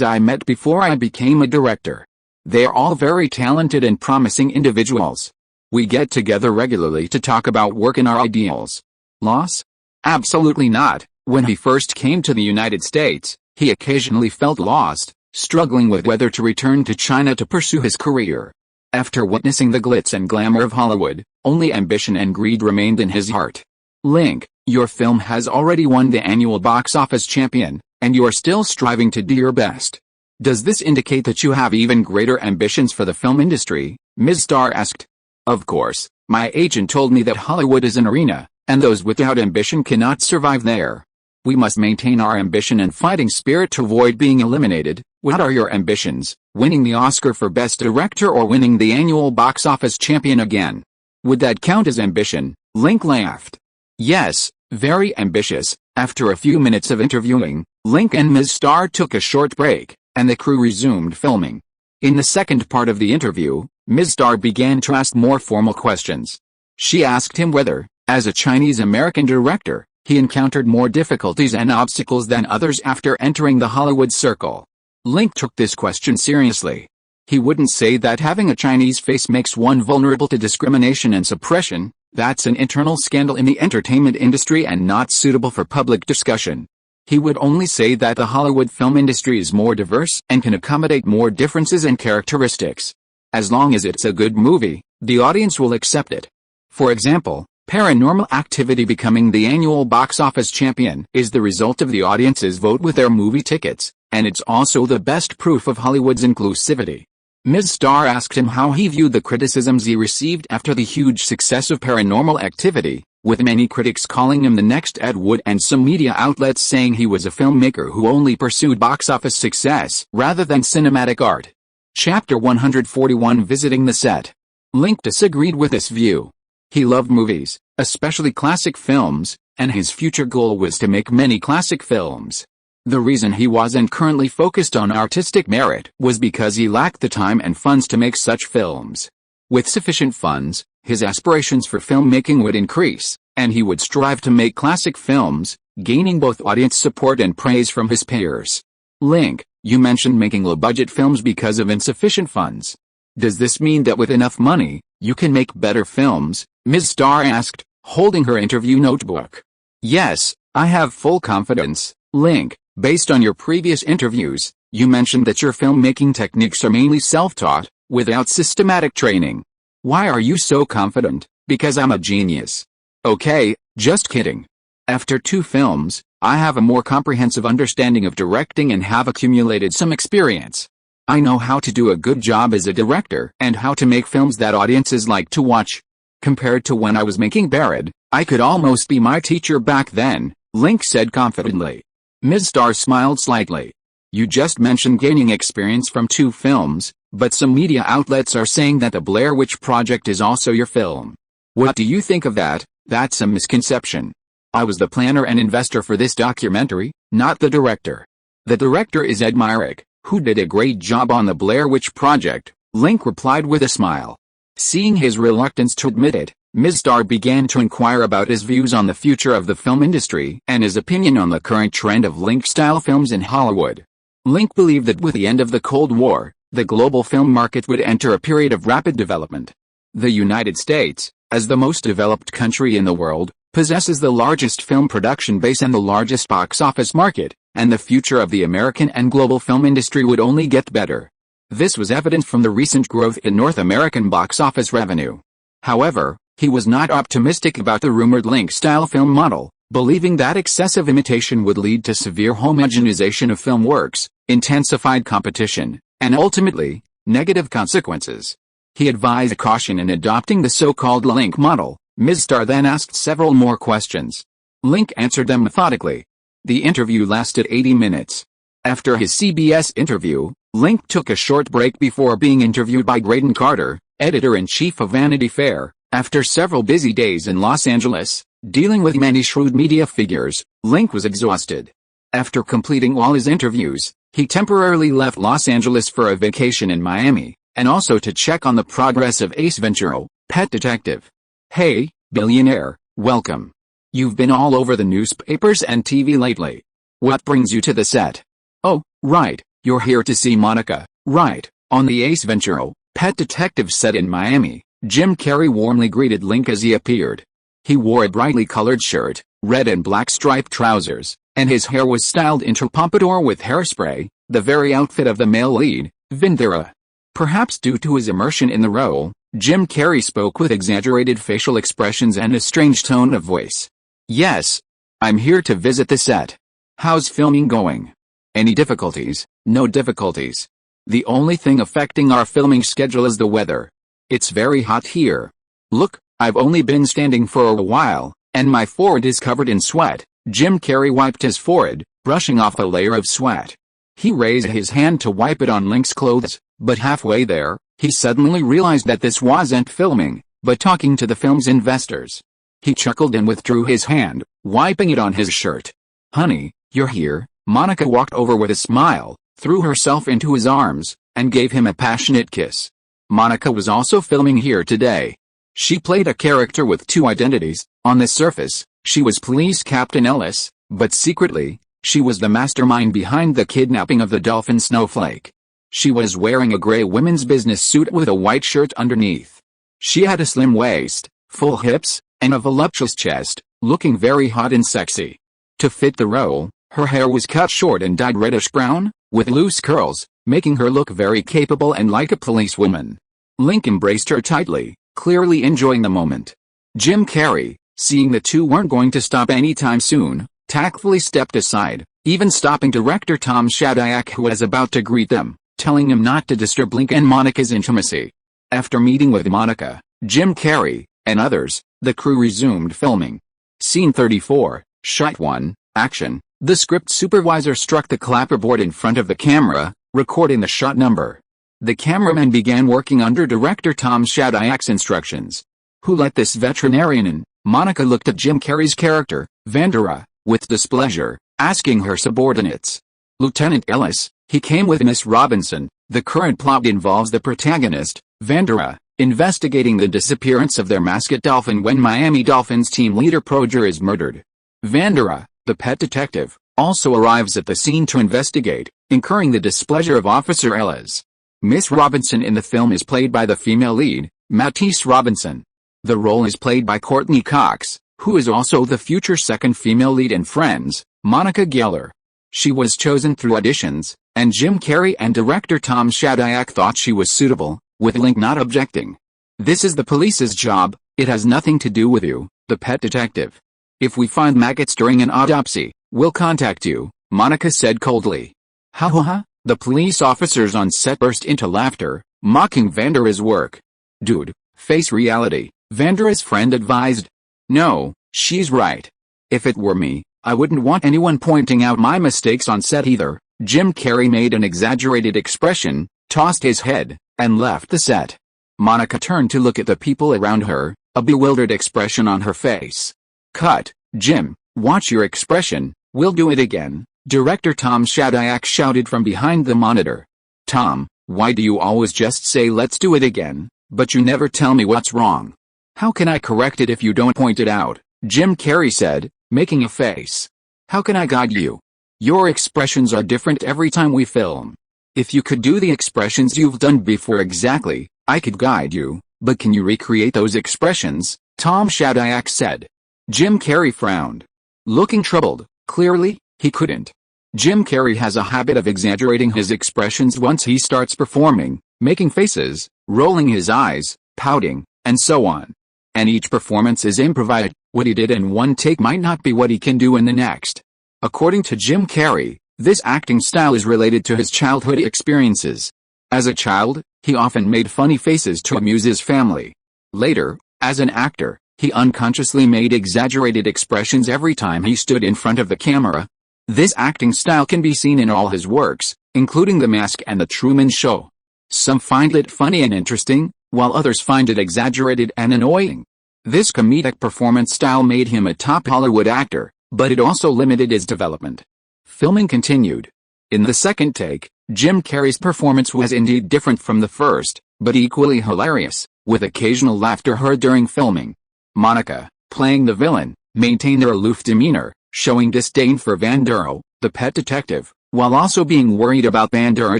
I met before I became a director. They are all very talented and promising individuals. We get together regularly to talk about work and our ideals." "Loss?" "Absolutely not. When he first came to the United States, he occasionally felt lost, struggling with whether to return to China to pursue his career. After witnessing the glitz and glamour of Hollywood, only ambition and greed remained in his heart." "Link, your film has already won the annual box office champion, and you are still striving to do your best. Does this indicate that you have even greater ambitions for the film industry?" Ms. Star asked. Of course, my agent told me that Hollywood is an arena, and those without ambition cannot survive there. We must maintain our ambition and fighting spirit to avoid being eliminated. What are your ambitions? Winning the Oscar for Best Director or winning the annual box office champion again? Would that count as ambition? Link laughed. Yes, very ambitious. After a few minutes of interviewing, Link and Ms. Starr took a short break, and the crew resumed filming. In the second part of the interview, Ms. Starr began to ask more formal questions. She asked him whether, as a Chinese-American director, he encountered more difficulties and obstacles than others after entering the Hollywood circle. Link took this question seriously. He wouldn't say that having a Chinese face makes one vulnerable to discrimination and suppression. That's an internal scandal in the entertainment industry and not suitable for public discussion. He would only say that the Hollywood film industry is more diverse and can accommodate more differences and characteristics. As long as it's a good movie, the audience will accept it. For example, Paranormal Activity becoming the annual box office champion is the result of the audience's vote with their movie tickets, and it's also the best proof of Hollywood's inclusivity. Ms. Starr asked him how he viewed the criticisms he received after the huge success of Paranormal Activity, with many critics calling him the next Ed Wood and some media outlets saying he was a filmmaker who only pursued box office success rather than cinematic art. Chapter 141 Visiting the Set. Link disagreed with this view. He loved movies, especially classic films, and his future goal was to make many classic films. The reason he wasn't currently focused on artistic merit was because he lacked the time and funds to make such films. With sufficient funds, his aspirations for filmmaking would increase, and he would strive to make classic films, gaining both audience support and praise from his peers. Link, you mentioned making low-budget films because of insufficient funds. Does this mean that with enough money, you can make better films? Ms. Starr asked, holding her interview notebook. Yes, I have full confidence, Link. Based on your previous interviews, you mentioned that your filmmaking techniques are mainly self-taught, without systematic training. Why are you so confident? Because I'm a genius. Okay, just kidding. After 2 films, I have a more comprehensive understanding of directing and have accumulated some experience. I know how to do a good job as a director and how to make films that audiences like to watch. Compared to when I was making Barad, I could almost be my teacher back then, Link said confidently. Ms. Starr smiled slightly. You just mentioned gaining experience from 2 films, but some media outlets are saying that the Blair Witch Project is also your film. What do you think of that? That's a misconception. I was the planner and investor for this documentary, not the director. The director is Ed Myrick, who did a great job on the Blair Witch Project, Link replied with a smile. Seeing his reluctance to admit it, Ms. Starr began to inquire about his views on the future of the film industry and his opinion on the current trend of Link-style films in Hollywood. Link believed that with the end of the Cold War, the global film market would enter a period of rapid development. The United States, as the most developed country in the world, possesses the largest film production base and the largest box office market, and the future of the American and global film industry would only get better. This was evident from the recent growth in North American box office revenue. However, he was not optimistic about the rumored Link-style film model, believing that excessive imitation would lead to severe homogenization of film works, intensified competition, and ultimately, negative consequences. He advised caution in adopting the so-called Link model. Ms. Starr then asked several more questions. Link answered them methodically. The interview lasted 80 minutes. After his CBS interview, Link took a short break before being interviewed by Graydon Carter, editor-in-chief of Vanity Fair. After several busy days in Los Angeles, dealing with many shrewd media figures, Link was exhausted. After completing all his interviews, he temporarily left Los Angeles for a vacation in Miami, and also to check on the progress of Ace Ventura, Pet Detective. Hey, billionaire, welcome. You've been all over the newspapers and TV lately. What brings you to the set? Oh, right, you're here to see Monica, right, on the Ace Ventura, Pet Detective set in Miami. Jim Carrey warmly greeted Link as he appeared. He wore a brightly colored shirt, red and black striped trousers, and his hair was styled into pompadour with hairspray, the very outfit of the male lead, Ventura. Perhaps due to his immersion in the role, Jim Carrey spoke with exaggerated facial expressions and a strange tone of voice. Yes, I'm here to visit the set. How's filming going? Any difficulties? No difficulties. The only thing affecting our filming schedule is the weather. It's very hot here. Look, I've only been standing for a while, and my forehead is covered in sweat." Jim Carrey wiped his forehead, brushing off a layer of sweat. He raised his hand to wipe it on Link's clothes, but halfway there, he suddenly realized that this wasn't filming, but talking to the film's investors. He chuckled and withdrew his hand, wiping it on his shirt. "Honey, you're here." Monica walked over with a smile, threw herself into his arms, and gave him a passionate kiss. Monica was also filming here today. She played a character with two identities. On the surface, she was Police Captain Ellis, but secretly, she was the mastermind behind the kidnapping of the dolphin Snowflake. She was wearing a gray women's business suit with a white shirt underneath. She had a slim waist, full hips, and a voluptuous chest, looking very hot and sexy. To fit the role, her hair was cut short and dyed reddish-brown, with loose curls, making her look very capable and like a policewoman. Link embraced her tightly, clearly enjoying the moment. Jim Carrey, seeing the two weren't going to stop anytime soon, tactfully stepped aside, even stopping director Tom Shadyac, who was about to greet them, telling him not to disturb Link and Monica's intimacy. After meeting with Monica, Jim Carrey, and others, the crew resumed filming. Scene 34, Shot 1, Action. The script supervisor struck the clapperboard in front of the camera, recording the shot number. The cameraman began working under director Tom Shadyac's instructions. "Who let this veterinarian in?" Monica looked at Jim Carrey's character, Vandera, with displeasure, asking her subordinates. "Lieutenant Ellis, he came with Miss Robinson." The current plot involves the protagonist, Vandera, investigating the disappearance of their mascot dolphin when Miami Dolphins team leader Proger is murdered. Vandera, the pet detective, also arrives at the scene to investigate, incurring the displeasure of Officer Ellis. Miss Robinson in the film is played by the female lead, Matisse Robinson. The role is played by Courtney Cox, who is also the future second female lead in Friends, Monica Geller. She was chosen through auditions, and Jim Carrey and director Tom Shadyac thought she was suitable, with Link not objecting. "This is the police's job, it has nothing to do with you," the pet detective. "If we find maggots during an autopsy, we'll contact you," Monica said coldly. "Ha ha ha," the police officers on set burst into laughter, mocking Vandera's work. "Dude, face reality," Vandera's friend advised. "No, she's right. If it were me, I wouldn't want anyone pointing out my mistakes on set either." Jim Carrey made an exaggerated expression, tossed his head, and left the set. Monica turned to look at the people around her, a bewildered expression on her face. "Cut, Jim, watch your expression, we'll do it again," director Tom Shadyac shouted from behind the monitor. "Tom, why do you always just say let's do it again, but you never tell me what's wrong?" "How can I correct it if you don't point it out?" Jim Carrey said, making a face. "How can I guide you? Your expressions are different every time we film. If you could do the expressions you've done before exactly, I could guide you, but can you recreate those expressions?" Tom Shadyac said. Jim Carrey frowned. Looking troubled, clearly, he couldn't. Jim Carrey has a habit of exaggerating his expressions once he starts performing, making faces, rolling his eyes, pouting, and so on. And each performance is improvised. What he did in one take might not be what he can do in the next. According to Jim Carrey, this acting style is related to his childhood experiences. As a child, he often made funny faces to amuse his family. Later, as an actor, he unconsciously made exaggerated expressions every time he stood in front of the camera. This acting style can be seen in all his works, including The Mask and The Truman Show. Some find it funny and interesting, while others find it exaggerated and annoying. This comedic performance style made him a top Hollywood actor, but it also limited his development. Filming continued. In the second take, Jim Carrey's performance was indeed different from the first, but equally hilarious, with occasional laughter heard during filming. Monica, playing the villain, maintained her aloof demeanor, showing disdain for Vandera, the pet detective, while also being worried about Vandera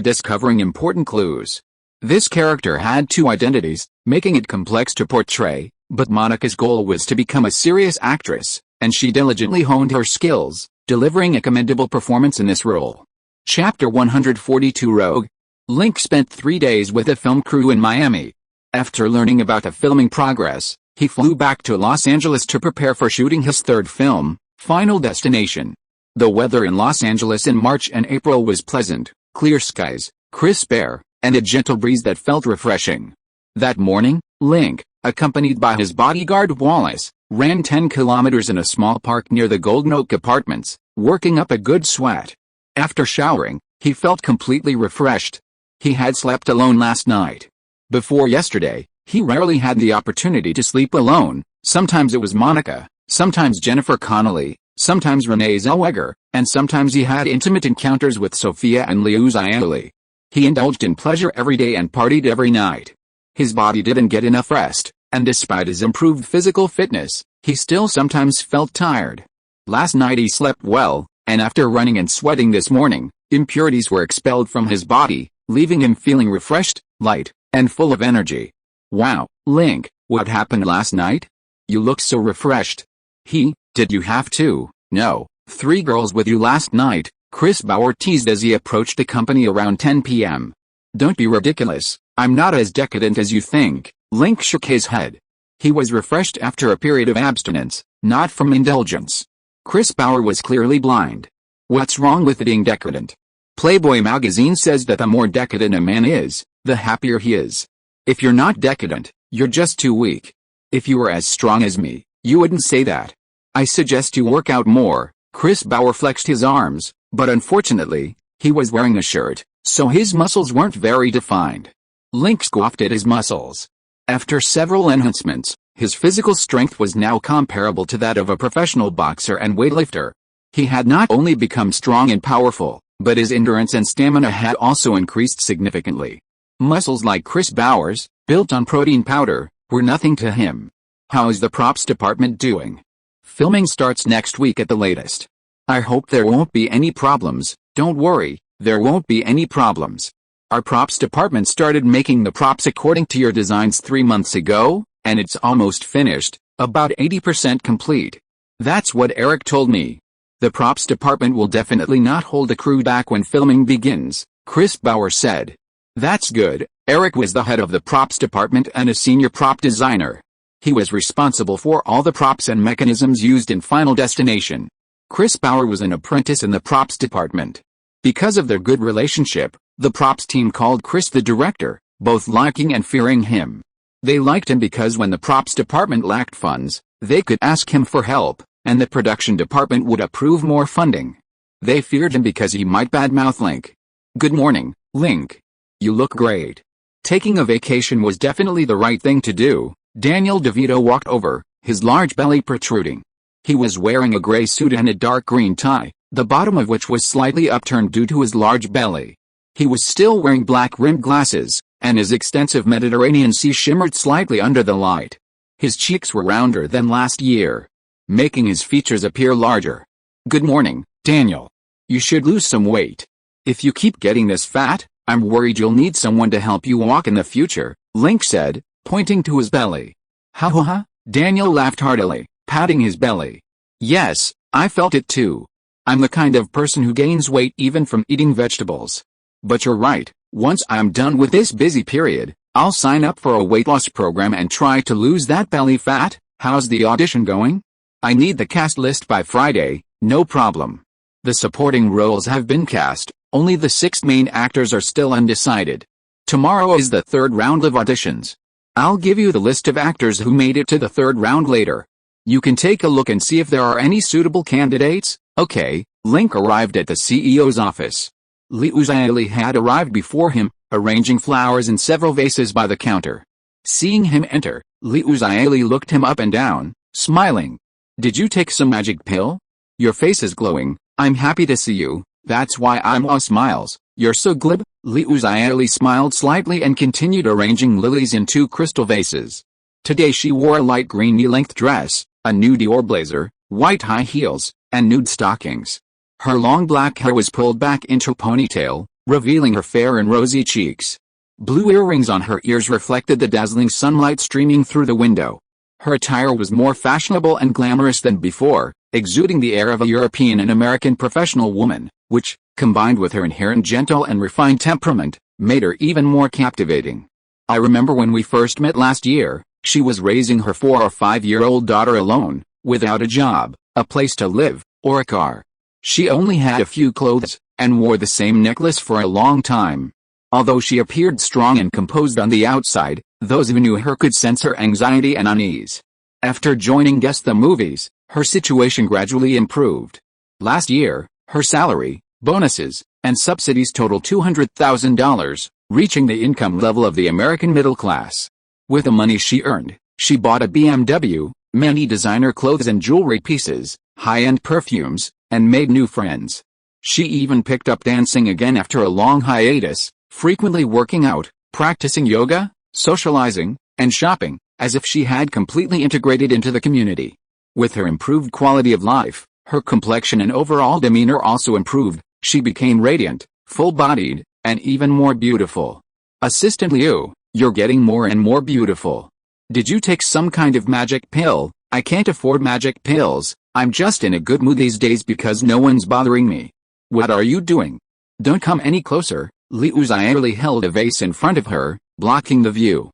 discovering important clues. This character had two identities, making it complex to portray, but Monica's goal was to become a serious actress, and she diligently honed her skills, delivering a commendable performance in this role. Chapter 142 Rogue. Link spent 3 days with the film crew in Miami. After learning about the filming progress, he flew back to Los Angeles to prepare for shooting his third film, Final Destination. The weather in Los Angeles in March and April was pleasant, clear skies, crisp air, and a gentle breeze that felt refreshing. That morning, Link, accompanied by his bodyguard Wallace, ran 10 kilometers in a small park near the Golden Oak Apartments, working up a good sweat. After showering, he felt completely refreshed. He had slept alone last night. Before yesterday, he rarely had the opportunity to sleep alone. Sometimes it was Monica, sometimes Jennifer Connelly, sometimes Renee Zellweger, and sometimes he had intimate encounters with Sophia and Liu Xiaoli. He indulged in pleasure every day and partied every night. His body didn't get enough rest, and despite his improved physical fitness, he still sometimes felt tired. Last night he slept well, and after running and sweating this morning, impurities were expelled from his body, leaving him feeling refreshed, light, and full of energy. Wow, Link, what happened last night? You look so refreshed. Did you have to, no, 3 girls with you last night, Chris Bauer teased as he approached the company around 10 p.m. Don't be ridiculous, I'm not as decadent as you think, Link shook his head. He was refreshed after a period of abstinence, not from indulgence. Chris Bauer was clearly blind. What's wrong with being decadent? Playboy magazine says that the more decadent a man is, the happier he is. If you're not decadent, you're just too weak. If you were as strong as me, you wouldn't say that. I suggest you work out more. Chris Bauer flexed his arms, but unfortunately, he was wearing a shirt, so his muscles weren't very defined. Link scoffed at his muscles. After several enhancements, his physical strength was now comparable to that of a professional boxer and weightlifter. He had not only become strong and powerful, but his endurance and stamina had also increased significantly. Muscles like Chris Bauer's, built on protein powder, were nothing to him. How is the props department doing? Filming starts next week at the latest. I hope there won't be any problems. Don't worry, there won't be any problems. Our props department started making the props according to your designs 3 months ago, and it's almost finished, about 80% complete. That's what Eric told me. The props department will definitely not hold the crew back when filming begins, Chris Bauer said. That's good. Eric was the head of the props department and a senior prop designer. He was responsible for all the props and mechanisms used in Final Destination. Chris Bauer was an apprentice in the props department. Because of their good relationship, the props team called Chris the director, both liking and fearing him. They liked him because when the props department lacked funds, they could ask him for help, and the production department would approve more funding. They feared him because he might badmouth Link. Good morning, Link. You look great. Taking a vacation was definitely the right thing to do. Daniel DeVito walked over, his large belly protruding. He was wearing a gray suit and a dark green tie, the bottom of which was slightly upturned due to his large belly. He was still wearing black-rimmed glasses, and his extensive Mediterranean sea shimmered slightly under the light. His cheeks were rounder than last year, making his features appear larger. Good morning, Daniel. You should lose some weight. If you keep getting this fat, I'm worried you'll need someone to help you walk in the future, Link said, pointing to his belly. Ha ha ha, Daniel laughed heartily, patting his belly. Yes, I felt it too. I'm the kind of person who gains weight even from eating vegetables. But you're right, once I'm done with this busy period, I'll sign up for a weight loss program and try to lose that belly fat. How's the audition going? I need the cast list by Friday, no problem. The supporting roles have been cast, only the 6 main actors are still undecided. Tomorrow is the 3rd round of auditions. I'll give you the list of actors who made it to the 3rd round later. You can take a look and see if there are any suitable candidates. Okay. Link arrived at the CEO's office. Liu Xiaoli had arrived before him, arranging flowers in several vases by the counter. Seeing him enter, Liu Xiaoli looked him up and down, smiling. Did you take some magic pill? Your face is glowing. I'm happy to see you. That's why I'm all smiles. You're so glib. Liu Xiaoli smiled slightly and continued arranging lilies in 2 crystal vases. Today she wore a light green knee-length dress, a nude Dior blazer, white high heels, and nude stockings. Her long black hair was pulled back into a ponytail, revealing her fair and rosy cheeks. Blue earrings on her ears reflected the dazzling sunlight streaming through the window. Her attire was more fashionable and glamorous than before, exuding the air of a European and American professional woman, which, combined with her inherent gentle and refined temperament, made her even more captivating. I remember when we first met last year, she was raising her 4 or 5-year-old daughter alone, without a job, a place to live, or a car. She only had a few clothes, and wore the same necklace for a long time. Although she appeared strong and composed on the outside, Those who knew her could sense her anxiety and unease. After joining Guess the Movies, her situation gradually improved. Last year, her salary, bonuses, and subsidies totaled $200,000, reaching the income level of the American middle class. With the money she earned, she bought a BMW, many designer clothes and jewelry pieces, high-end perfumes, and made new friends. She even picked up dancing again after a long hiatus, frequently working out, practicing yoga, socializing, and shopping, as if she had completely integrated into the community. With her improved quality of life, her complexion and overall demeanor also improved. She became radiant, full-bodied, and even more beautiful. Assistant Liu, you're getting more and more beautiful. Did you take some kind of magic pill? I can't afford magic pills. I'm just in a good mood these days because no one's bothering me. What are you doing? Don't come any closer. Liu Xiaoli held a vase in front of her, blocking the view.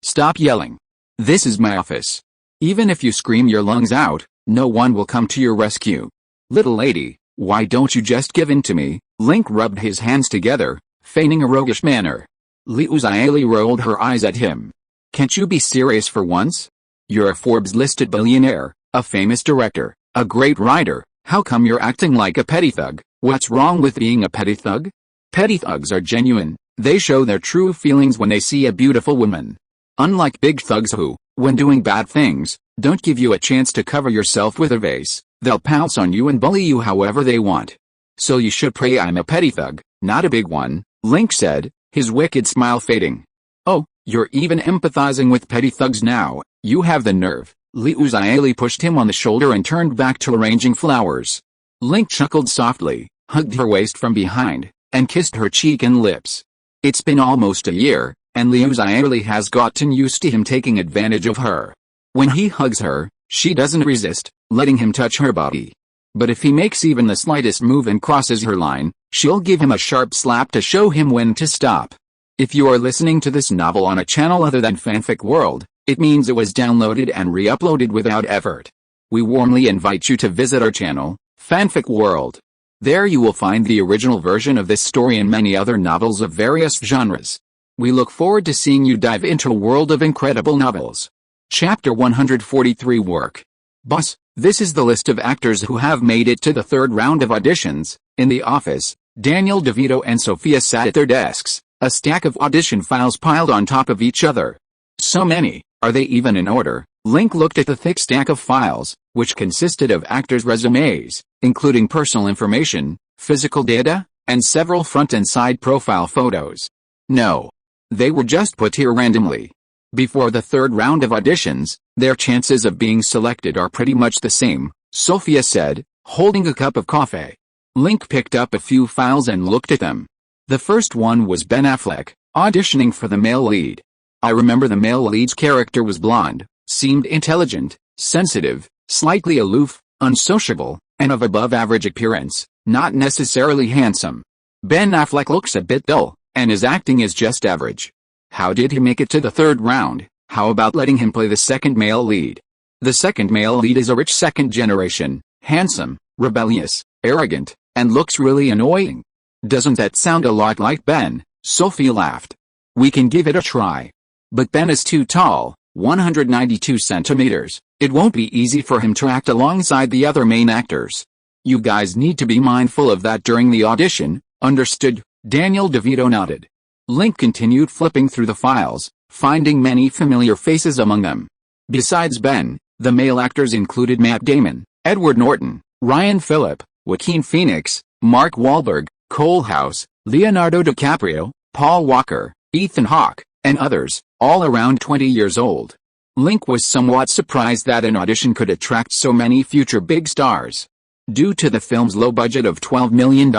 Stop yelling. This is my office. Even if you scream your lungs out, no one will come to your rescue. Little lady, why don't you just give in to me? Link rubbed his hands together, feigning a roguish manner. Liu Xiaoli rolled her eyes at him. Can't you be serious for once? You're a Forbes-listed billionaire, a famous director, a great writer. How come you're acting like a petty thug? What's wrong with being a petty thug? Petty thugs are genuine. They show their true feelings when they see a beautiful woman. Unlike big thugs who, when doing bad things, don't give you a chance to cover yourself with a vase, they'll pounce on you and bully you however they want. So you should pray I'm a petty thug, not a big one, Link said, his wicked smile fading. Oh, you're even empathizing with petty thugs now, you have the nerve. Liu Xiaoli pushed him on the shoulder and turned back to arranging flowers. Link chuckled softly, hugged her waist from behind, and kissed her cheek and lips. It's been almost a year, and Liu Xiaoli has gotten used to him taking advantage of her. When he hugs her, she doesn't resist, letting him touch her body. But if he makes even the slightest move and crosses her line, she'll give him a sharp slap to show him when to stop. If you are listening to this novel on a channel other than Fanfic World, it means it was downloaded and re-uploaded without effort. We warmly invite you to visit our channel, Fanfic World. There you will find the original version of this story and many other novels of various genres. We look forward to seeing you dive into a world of incredible novels. Chapter 143 Work. Boss, this is the list of actors who have made it to the third round of auditions. In the office, Daniel DeVito and Sophia sat at their desks, a stack of audition files piled on top of each other. So many, are they even in order? Link looked at the thick stack of files, which consisted of actors' resumes, including personal information, physical data, and several front and side profile photos. No. They were just put here randomly. Before the third round of auditions, their chances of being selected are pretty much the same, Sophia said, holding a cup of coffee. Link picked up a few files and looked at them. The first one was Ben Affleck, auditioning for the male lead. I remember the male lead's character was blonde, seemed intelligent, sensitive, slightly aloof, unsociable, and of above-average appearance, not necessarily handsome. Ben Affleck looks a bit dull, and his acting is just average. How did he make it to the third round? How about letting him play the second male lead? The second male lead is a rich second generation, handsome, rebellious, arrogant, and looks really annoying. Doesn't that sound a lot like Ben? Sophie laughed. We can give it a try. But Ben is too tall, 192 centimeters. It won't be easy for him to act alongside the other main actors. You guys need to be mindful of that during the audition, understood? Daniel DeVito nodded. Link continued flipping through the files, finding many familiar faces among them. Besides Ben, the male actors included Matt Damon, Edward Norton, Ryan Phillip, Joaquin Phoenix, Mark Wahlberg, Cole House, Leonardo DiCaprio, Paul Walker, Ethan Hawke, and others, all around 20 years old. Link was somewhat surprised that an audition could attract so many future big stars. Due to the film's low budget of $12 million,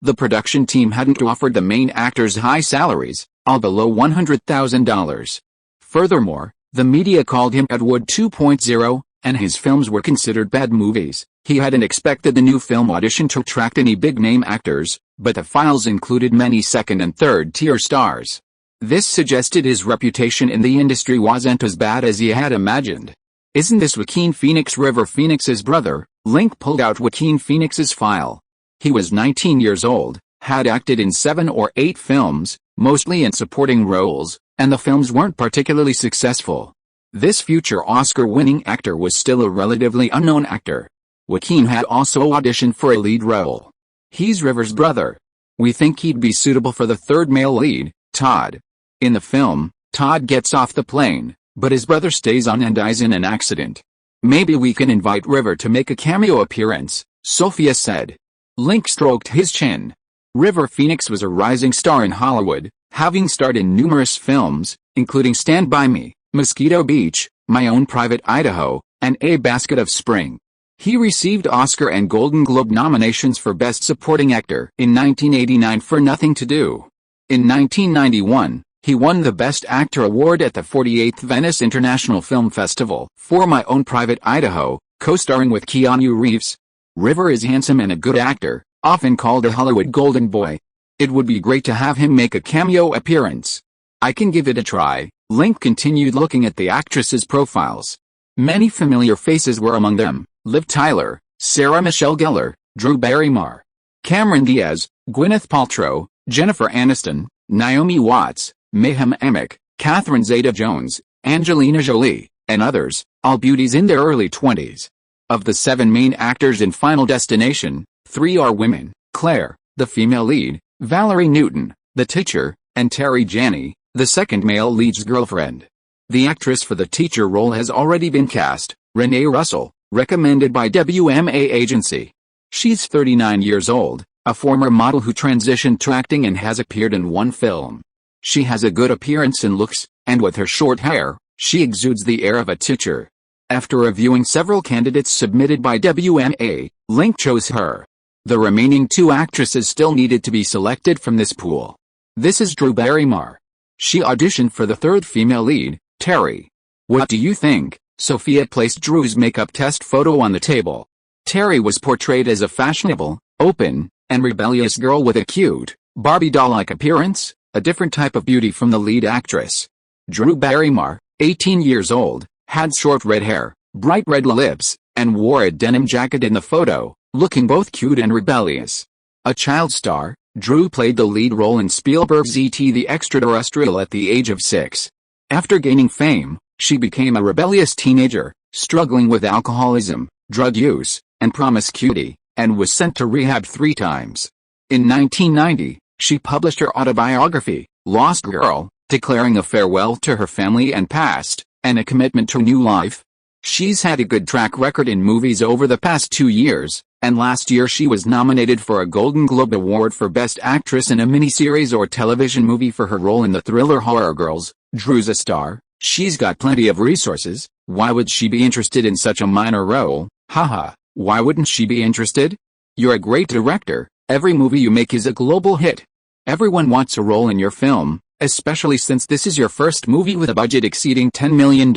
the production team hadn't offered the main actors high salaries, all below $100,000. Furthermore, the media called him Ed Wood 2.0, and his films were considered bad movies. He hadn't expected the new film audition to attract any big-name actors, but the files included many second- and third-tier stars. This suggested his reputation in the industry wasn't as bad as he had imagined. Isn't this Joaquin Phoenix, River Phoenix's brother? Link pulled out Joaquin Phoenix's file. He was 19 years old, had acted in 7 or 8 films, mostly in supporting roles, and the films weren't particularly successful. This future Oscar-winning actor was still a relatively unknown actor. Joaquin had also auditioned for a lead role. He's River's brother. We think he'd be suitable for the third male lead, Todd. In the film, Todd gets off the plane, but his brother stays on and dies in an accident. Maybe we can invite River to make a cameo appearance, Sophia said. Link stroked his chin. River Phoenix was a rising star in Hollywood, having starred in numerous films, including Stand By Me, Mosquito Beach, My Own Private Idaho, and A Basket of Spring. He received Oscar and Golden Globe nominations for Best Supporting Actor in 1989 for Nothing to Do. In 1991, he won the Best Actor award at the 48th Venice International Film Festival for My Own Private Idaho, co-starring with Keanu Reeves. River is handsome and a good actor, often called a Hollywood golden boy. It would be great to have him make a cameo appearance. I can give it a try. Link continued looking at the actresses' profiles. Many familiar faces were among them: Liv Tyler, Sarah Michelle Gellar, Drew Barrymore, Cameron Diaz, Gwyneth Paltrow, Jennifer Aniston, Naomi Watts, Mayhem Amick, Catherine Zeta-Jones, Angelina Jolie, and others, all beauties in their early 20s. Of the 7 main actors in Final Destination, 3 are women: Claire, the female lead, Valerie Newton, the teacher, and Terry Janney, the second male lead's girlfriend. The actress for the teacher role has already been cast, Renee Russell, recommended by WMA Agency. She's 39 years old, a former model who transitioned to acting and has appeared in 1 film. She has a good appearance and looks, and with her short hair, she exudes the air of a teacher. After reviewing several candidates submitted by WMA, Link chose her. The remaining 2 actresses still needed to be selected from this pool. This is Drew Barrymore. She auditioned for the third female lead, Terry. What do you think? Sophia placed Drew's makeup test photo on the table. Terry was portrayed as a fashionable, open, and rebellious girl with a cute, Barbie doll-like appearance, a different type of beauty from the lead actress. Drew Barrymore, 18 years old, had short red hair, bright red lips, and wore a denim jacket in the photo, looking both cute and rebellious. A child star, Drew played the lead role in Spielberg's E.T. the Extraterrestrial at the age of 6. After gaining fame, she became a rebellious teenager, struggling with alcoholism, drug use, and promiscuity, and was sent to rehab 3 times. In 1990, she published her autobiography, Lost Girl, declaring a farewell to her family and past, and a commitment to a new life. She's had a good track record in movies over the past 2 years, and last year she was nominated for a Golden Globe Award for Best Actress in a miniseries or television movie for her role in the thriller Horror Girls. Drew's a star, she's got plenty of resources, why would she be interested in such a minor role? Haha, why wouldn't she be interested? You're a great director, every movie you make is a global hit. Everyone wants a role in your film, especially since this is your first movie with a budget exceeding $10 million.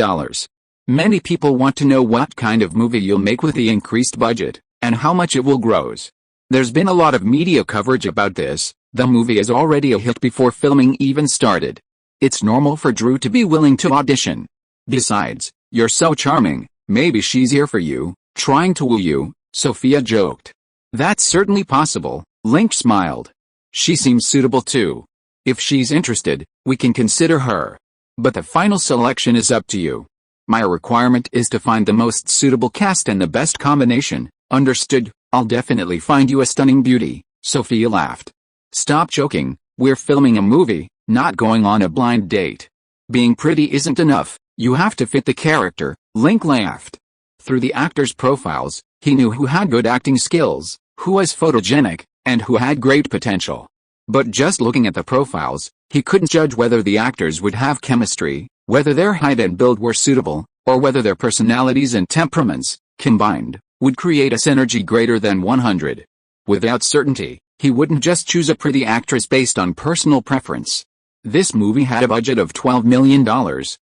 Many people want to know what kind of movie you'll make with the increased budget, and how much it will gross. There's been a lot of media coverage about this. The movie is already a hit before filming even started. It's normal for Drew to be willing to audition. Besides, you're so charming, maybe she's here for you, trying to woo you, Sophia joked. That's certainly possible, Link smiled. She seems suitable too. If she's interested, we can consider her. But the final selection is up to you. My requirement is to find the most suitable cast and the best combination. Understood? I'll definitely find you a stunning beauty, Sophia laughed. Stop joking, we're filming a movie, not going on a blind date. Being pretty isn't enough, you have to fit the character, Link laughed. Through the actors' profiles, he knew who had good acting skills, who was photogenic, and who had great potential. But just looking at the profiles, he couldn't judge whether the actors would have chemistry, whether their height and build were suitable, or whether their personalities and temperaments, combined, would create a synergy greater than 100. Without certainty, he wouldn't just choose a pretty actress based on personal preference. This movie had a budget of $12 million,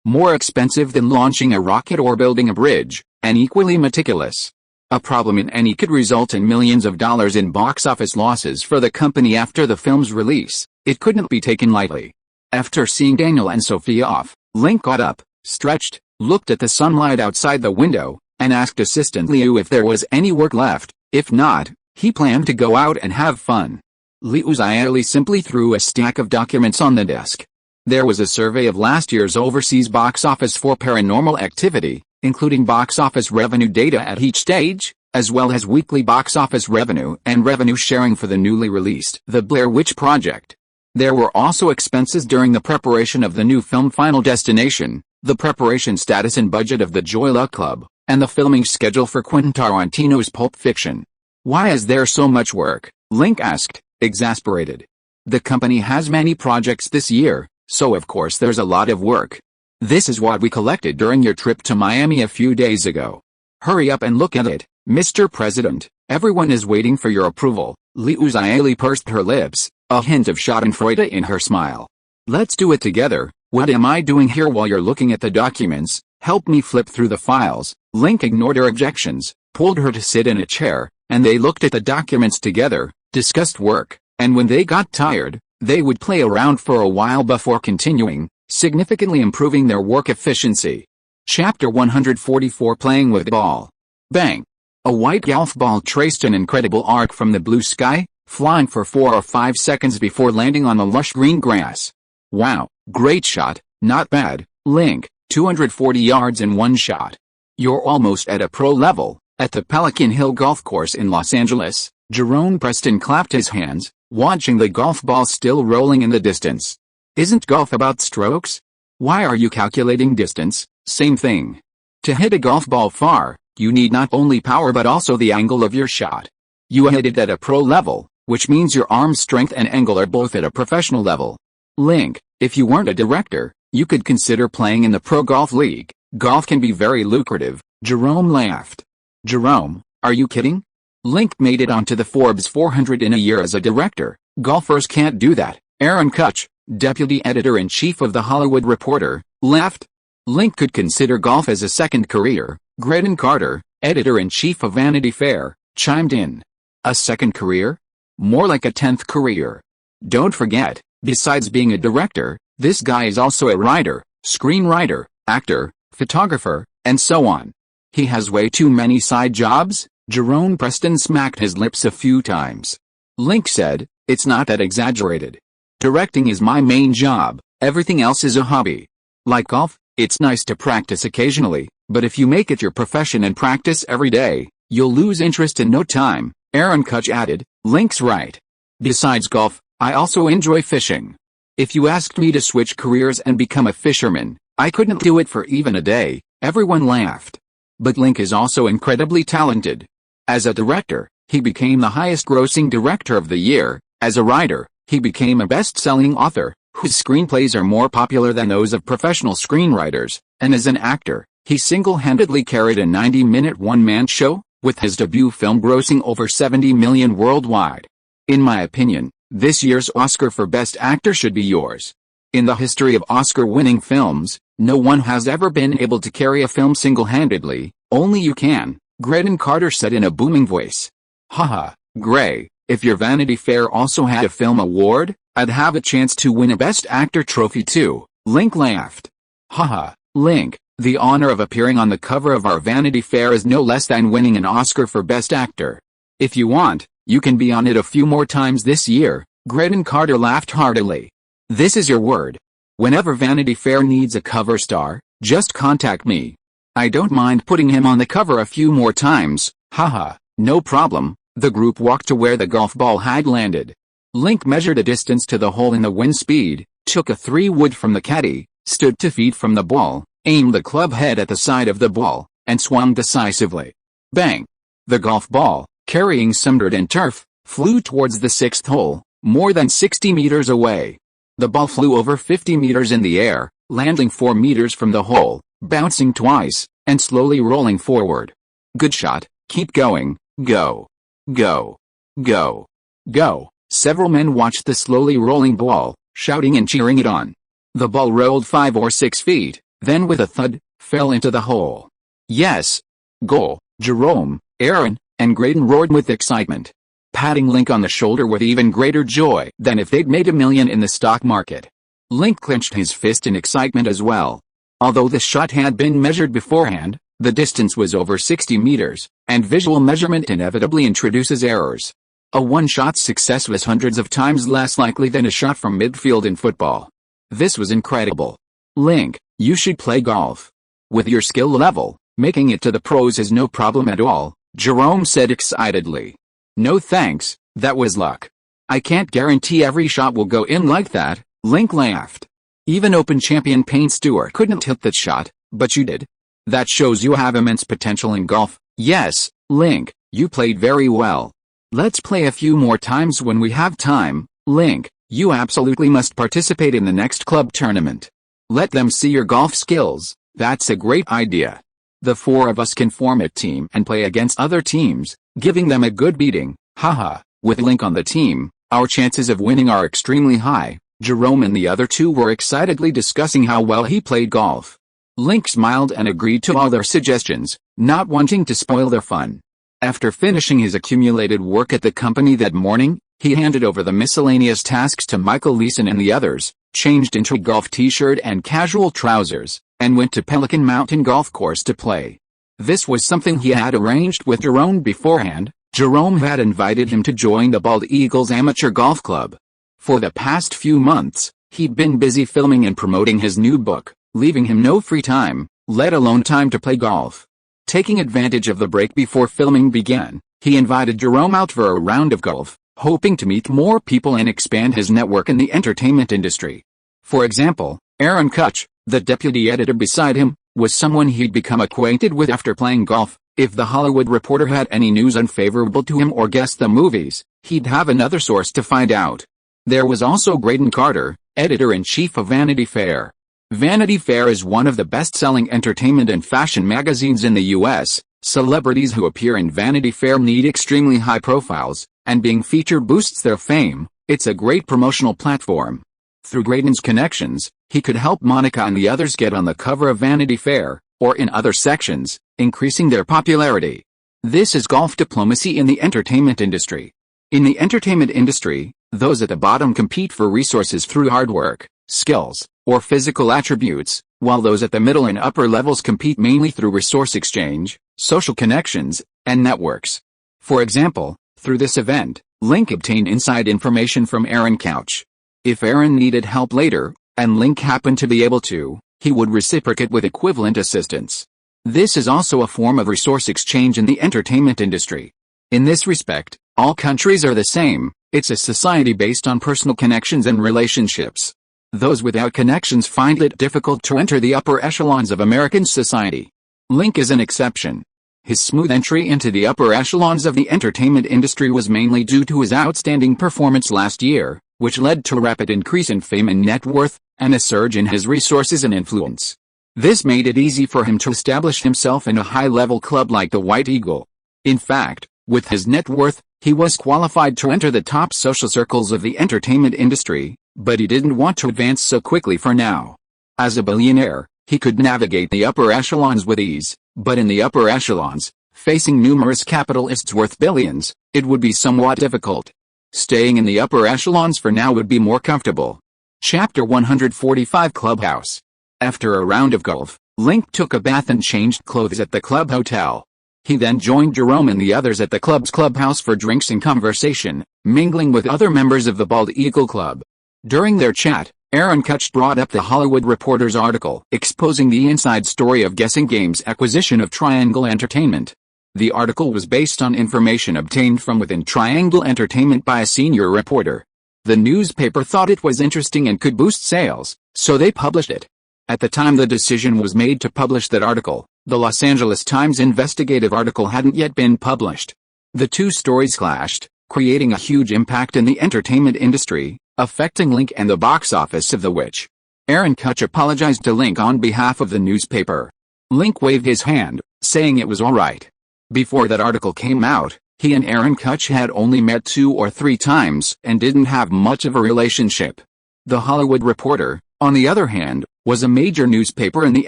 more expensive than launching a rocket or building a bridge, and equally meticulous. A problem in any could result in millions of dollars in box office losses for the company after the film's release. It couldn't be taken lightly. After seeing Daniel and Sophia off, Link got up, stretched, looked at the sunlight outside the window, and asked assistant Liu if there was any work left. If not, he planned to go out and have fun. Liu Xiaoli simply threw a stack of documents on the desk. There was a survey of last year's overseas box office for Paranormal Activity, including box office revenue data at each stage, as well as weekly box office revenue and revenue sharing for the newly released The Blair Witch Project. There were also expenses during the preparation of the new film Final Destination, the preparation status and budget of the Joy Luck Club, and the filming schedule for Quentin Tarantino's Pulp Fiction. "Why is there so much work?" Link asked, exasperated. "The company has many projects this year, so of course there's a lot of work. This is what we collected during your trip to Miami a few days ago. Hurry up and look at it, Mr. President. Everyone is waiting for your approval." Liu Xiaoli pursed her lips, a hint of schadenfreude in her smile. "Let's do it together. What am I doing here while you're looking at the documents? Help me flip through the files." Link ignored her objections, pulled her to sit in a chair, and they looked at the documents together, discussed work, and when they got tired, they would play around for a while before continuing, significantly improving their work efficiency. Chapter 144 Playing with Ball. Bang! A white golf ball traced an incredible arc from the blue sky, flying for 4 or 5 seconds before landing on the lush green grass. "Wow, great shot, not bad, Link, 240 yards in one shot. You're almost at a pro level." At the Pelican Hill Golf Course in Los Angeles, Jerome Preston clapped his hands, watching the golf ball still rolling in the distance. "Isn't golf about strokes? Why are you calculating distance?" "Same thing. To hit a golf ball far, you need not only power but also the angle of your shot. You hit it at a pro level, which means your arm strength and angle are both at a professional level. Link, if you weren't a director, you could consider playing in the Pro Golf League. Golf can be very lucrative." Jerome laughed. "Jerome, are you kidding? Link made it onto the Forbes 400 in a year as a director. Golfers can't do that." Aaron Kutch, deputy editor-in-chief of The Hollywood Reporter, laughed. "Link could consider golf as a second career." Graydon Carter, editor-in-chief of Vanity Fair, chimed in. "A second career? More like a 10th career. Don't forget, besides being a director, this guy is also a writer, screenwriter, actor, photographer, and so on. He has way too many side jobs." Jerome Preston smacked his lips a few times. Link said, "It's not that exaggerated. Directing is my main job, everything else is a hobby. Like golf, it's nice to practice occasionally, but if you make it your profession and practice every day, you'll lose interest in no time." Aaron Kutch added, "Link's right. Besides golf, I also enjoy fishing. If you asked me to switch careers and become a fisherman, I couldn't do it for even a day." Everyone laughed. But Link is also incredibly talented. As a director, he became the highest-grossing director of the year. As a writer, he became a best-selling author, whose screenplays are more popular than those of professional screenwriters, and as an actor, he single-handedly carried a 90-minute one-man show, with his debut film grossing over $70 million worldwide. In my opinion, this year's Oscar for Best Actor should be yours. In the history of Oscar-winning films, no one has ever been able to carry a film single-handedly. Only you can, Graydon Carter said in a booming voice. "Haha, Gray, if your Vanity Fair also had a film award, I'd have a chance to win a Best Actor trophy too." Link laughed. "Haha, Link, the honor of appearing on the cover of our Vanity Fair is no less than winning an Oscar for Best Actor. If you want, you can be on it a few more times this year." Graydon Carter laughed heartily. "This is your word. Whenever Vanity Fair needs a cover star, just contact me. I don't mind putting him on the cover a few more times." "Haha, no problem." The group walked to where the golf ball had landed. Link measured a distance to the hole in the wind speed, took a 3-wood from the caddy, stood 2 feet from the ball, aimed the club head at the side of the ball, and swung decisively. Bang! The golf ball, carrying some dirt and turf, flew towards the 6th hole, more than 60 meters away. The ball flew over 50 meters in the air, landing 4 meters from the hole, bouncing twice, and slowly rolling forward. "Good shot, keep going, go. Go. Go. Go." Several men watched the slowly rolling ball, shouting and cheering it on. The ball rolled 5 or 6 feet, then with a thud, fell into the hole. "Yes! Goal!" Jerome, Aaron, and Graydon roared with excitement, patting Link on the shoulder with even greater joy than if they'd made $1 million in the stock market. Link clenched his fist in excitement as well. Although the shot had been measured beforehand, the distance was over 60 meters, and visual measurement inevitably introduces errors. A one-shot success was hundreds of times less likely than a shot from midfield in football. This was incredible. Link, you should play golf. With your skill level, making it to the pros is no problem at all, Jerome said excitedly. No thanks, that was luck. I can't guarantee every shot will go in like that, Link laughed. Even Open champion Payne Stewart couldn't hit that shot, but you did. That shows you have immense potential in golf. Yes, Link, you played very well. Let's play a few more times when we have time. Link, you absolutely must participate in the next club tournament. Let them see your golf skills. That's a great idea. The four of us can form a team and play against other teams, giving them a good beating. Haha, with Link on the team, our chances of winning are extremely high. Jerome and the other two were excitedly discussing how well he played golf. Link smiled and agreed to all their suggestions, not wanting to spoil their fun. After finishing his accumulated work at the company that morning, he handed over the miscellaneous tasks to Michael Leeson and the others, changed into a golf t-shirt and casual trousers, and went to Pelican Mountain Golf Course to play. This was something he had arranged with Jerome beforehand. Jerome had invited him to join the Bald Eagles Amateur Golf Club. For the past few months, he'd been busy filming and promoting his new book, leaving him no free time, let alone time to play golf. Taking advantage of the break before filming began, he invited Jerome out for a round of golf, hoping to meet more people and expand his network in the entertainment industry. For example, Aaron Kutch, the deputy editor beside him, was someone he'd become acquainted with after playing golf. If the Hollywood Reporter had any news unfavorable to him or guessed the movies, he'd have another source to find out. There was also Graydon Carter, editor-in-chief of Vanity Fair. Vanity Fair is one of the best-selling entertainment and fashion magazines in the U.S. Celebrities who appear in Vanity Fair need extremely high profiles, and being featured boosts their fame. It's a great promotional platform. Through Graydon's connections, he could help Monica and the others get on the cover of Vanity Fair, or in other sections, increasing their popularity. This is golf diplomacy in the entertainment industry. In the entertainment industry, those at the bottom compete for resources through hard work, skills, or physical attributes, while those at the middle and upper levels compete mainly through resource exchange, social connections, and networks. For example, through this event, Link obtained inside information from Aaron Couch. If Aaron needed help later, and Link happened to be able to, he would reciprocate with equivalent assistance. This is also a form of resource exchange in the entertainment industry. In this respect, all countries are the same. It's a society based on personal connections and relationships. Those without connections find it difficult to enter the upper echelons of American society. Link is an exception. His smooth entry into the upper echelons of the entertainment industry was mainly due to his outstanding performance last year, which led to a rapid increase in fame and net worth, and a surge in his resources and influence. This made it easy for him to establish himself in a high-level club like the White Eagle. In fact, with his net worth, he was qualified to enter the top social circles of the entertainment industry, but he didn't want to advance so quickly for now. As a billionaire, he could navigate the upper echelons with ease, but in the upper echelons, facing numerous capitalists worth billions, it would be somewhat difficult. Staying in the upper echelons for now would be more comfortable. Chapter 145 Clubhouse. After a round of golf, Link took a bath and changed clothes at the club hotel. He then joined Jerome and the others at the club's clubhouse for drinks and conversation, mingling with other members of the Bald Eagle Club. During their chat, Aaron Kutch brought up the Hollywood Reporter's article exposing the inside story of Guessing Game's acquisition of Triangle Entertainment. The article was based on information obtained from within Triangle Entertainment by a senior reporter. The newspaper thought it was interesting and could boost sales, so they published it. At the time the decision was made to publish that article, the Los Angeles Times investigative article hadn't yet been published. The two stories clashed, creating a huge impact in the entertainment industry, affecting Link and the box office of The Witch. Aaron Kutch apologized to Link on behalf of the newspaper. Link waved his hand, saying it was alright. Before that article came out, he and Aaron Kutch had only met 2 or 3 times and didn't have much of a relationship. The Hollywood Reporter, on the other hand, was a major newspaper in the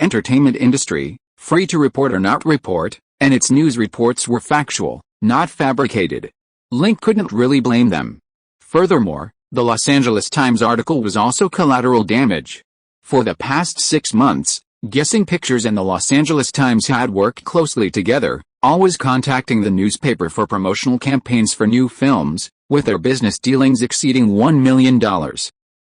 entertainment industry, free to report or not report, and its news reports were factual, not fabricated. Link couldn't really blame them. Furthermore, the Los Angeles Times article was also collateral damage. For the past 6 months, Guessing Pictures and the Los Angeles Times had worked closely together, always contacting the newspaper for promotional campaigns for new films, with their business dealings exceeding $1 million.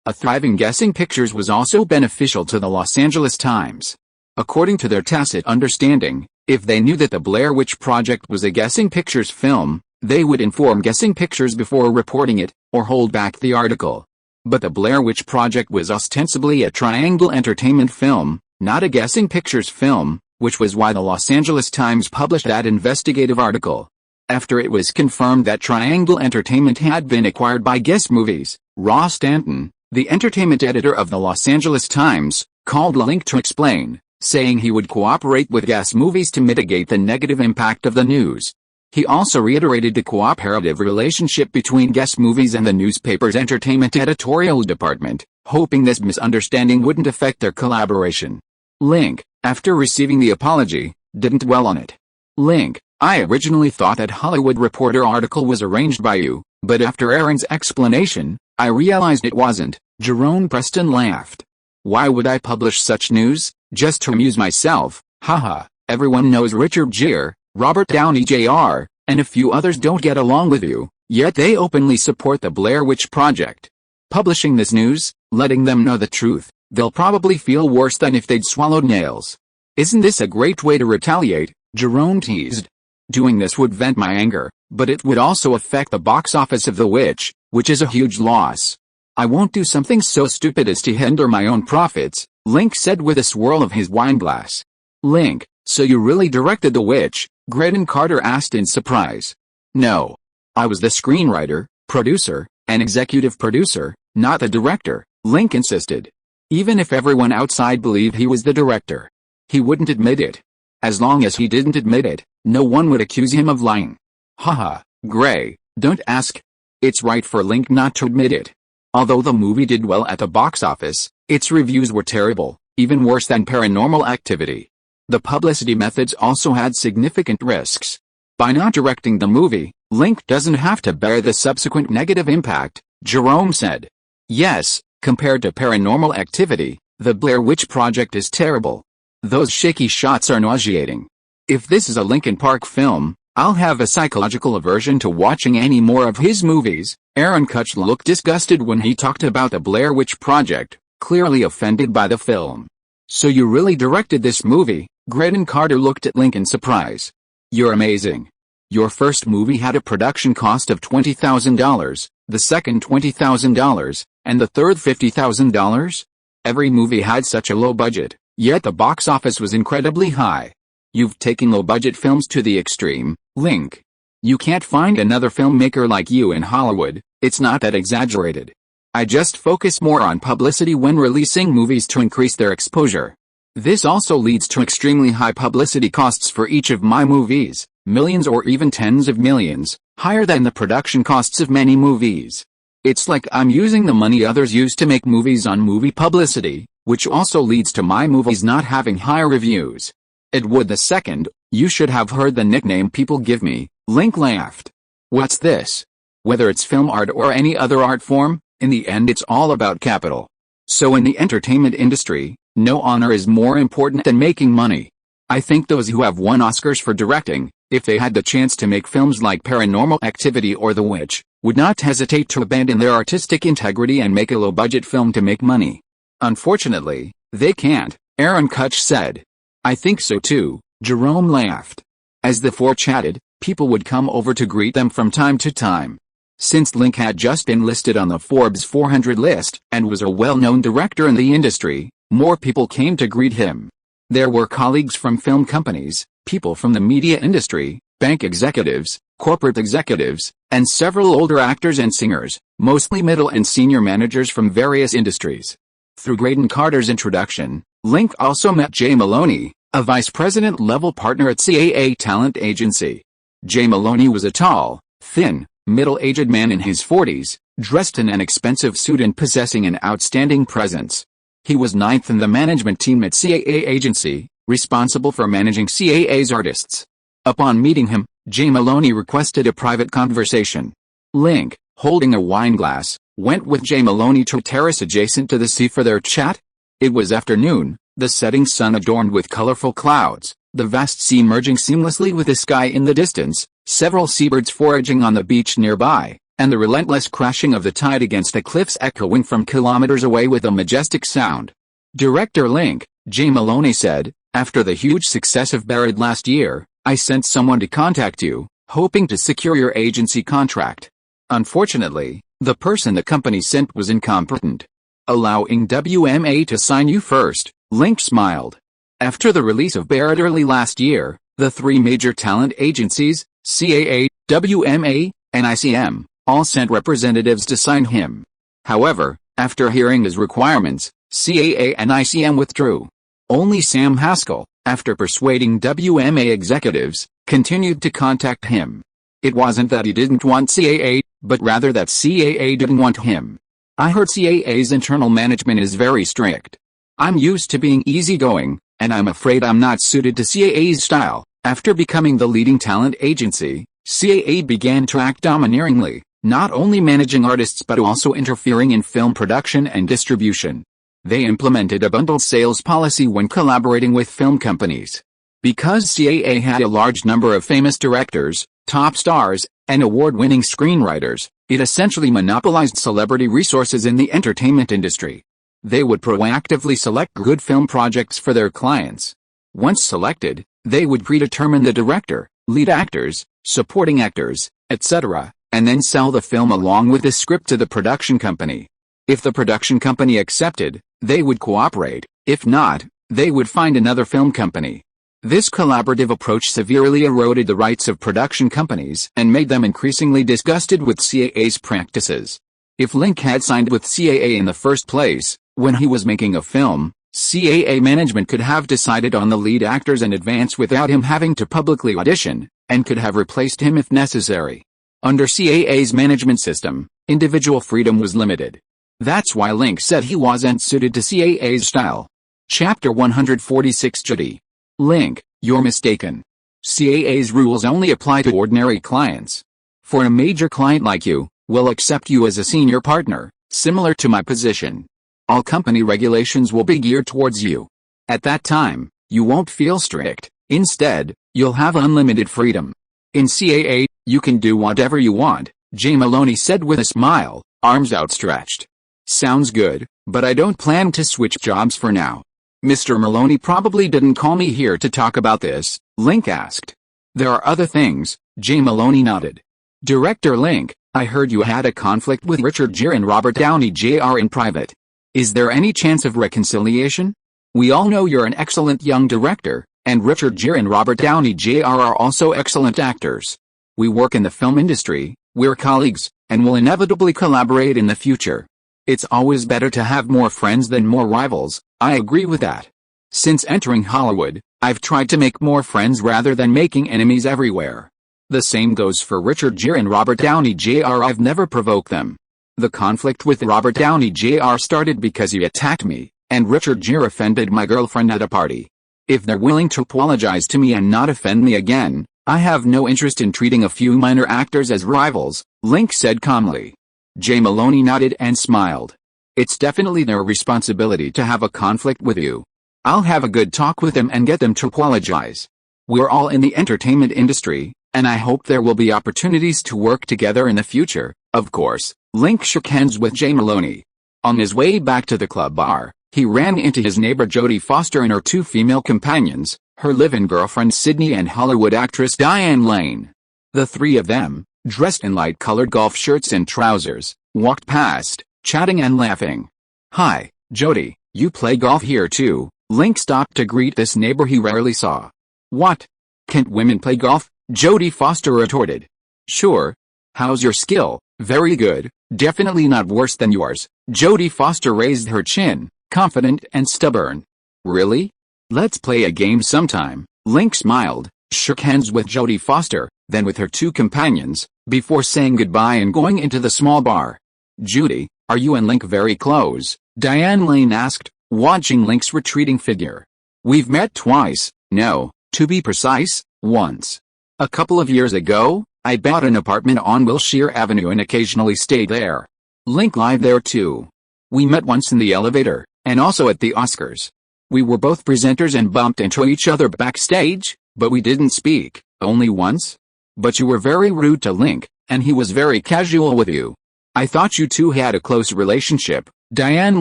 A thriving Guessing Pictures was also beneficial to the Los Angeles Times. According to their tacit understanding, if they knew that the Blair Witch Project was a Guessing Pictures film, they would inform Guessing Pictures before reporting it, or hold back the article. But the Blair Witch Project was ostensibly a Triangle Entertainment film, not a Guessing Pictures film, which was why the Los Angeles Times published that investigative article. After it was confirmed that Triangle Entertainment had been acquired by Guess Movies, Ross Stanton, the entertainment editor of the Los Angeles Times, called Link to explain, saying he would cooperate with Guess Movies to mitigate the negative impact of the news. He also reiterated the cooperative relationship between Guess Movies and the newspaper's entertainment editorial department, hoping this misunderstanding wouldn't affect their collaboration. Link, after receiving the apology, didn't dwell on it. Link, I originally thought that Hollywood Reporter article was arranged by you, but after Aaron's explanation, I realized it wasn't. Jerome Preston laughed. Why would I publish such news? Just to amuse myself, haha. Everyone knows Richard Gere, Robert Downey Jr., and a few others don't get along with you, yet they openly support the Blair Witch Project. Publishing this news, letting them know the truth, they'll probably feel worse than if they'd swallowed nails. Isn't this a great way to retaliate? Jerome teased. Doing this would vent my anger, but it would also affect the box office of The Witch, which is a huge loss. I won't do something so stupid as to hinder my own profits, Link said with a swirl of his wineglass. Link, so you really directed The Witch? Graydon Carter asked in surprise. No. I was the screenwriter, producer, and executive producer, not the director, Link insisted. Even if everyone outside believed he was the director, he wouldn't admit it. As long as he didn't admit it, no one would accuse him of lying. Haha, Gray, don't ask. It's right for Link not to admit it. Although the movie did well at the box office, its reviews were terrible, even worse than Paranormal Activity. The publicity methods also had significant risks. By not directing the movie, Link doesn't have to bear the subsequent negative impact, Jerome said. Yes, compared to Paranormal Activity, the Blair Witch Project is terrible. Those shaky shots are nauseating. If this is a Linkin Park film, I'll have a psychological aversion to watching any more of his movies. Aaron Kutch looked disgusted when he talked about the Blair Witch Project, clearly offended by the film. So you really directed this movie? Graydon Carter looked at Link in surprise. You're amazing. Your first movie had a production cost of $20,000, the second $20,000, and the third $50,000? Every movie had such a low budget, yet the box office was incredibly high. You've taken low-budget films to the extreme, Link. You can't find another filmmaker like you in Hollywood. It's not that exaggerated. I just focus more on publicity when releasing movies to increase their exposure. This also leads to extremely high publicity costs for each of my movies, millions or even tens of millions, higher than the production costs of many movies. It's like I'm using the money others use to make movies on movie publicity, which also leads to my movies not having high reviews. Ed Wood II, you should have heard the nickname people give me, Link laughed. What's this? Whether it's film art or any other art form, in the end it's all about capital. So in the entertainment industry, no honor is more important than making money. I think those who have won Oscars for directing, if they had the chance to make films like Paranormal Activity or The Witch, would not hesitate to abandon their artistic integrity and make a low-budget film to make money. Unfortunately, they can't, Aaron Kutch said. I think so too, Jerome laughed. As the four chatted, people would come over to greet them from time to time. Since Link had just been listed on the Forbes 400 list and was a well-known director in the industry, more people came to greet him. There were colleagues from film companies, people from the media industry, bank executives, corporate executives, and several older actors and singers, mostly middle and senior managers from various industries. Through Graydon Carter's introduction, Link also met Jay Maloney, a vice president-level partner at CAA Talent Agency. Jay Maloney was a tall, thin, middle-aged man in his 40s, dressed in an expensive suit and possessing an outstanding presence. He was ninth in the management team at CAA Agency, responsible for managing CAA's artists. Upon meeting him, Jay Maloney requested a private conversation. Link, holding a wineglass, went with Jay Maloney to a terrace adjacent to the sea for their chat. It was afternoon, the setting sun adorned with colorful clouds, the vast sea merging seamlessly with the sky in the distance, several seabirds foraging on the beach nearby, and the relentless crashing of the tide against the cliffs echoing from kilometers away with a majestic sound. Director Link, J. Maloney said, after the huge success of Buried last year, I sent someone to contact you, hoping to secure your agency contract. Unfortunately, the person the company sent was incompetent. Allowing WMA to sign you first, Link smiled. After the release of Buried early last year, the three major talent agencies, CAA, WMA, and ICM, all sent representatives to sign him. However, after hearing his requirements, CAA and ICM withdrew. Only Sam Haskell, after persuading WMA executives, continued to contact him. It wasn't that he didn't want CAA, but rather that CAA didn't want him. I heard CAA's internal management is very strict. I'm used to being easygoing, and I'm afraid I'm not suited to CAA's style. After becoming the leading talent agency, CAA began to act domineeringly, not only managing artists but also interfering in film production and distribution. They implemented a bundled sales policy when collaborating with film companies. Because CAA had a large number of famous directors, top stars, and award-winning screenwriters, it essentially monopolized celebrity resources in the entertainment industry. They would proactively select good film projects for their clients. Once selected, they would predetermine the director, lead actors, supporting actors, etc., and then sell the film along with the script to the production company. If the production company accepted, they would cooperate. If not, they would find another film company. This collaborative approach severely eroded the rights of production companies and made them increasingly disgusted with CAA's practices. If Link had signed with CAA in the first place, when he was making a film, CAA management could have decided on the lead actors in advance without him having to publicly audition, and could have replaced him if necessary. Under CAA's management system, individual freedom was limited. That's why Link said he wasn't suited to CAA's style. Chapter 146 Judy. Link, you're mistaken. CAA's rules only apply to ordinary clients. For a major client like you, we'll accept you as a senior partner, similar to my position. All company regulations will be geared towards you. At that time, you won't feel strict. Instead, you'll have unlimited freedom. In CAA, you can do whatever you want, J. Maloney said with a smile, arms outstretched. Sounds good, but I don't plan to switch jobs for now. Mr. Maloney probably didn't call me here to talk about this, Link asked. There are other things, J. Maloney nodded. Director Link, I heard you had a conflict with Richard Gere and Robert Downey Jr. in private. Is there any chance of reconciliation? We all know you're an excellent young director, and Richard Gere and Robert Downey Jr. are also excellent actors. We work in the film industry, we're colleagues, and will inevitably collaborate in the future. It's always better to have more friends than more rivals, I agree with that. Since entering Hollywood, I've tried to make more friends rather than making enemies everywhere. The same goes for Richard Gere and Robert Downey Jr. I've never provoked them. The conflict with Robert Downey Jr. started because he attacked me, and Richard Gere offended my girlfriend at a party. If they're willing to apologize to me and not offend me again, I have no interest in treating a few minor actors as rivals, Link said calmly. J. Maloney nodded and smiled. It's definitely their responsibility to have a conflict with you. I'll have a good talk with them and get them to apologize. We're all in the entertainment industry, and I hope there will be opportunities to work together in the future, of course. Link shook hands with J. Maloney. On his way back to the club bar, he ran into his neighbor Jodie Foster and her two female companions, her live-in girlfriend Sydney and Hollywood actress Diane Lane. The three of them, dressed in light-colored golf shirts and trousers, walked past, chatting and laughing. Hi, Jodie, you play golf here too? Link stopped to greet this neighbor he rarely saw. What? Can't women play golf? Jodie Foster retorted. Sure. How's your skill? Very good, definitely not worse than yours. Jodie Foster raised her chin, confident and stubborn. Really? Let's play a game sometime. Link smiled, shook hands with Jodie Foster, then with her two companions, before saying goodbye and going into the small bar. Judy, are you and Link very close? Diane Lane asked, watching Link's retreating figure. We've met twice, no, to be precise, once. A couple of years ago, I bought an apartment on Wilshire Avenue and occasionally stayed there. Link lived there too. We met once in the elevator, and also at the Oscars. We were both presenters and bumped into each other backstage, but we didn't speak, only once. But you were very rude to Link, And he was very casual with you. I thought you two had a close relationship. Diane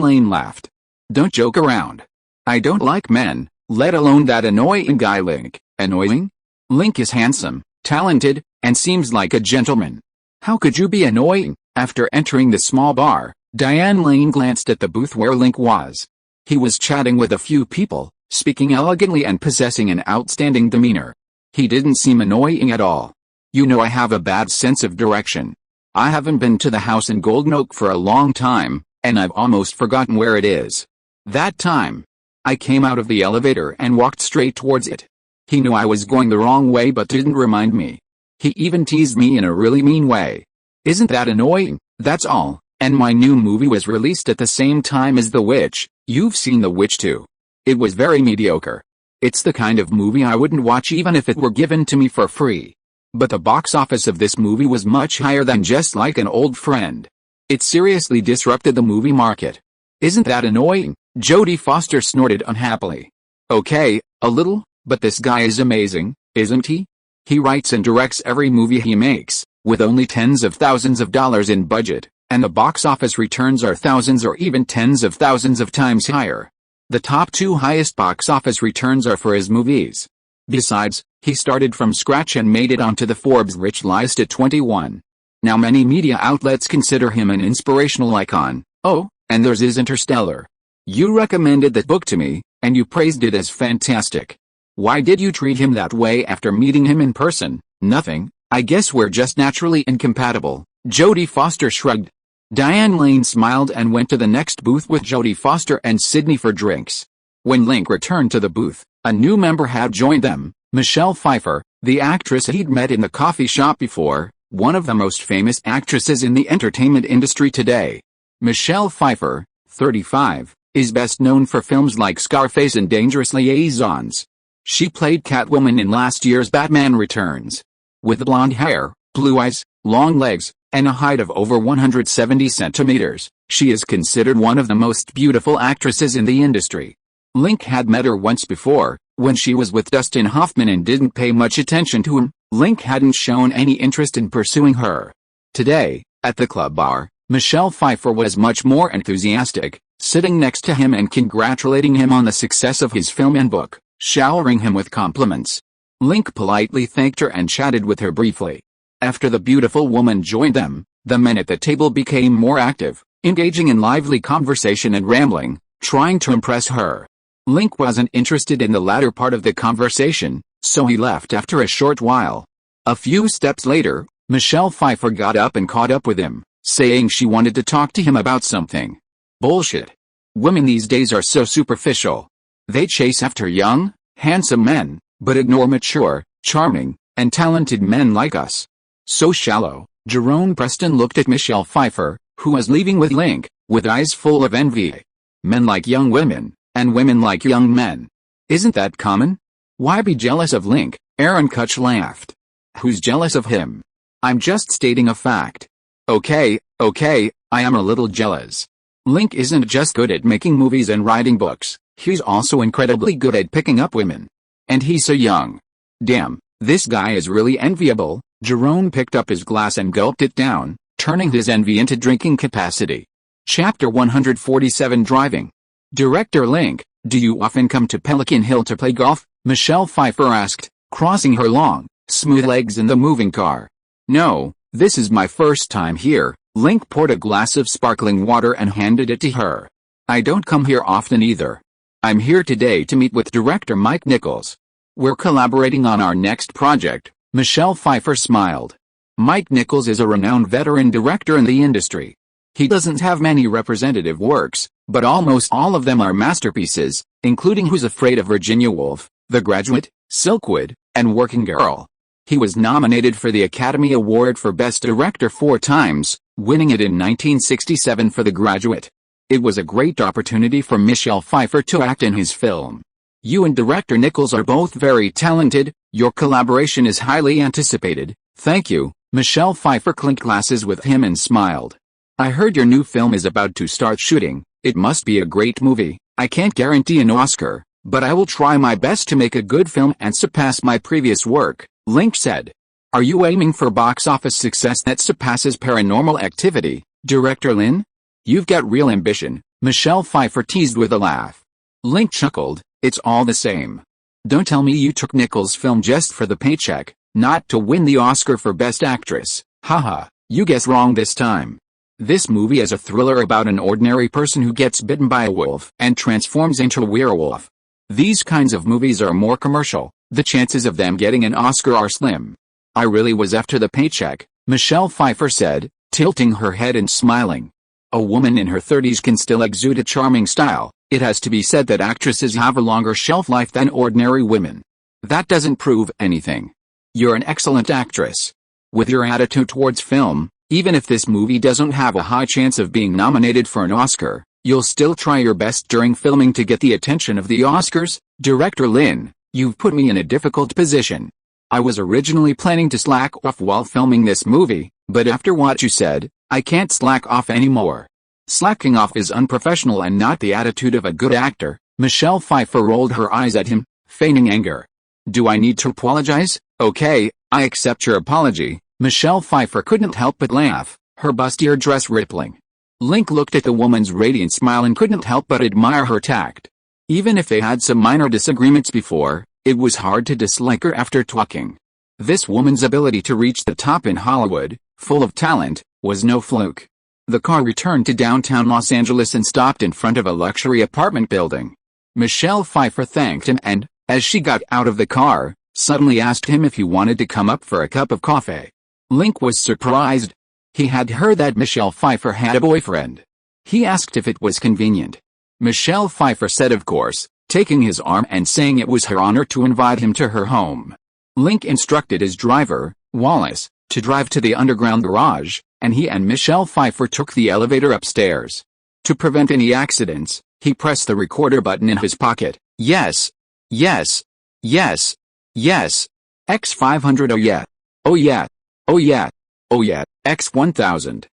Lane laughed. Don't joke around. I don't like men, let alone that annoying guy Link. Annoying? Link is handsome, talented, and seems like a gentleman. How could you be annoying? After entering the small bar, Diane Lane glanced at the booth where Link was. He was chatting with a few people, speaking elegantly and possessing an outstanding demeanor. He didn't seem annoying at all. You know I have a bad sense of direction. I haven't been to the house in Golden Oak for a long time, and I've almost forgotten where it is. That time, I came out of the elevator and walked straight towards it. He knew I was going the wrong way but didn't remind me. He even teased me in a really mean way. Isn't that annoying? That's all. And my new movie was released at the same time as The Witch. You've seen The Witch too. It was very mediocre. It's the kind of movie I wouldn't watch even if it were given to me for free. But the box office of this movie was much higher than Just Like an Old Friend. It seriously disrupted the movie market. Isn't that annoying? Jodie Foster snorted unhappily. Okay, a little, but this guy is amazing, isn't he? He writes and directs every movie he makes, with only tens of thousands of dollars in budget, and the box office returns are thousands or even tens of thousands of times higher. The top two highest box office returns are for his movies. Besides, he started from scratch and made it onto the Forbes Rich list at 21. Now many media outlets consider him an inspirational icon. Oh, and there's his Interstellar. You recommended that book to me, and you praised it as fantastic. Why did you treat him that way after meeting him in person? Nothing, I guess we're just naturally incompatible. Jodie Foster shrugged. Diane Lane smiled and went to the next booth with Jodie Foster and Sydney for drinks. When Link returned to the booth, a new member had joined them, Michelle Pfeiffer, the actress he'd met in the coffee shop before, one of the most famous actresses in the entertainment industry today. Michelle Pfeiffer, 35, is best known for films like Scarface and Dangerous Liaisons. She played Catwoman in last year's Batman Returns. With blonde hair, blue eyes, long legs, and a height of over 170 centimeters, she is considered one of the most beautiful actresses in the industry. Link had met her once before, when she was with Dustin Hoffman and didn't pay much attention to him. Link hadn't shown any interest in pursuing her. Today, at the club bar, Michelle Pfeiffer was much more enthusiastic, sitting next to him and congratulating him on the success of his film and book, showering him with compliments. Link politely thanked her and chatted with her briefly. After the beautiful woman joined them, the men at the table became more active, engaging in lively conversation and rambling, trying to impress her. Link wasn't interested in the latter part of the conversation, so he left after a short while. A few steps later, Michelle Pfeiffer got up and caught up with him, saying she wanted to talk to him about something. Bullshit. Women these days are so superficial. They chase after young, handsome men, but ignore mature, charming, and talented men like us. So shallow. Jerome Preston looked at Michelle Pfeiffer, who was leaving with Link, with eyes full of envy. Men like young women, and women like young men. Isn't that common? Why be jealous of Link? Aaron Kutch laughed. Who's jealous of him? I'm just stating a fact. Okay, I am a little jealous. Link isn't just good at making movies and writing books, he's also incredibly good at picking up women. And he's so young. Damn, this guy is really enviable. Jerome picked up his glass and gulped it down, turning his envy into drinking capacity. Chapter 147 Driving. Director Link, do you often come to Pelican Hill to play golf? Michelle Pfeiffer asked, crossing her long, smooth legs in the moving car. No, this is my first time here. Link poured a glass of sparkling water and handed it to her. I don't come here often either. I'm here today to meet with director Mike Nichols. We're collaborating on our next project. Michelle Pfeiffer smiled. Mike Nichols is a renowned veteran director in the industry. He doesn't have many representative works, but almost all of them are masterpieces, including Who's Afraid of Virginia Woolf, The Graduate, Silkwood, and Working Girl. He was nominated for the Academy Award for Best Director 4 times, winning it in 1967 for The Graduate. It was a great opportunity for Michelle Pfeiffer to act in his film. You and director Nichols are both very talented. Your collaboration is highly anticipated. Thank you. Michelle Pfeiffer clinked glasses with him and smiled. I heard your new film is about to start shooting. It must be a great movie. I can't guarantee an Oscar, but I will try my best to make a good film and surpass my previous work, Link said. Are you aiming for box office success that surpasses Paranormal Activity, Director Lin? You've got real ambition, Michelle Pfeiffer teased with a laugh. Link chuckled, it's all the same. Don't tell me you took Nichols' film just for the paycheck, not to win the Oscar for Best Actress. Haha, you guessed wrong this time. This movie is a thriller about an ordinary person who gets bitten by a wolf and transforms into a werewolf. These kinds of movies are more commercial, the chances of them getting an Oscar are slim. I really was after the paycheck, Michelle Pfeiffer said, tilting her head and smiling. A woman in her 30s can still exude a charming style. It has to be said that actresses have a longer shelf life than ordinary women. That doesn't prove anything. You're an excellent actress. With your attitude towards film, even if this movie doesn't have a high chance of being nominated for an Oscar, you'll still try your best during filming to get the attention of the Oscars. Director Lin, you've put me in a difficult position. I was originally planning to slack off while filming this movie, but after what you said, I can't slack off anymore. Slacking off is unprofessional and not the attitude of a good actor. Michelle Pfeiffer rolled her eyes at him, feigning anger. Do I need to apologize? Okay, I accept your apology. Michelle Pfeiffer couldn't help but laugh, her bustier dress rippling. Link looked at the woman's radiant smile and couldn't help but admire her tact. Even if they had some minor disagreements before, it was hard to dislike her after talking. This woman's ability to reach the top in Hollywood, full of talent, was no fluke. The car returned to downtown Los Angeles and stopped in front of a luxury apartment building. Michelle Pfeiffer thanked him and, as she got out of the car, suddenly asked him if he wanted to come up for a cup of coffee. Link was surprised. He had heard that Michelle Pfeiffer had a boyfriend. He asked if it was convenient. Michelle Pfeiffer said of course, taking his arm and saying it was her honor to invite him to her home. Link instructed his driver, Wallace, to drive to the underground garage, and he and Michelle Pfeiffer took the elevator upstairs. To prevent any accidents, he pressed the recorder button in his pocket. Yes. Yes. Yes. Yes. X500 oh yeah. Oh yeah. Oh yeah. Oh yeah. X1000.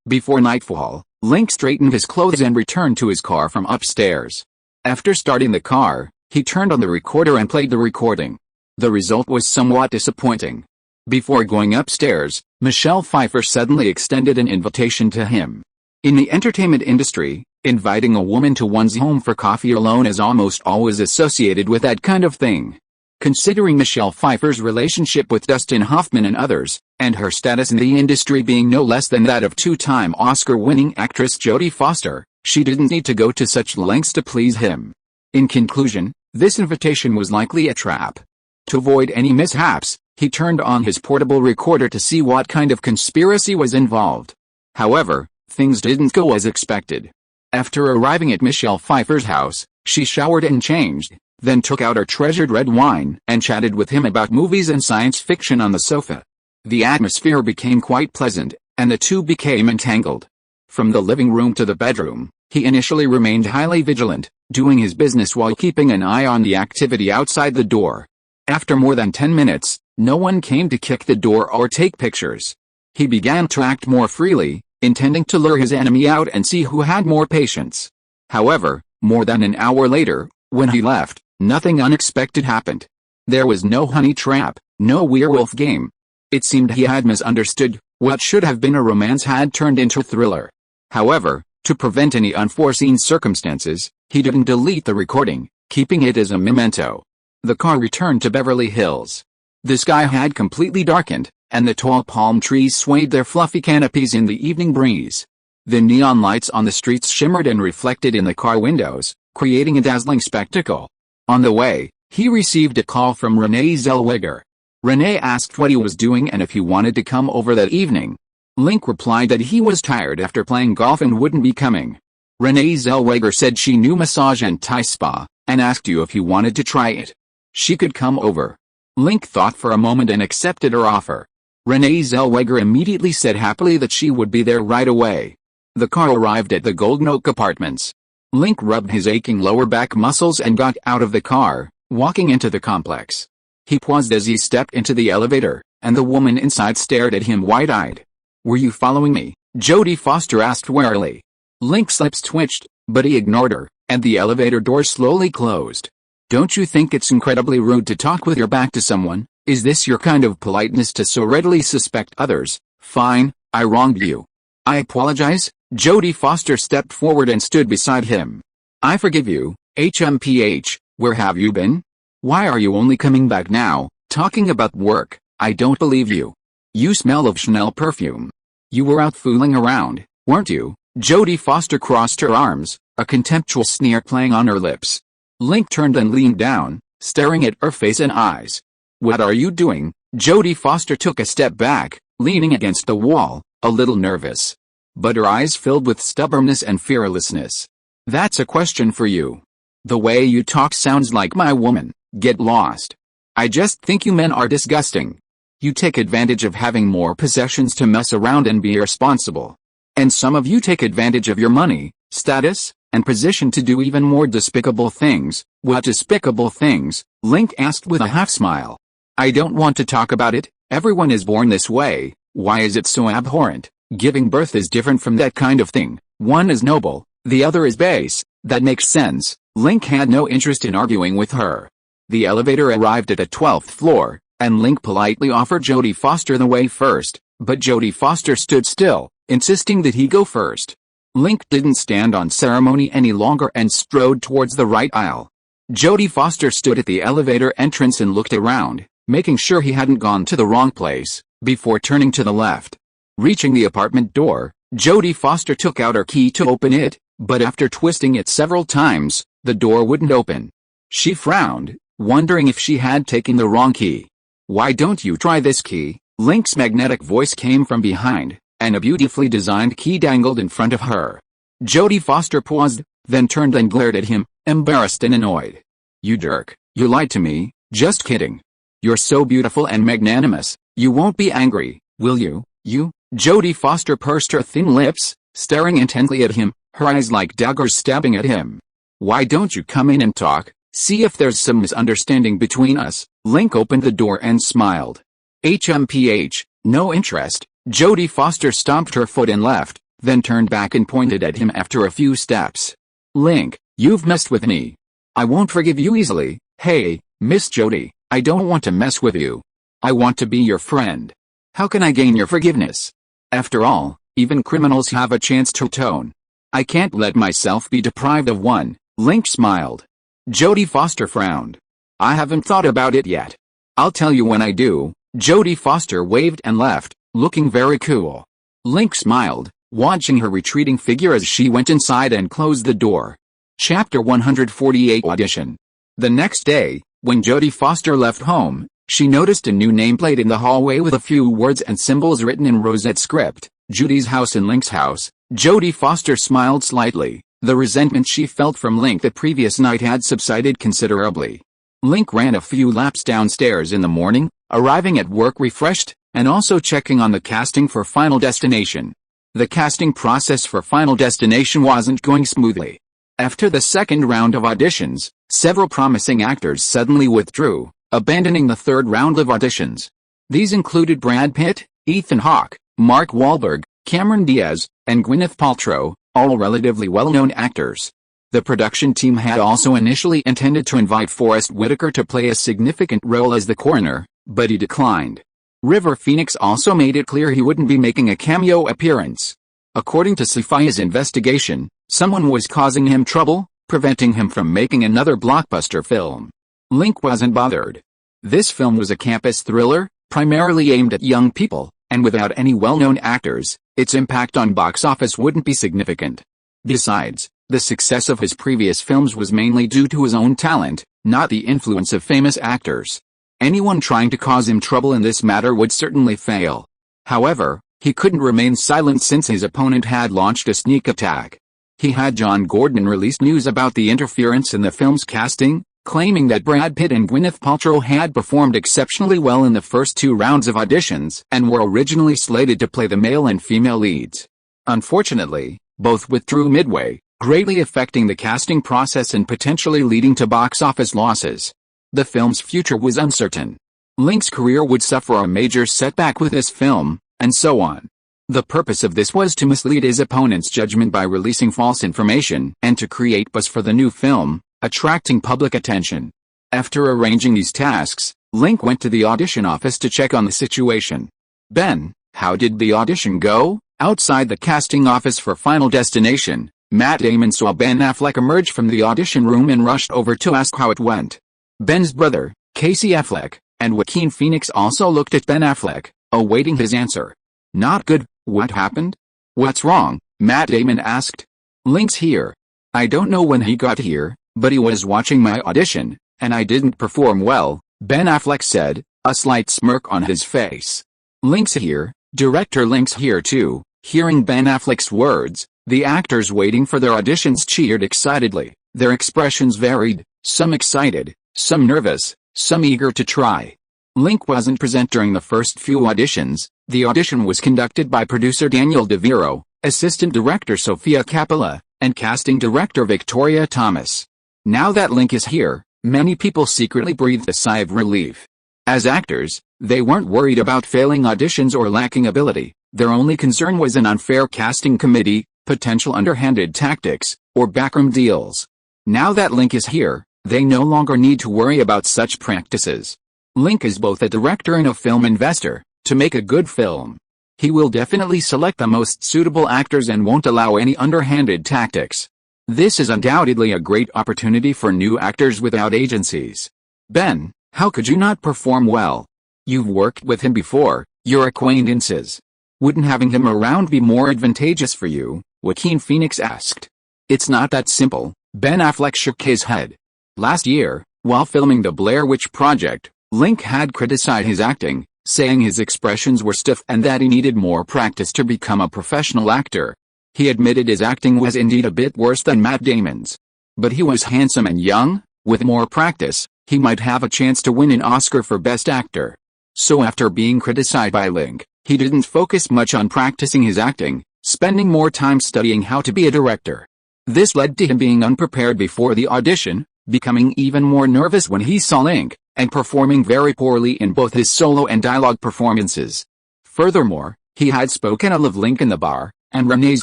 Before nightfall, Link straightened his clothes and returned to his car from upstairs. After starting the car, he turned on the recorder and played the recording. The result was somewhat disappointing. Before going upstairs, Michelle Pfeiffer suddenly extended an invitation to him. In the entertainment industry, inviting a woman to one's home for coffee alone is almost always associated with that kind of thing. Considering Michelle Pfeiffer's relationship with Dustin Hoffman and others, and her status in the industry being no less than that of two-time Oscar-winning actress Jodie Foster, she didn't need to go to such lengths to please him. In conclusion, this invitation was likely a trap. To avoid any mishaps, he turned on his portable recorder to see what kind of conspiracy was involved. However, things didn't go as expected. After arriving at Michelle Pfeiffer's house, she showered and changed, then took out her treasured red wine and chatted with him about movies and science fiction on the sofa. The atmosphere became quite pleasant, and the two became entangled. From the living room to the bedroom, he initially remained highly vigilant, doing his business while keeping an eye on the activity outside the door. After more than 10 minutes, no one came to kick the door or take pictures. He began to act more freely, intending to lure his enemy out and see who had more patience. However, more than an hour later, when he left, nothing unexpected happened. There was no honey trap, no werewolf game. It seemed he had misunderstood. What should have been a romance had turned into a thriller. However, to prevent any unforeseen circumstances, he didn't delete the recording, keeping it as a memento. The car returned to Beverly Hills. The sky had completely darkened, and the tall palm trees swayed their fluffy canopies in the evening breeze. The neon lights on the streets shimmered and reflected in the car windows, creating a dazzling spectacle. On the way, he received a call from Renee Zellweger. Renee asked what he was doing and if he wanted to come over that evening. Link replied that he was tired after playing golf and wouldn't be coming. Renee Zellweger said she knew massage and Thai spa, and asked you if he wanted to try it. She could come over. Link thought for a moment and accepted her offer. Renee Zellweger immediately said happily that she would be there right away. The car arrived at the Golden Oak Apartments. Link rubbed his aching lower back muscles and got out of the car, walking into the complex. He paused as he stepped into the elevator, and the woman inside stared at him wide-eyed. "Were you following me?" Jodie Foster asked warily. Link's lips twitched, but he ignored her, and the elevator door slowly closed. "Don't you think it's incredibly rude to talk with your back to someone?" Is this your kind of politeness to so readily suspect others? Fine, I wronged you. I apologize. Jodie Foster stepped forward and stood beside him. I forgive you. HMPH, where have you been? Why are you only coming back now, talking about work? I don't believe you. You smell of Chanel perfume. You were out fooling around, weren't you? Jodie Foster crossed her arms, a contemptuous sneer playing on her lips. Link turned and leaned down, staring at her face and eyes. What are you doing? Jodie Foster took a step back, leaning against the wall, a little nervous. But her eyes filled with stubbornness and fearlessness. That's a question for you. The way you talk sounds like my woman. Get lost. I just think you men are disgusting. You take advantage of having more possessions to mess around and be irresponsible. And some of you take advantage of your money, status, and position to do even more despicable things. What despicable things? Link asked with a half smile. I don't want to talk about it. Everyone is born this way. Why is it so abhorrent? Giving birth is different from that kind of thing. One is noble, the other is base. That makes sense. Link had no interest in arguing with her. The elevator arrived at the 12th floor, and Link politely offered Jodie Foster the way first, but Jodie Foster stood still, insisting that he go first. Link didn't stand on ceremony any longer and strode towards the right aisle. Jodie Foster stood at the elevator entrance and looked around, making sure he hadn't gone to the wrong place, before turning to the left. Reaching the apartment door, Jodie Foster took out her key to open it, but after twisting it several times, the door wouldn't open. She frowned, wondering if she had taken the wrong key. Why don't you try this key? Link's magnetic voice came from behind, and a beautifully designed key dangled in front of her. Jodie Foster paused, then turned and glared at him, embarrassed and annoyed. You jerk, you lied to me. Just kidding. You're so beautiful and magnanimous, you won't be angry, will you? You? Jodie Foster pursed her thin lips, staring intently at him, her eyes like daggers stabbing at him. Why don't you come in and talk? See if there's some misunderstanding between us. Link opened the door and smiled. HMPH, no interest. Jodie Foster stomped her foot and left, then turned back and pointed at him after a few steps. Link, you've messed with me. I won't forgive you easily. Hey, Miss Jodie, I don't want to mess with you. I want to be your friend. How can I gain your forgiveness? After all, even criminals have a chance to atone. I can't let myself be deprived of one. Link smiled. Jodie Foster frowned. I haven't thought about it yet. I'll tell you when I do. Jodie Foster waved and left, looking very cool. Link smiled, watching her retreating figure as she went inside and closed the door. Chapter 148 Audition. The next day, when Jodie Foster left home, she noticed a new nameplate in the hallway with a few words and symbols written in Rosette script, Judy's house and Link's house. Jodie Foster smiled slightly. The resentment she felt from Link the previous night had subsided considerably. Link ran a few laps downstairs in the morning, arriving at work refreshed, and also checking on the casting for Final Destination. The casting process for Final Destination wasn't going smoothly. After the second round of auditions, several promising actors suddenly withdrew, abandoning the third round of auditions. These included Brad Pitt, Ethan Hawke, Mark Wahlberg, Cameron Diaz, and Gwyneth Paltrow, all relatively well-known actors. The production team had also initially intended to invite Forrest Whitaker to play a significant role as the coroner, but he declined. River Phoenix also made it clear he wouldn't be making a cameo appearance. According to Sophia's investigation, someone was causing him trouble, preventing him from making another blockbuster film. Link wasn't bothered. This film was a campus thriller, primarily aimed at young people, and without any well-known actors, its impact on box office wouldn't be significant. Besides, the success of his previous films was mainly due to his own talent, not the influence of famous actors. Anyone trying to cause him trouble in this matter would certainly fail. However, he couldn't remain silent since his opponent had launched a sneak attack. He had John Gordon release news about the interference in the film's casting, claiming that Brad Pitt and Gwyneth Paltrow had performed exceptionally well in the first two rounds of auditions and were originally slated to play the male and female leads. Unfortunately, both withdrew midway, greatly affecting the casting process and potentially leading to box office losses. The film's future was uncertain. Link's career would suffer a major setback with this film, and so on. The purpose of this was to mislead his opponent's judgment by releasing false information and to create buzz for the new film, attracting public attention. After arranging these tasks, Link went to the audition office to check on the situation. Ben, how did the audition go? Outside the casting office for Final Destination, Matt Damon saw Ben Affleck emerge from the audition room and rushed over to ask how it went. Ben's brother, Casey Affleck, and Joaquin Phoenix also looked at Ben Affleck, awaiting his answer. Not good. What happened? What's wrong? Matt Damon asked. Link's here. I don't know when he got here, but he was watching my audition, and I didn't perform well, Ben Affleck said, a slight smirk on his face. Link's here. Director Link's here too. Hearing Ben Affleck's words, the actors waiting for their auditions cheered excitedly. Their expressions varied, some excited, some nervous, some eager to try. Link wasn't present during the first few auditions. The audition was conducted by producer Daniel DeViro, assistant director Sophia Capella, and casting director Victoria Thomas. Now that Link is here, many people secretly breathed a sigh of relief. As actors, they weren't worried about failing auditions or lacking ability. Their only concern was an unfair casting committee, potential underhanded tactics, or backroom deals. Now that Link is here, they no longer need to worry about such practices. Link is both a director and a film investor. To make a good film, he will definitely select the most suitable actors and won't allow any underhanded tactics. This is undoubtedly a great opportunity for new actors without agencies. Ben, how could you not perform well? You've worked with him before, you're acquaintances. Wouldn't having him around be more advantageous for you? Joaquin Phoenix asked. It's not that simple, Ben Affleck shook his head. Last year, while filming the Blair Witch Project, Link had criticized his acting, saying his expressions were stiff and that he needed more practice to become a professional actor. He admitted his acting was indeed a bit worse than Matt Damon's. But he was handsome and young. With more practice, he might have a chance to win an Oscar for Best Actor. So after being criticized by Link, he didn't focus much on practicing his acting, spending more time studying how to be a director. This led to him being unprepared before the audition, becoming even more nervous when he saw Link, and performing very poorly in both his solo and dialogue performances. Furthermore, he had spoken ill of Link in the bar, and Renee's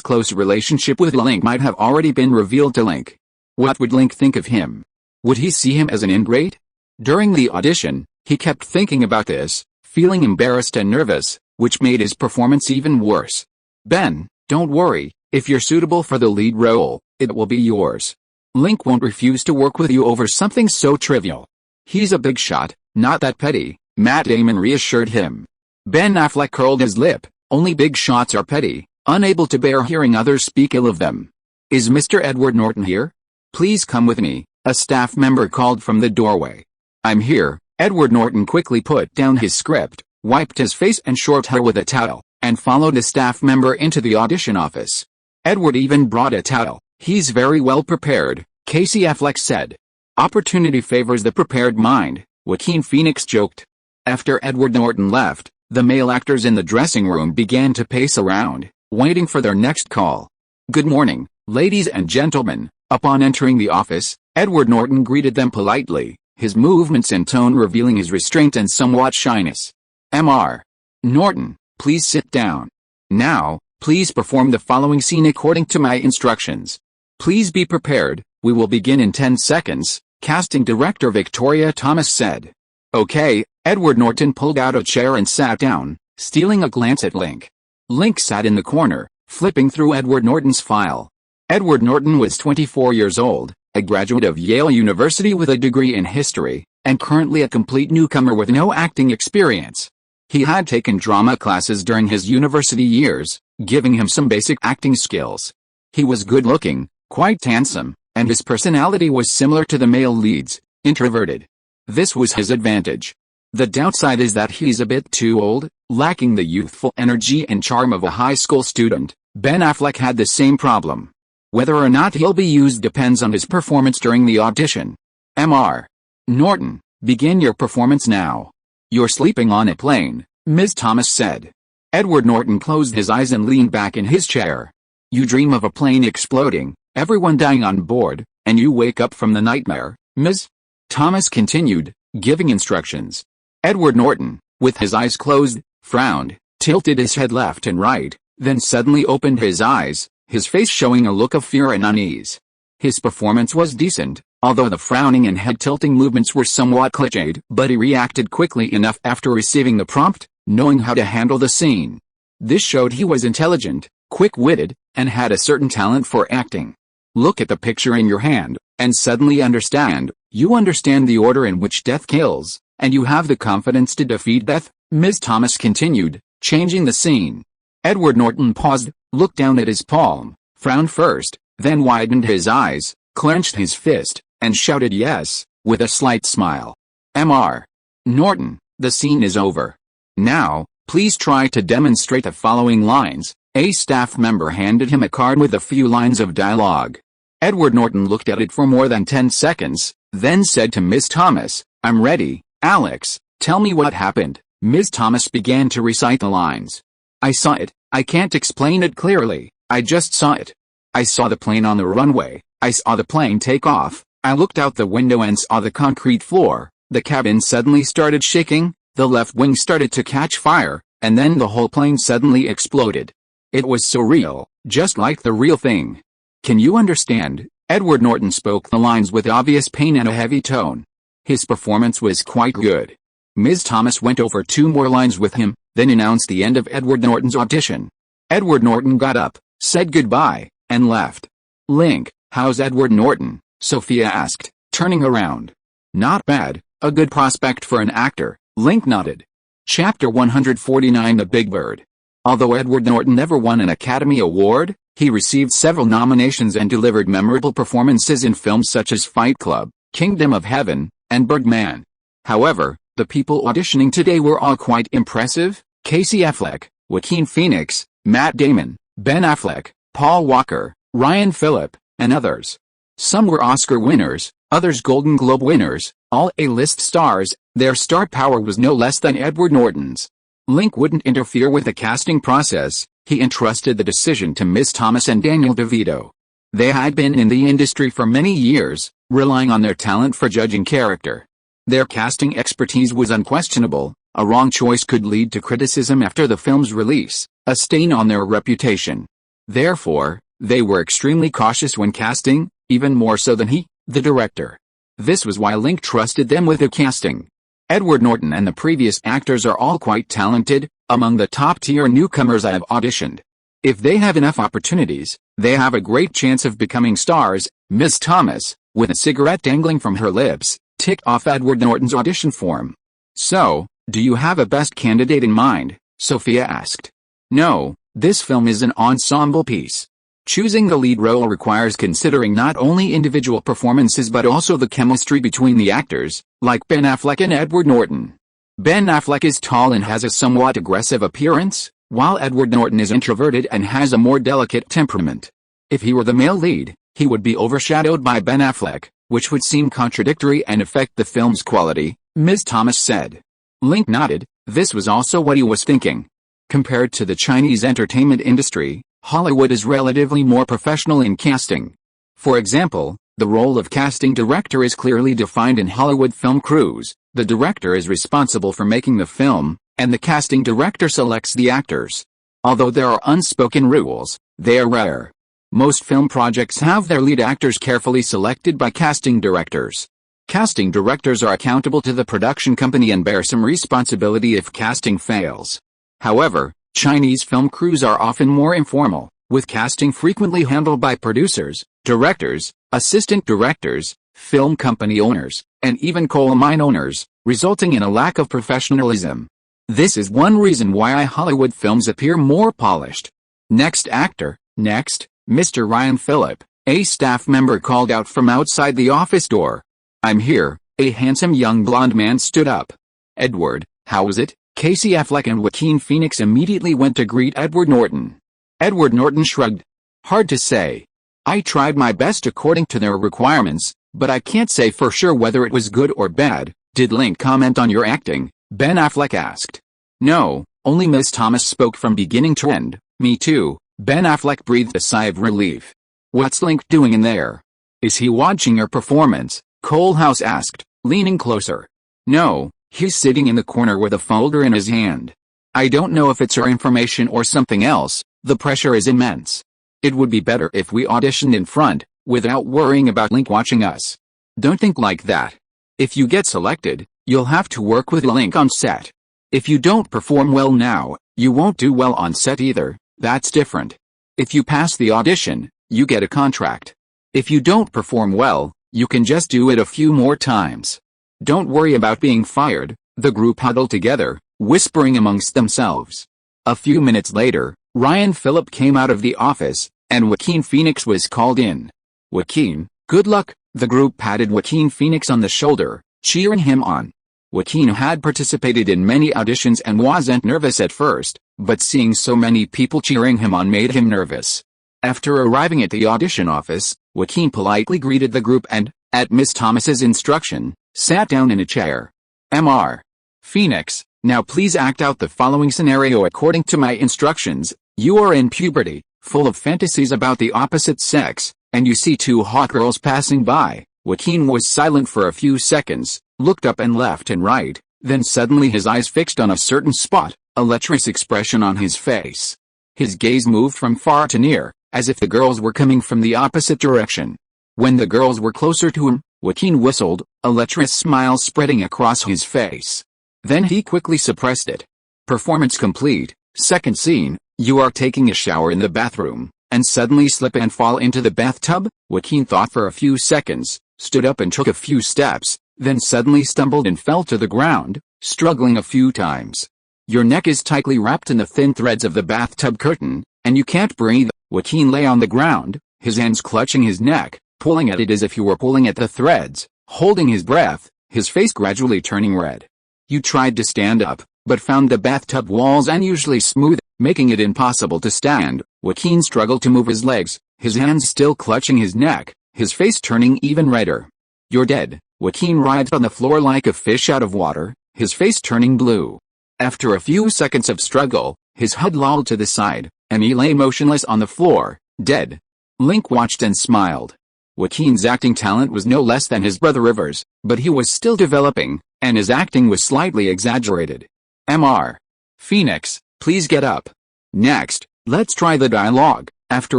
close relationship with Link might have already been revealed to Link. What would Link think of him? Would he see him as an ingrate? During the audition, he kept thinking about this, feeling embarrassed and nervous, which made his performance even worse. Ben, don't worry, if you're suitable for the lead role, it will be yours. Link won't refuse to work with you over something so trivial. He's a big shot, not that petty, Matt Damon reassured him. Ben Affleck curled his lip. Only big shots are petty, unable to bear hearing others speak ill of them. Is Mr. Edward Norton here? Please come with me, a staff member called from the doorway. I'm here. Edward Norton quickly put down his script, wiped his face and short hair with a towel, and followed a staff member into the audition office. Edward even brought a towel. He's very well prepared, Casey Affleck said. Opportunity favors the prepared mind, Joaquin Phoenix joked. After Edward Norton left, the male actors in the dressing room began to pace around, waiting for their next call. Good morning, ladies and gentlemen. Upon entering the office, Edward Norton greeted them politely, his movements and tone revealing his restraint and somewhat shyness. Mr. Norton, please sit down. Now, please perform the following scene according to my instructions. Please be prepared, we will begin in 10 seconds, casting director Victoria Thomas said. Okay, Edward Norton pulled out a chair and sat down, stealing a glance at Link. Link sat in the corner, flipping through Edward Norton's file. Edward Norton was 24 years old, a graduate of Yale University with a degree in history, and currently a complete newcomer with no acting experience. He had taken drama classes during his university years, giving him some basic acting skills. He was good-looking, quite handsome, and his personality was similar to the male leads, introverted. This was his advantage. The downside is that he's a bit too old, lacking the youthful energy and charm of a high school student. Ben Affleck had the same problem. Whether or not he'll be used depends on his performance during the audition. Mr. Norton, begin your performance now. You're sleeping on a plane, Ms. Thomas said. Edward Norton closed his eyes and leaned back in his chair. You dream of a plane exploding, everyone dying on board, and you wake up from the nightmare, Ms. Thomas continued, giving instructions. Edward Norton, with his eyes closed, frowned, tilted his head left and right, then suddenly opened his eyes, his face showing a look of fear and unease. His performance was decent, Although the frowning and head-tilting movements were somewhat cliched, but he reacted quickly enough after receiving the prompt, knowing how to handle the scene. This showed he was intelligent, quick-witted, and had a certain talent for acting. Look at the picture in your hand, and suddenly understand. You understand the order in which death kills, and you have the confidence to defeat death, Ms. Thomas continued, changing the scene. Edward Norton paused, looked down at his palm, frowned first, then widened his eyes, clenched his fist, and shouted yes, with a slight smile. Mr. Norton, the scene is over. Now, please try to demonstrate the following lines. A staff member handed him a card with a few lines of dialogue. Edward Norton looked at it for more than 10 seconds, then said to Miss Thomas, I'm ready, Alex, tell me what happened. Miss Thomas began to recite the lines. I saw it, I can't explain it clearly, I just saw it. I saw the plane on the runway, I saw the plane take off, I looked out the window and saw the concrete floor, the cabin suddenly started shaking, the left wing started to catch fire, and then the whole plane suddenly exploded. It was so real, just like the real thing. Can you understand? Edward Norton spoke the lines with obvious pain and a heavy tone. His performance was quite good. Ms. Thomas went over 2 more lines with him, then announced the end of Edward Norton's audition. Edward Norton got up, said goodbye, and left. Link, how's Edward Norton? Sophia asked, turning around. Not bad, a good prospect for an actor, Link nodded. Chapter 149 The Big Bird. Although Edward Norton never won an Academy Award, he received several nominations and delivered memorable performances in films such as Fight Club, Kingdom of Heaven, and Birdman. However, the people auditioning today were all quite impressive. Casey Affleck, Joaquin Phoenix, Matt Damon, Ben Affleck, Paul Walker, Ryan Phillip, and others. Some were Oscar winners, others Golden Globe winners, all A-list stars. Their star power was no less than Edward Norton's. Link wouldn't interfere with the casting process. He entrusted the decision to Miss Thomas and Daniel DeVito. They had been in the industry for many years, relying on their talent for judging character. Their casting expertise was unquestionable. A wrong choice could lead to criticism after the film's release, a stain on their reputation. Therefore, they were extremely cautious when casting, even more so than he, the director. This was why Link trusted them with the casting. Edward Norton and the previous actors are all quite talented, among the top-tier newcomers I have auditioned. If they have enough opportunities, they have a great chance of becoming stars. Miss Thomas, with a cigarette dangling from her lips, ticked off Edward Norton's audition form. So, do you have a best candidate in mind? Sophia asked. No, this film is an ensemble piece. Choosing the lead role requires considering not only individual performances but also the chemistry between the actors, like Ben Affleck and Edward Norton. Ben Affleck is tall and has a somewhat aggressive appearance, while Edward Norton is introverted and has a more delicate temperament. If he were the male lead, he would be overshadowed by Ben Affleck, which would seem contradictory and affect the film's quality, Ms. Thomas said. Link nodded. This was also what he was thinking. Compared to the Chinese entertainment industry, Hollywood is relatively more professional in casting. For example, the role of casting director is clearly defined in Hollywood film crews. The director is responsible for making the film, and the casting director selects the actors. Although there are unspoken rules, they are rare. Most film projects have their lead actors carefully selected by casting directors. Casting directors are accountable to the production company and bear some responsibility if casting fails. However, Chinese film crews are often more informal, with casting frequently handled by producers, directors, assistant directors, film company owners, and even coal mine owners, resulting in a lack of professionalism. This is one reason why Hollywood films appear more polished. Next actor, next, Mr. Ryan Phillip, a staff member called out from outside the office door. I'm here, a handsome young blonde man stood up. Edward, how is it? Casey Affleck and Joaquin Phoenix immediately went to greet Edward Norton. Edward Norton shrugged. Hard to say. I tried my best according to their requirements, but I can't say for sure whether it was good or bad. Did Link comment on your acting? Ben Affleck asked. No, only Miss Thomas spoke from beginning to end. Me too. Ben Affleck breathed a sigh of relief. What's Link doing in there? Is he watching your performance? Colehouse asked, leaning closer. No, he's sitting in the corner with a folder in his hand. I don't know if it's our information or something else. The pressure is immense. It would be better if we auditioned in front, without worrying about Link watching us. Don't think like that. If you get selected, you'll have to work with Link on set. If you don't perform well now, you won't do well on set either. That's different. If you pass the audition, you get a contract. If you don't perform well, you can just do it a few more times. Don't worry about being fired. The group huddled together, whispering amongst themselves. A few minutes later, Ryan Phillip came out of the office, and Joaquin Phoenix was called in. "Joaquin, good luck," the group patted Joaquin Phoenix on the shoulder, cheering him on. Joaquin had participated in many auditions and wasn't nervous at first, but seeing so many people cheering him on made him nervous. After arriving at the audition office, Joaquin politely greeted the group and, at Miss Thomas's instruction, sat down in a chair. Mr. Phoenix, now please act out the following scenario according to my instructions. You are in puberty, full of fantasies about the opposite sex, and you see two hot girls passing by. Joaquin was silent for a few seconds, looked up and left and right, then suddenly his eyes fixed on a certain spot, a lecherous expression on his face. His gaze moved from far to near, as if the girls were coming from the opposite direction. When the girls were closer to him, Joaquin whistled, a lecherous smile spreading across his face. Then he quickly suppressed it. Performance complete. Second scene, you are taking a shower in the bathroom, and suddenly slip and fall into the bathtub. Joaquin thought for a few seconds, stood up and took a few steps, then suddenly stumbled and fell to the ground, struggling a few times. Your neck is tightly wrapped in the thin threads of the bathtub curtain, and you can't breathe. Joaquin lay on the ground, his hands clutching his neck, pulling at it as if he were pulling at the threads, holding his breath, his face gradually turning red. You tried to stand up, but found the bathtub walls unusually smooth, making it impossible to stand. Joaquin struggled to move his legs, his hands still clutching his neck, his face turning even redder. You're dead. Joaquin writhed on the floor like a fish out of water, his face turning blue. After a few seconds of struggle, his head lolled to the side, and he lay motionless on the floor, dead. Link watched and smiled. Joaquin's acting talent was no less than his brother River's, but he was still developing, and his acting was slightly exaggerated. Mr. Phoenix, please get up. Next, let's try the dialogue. After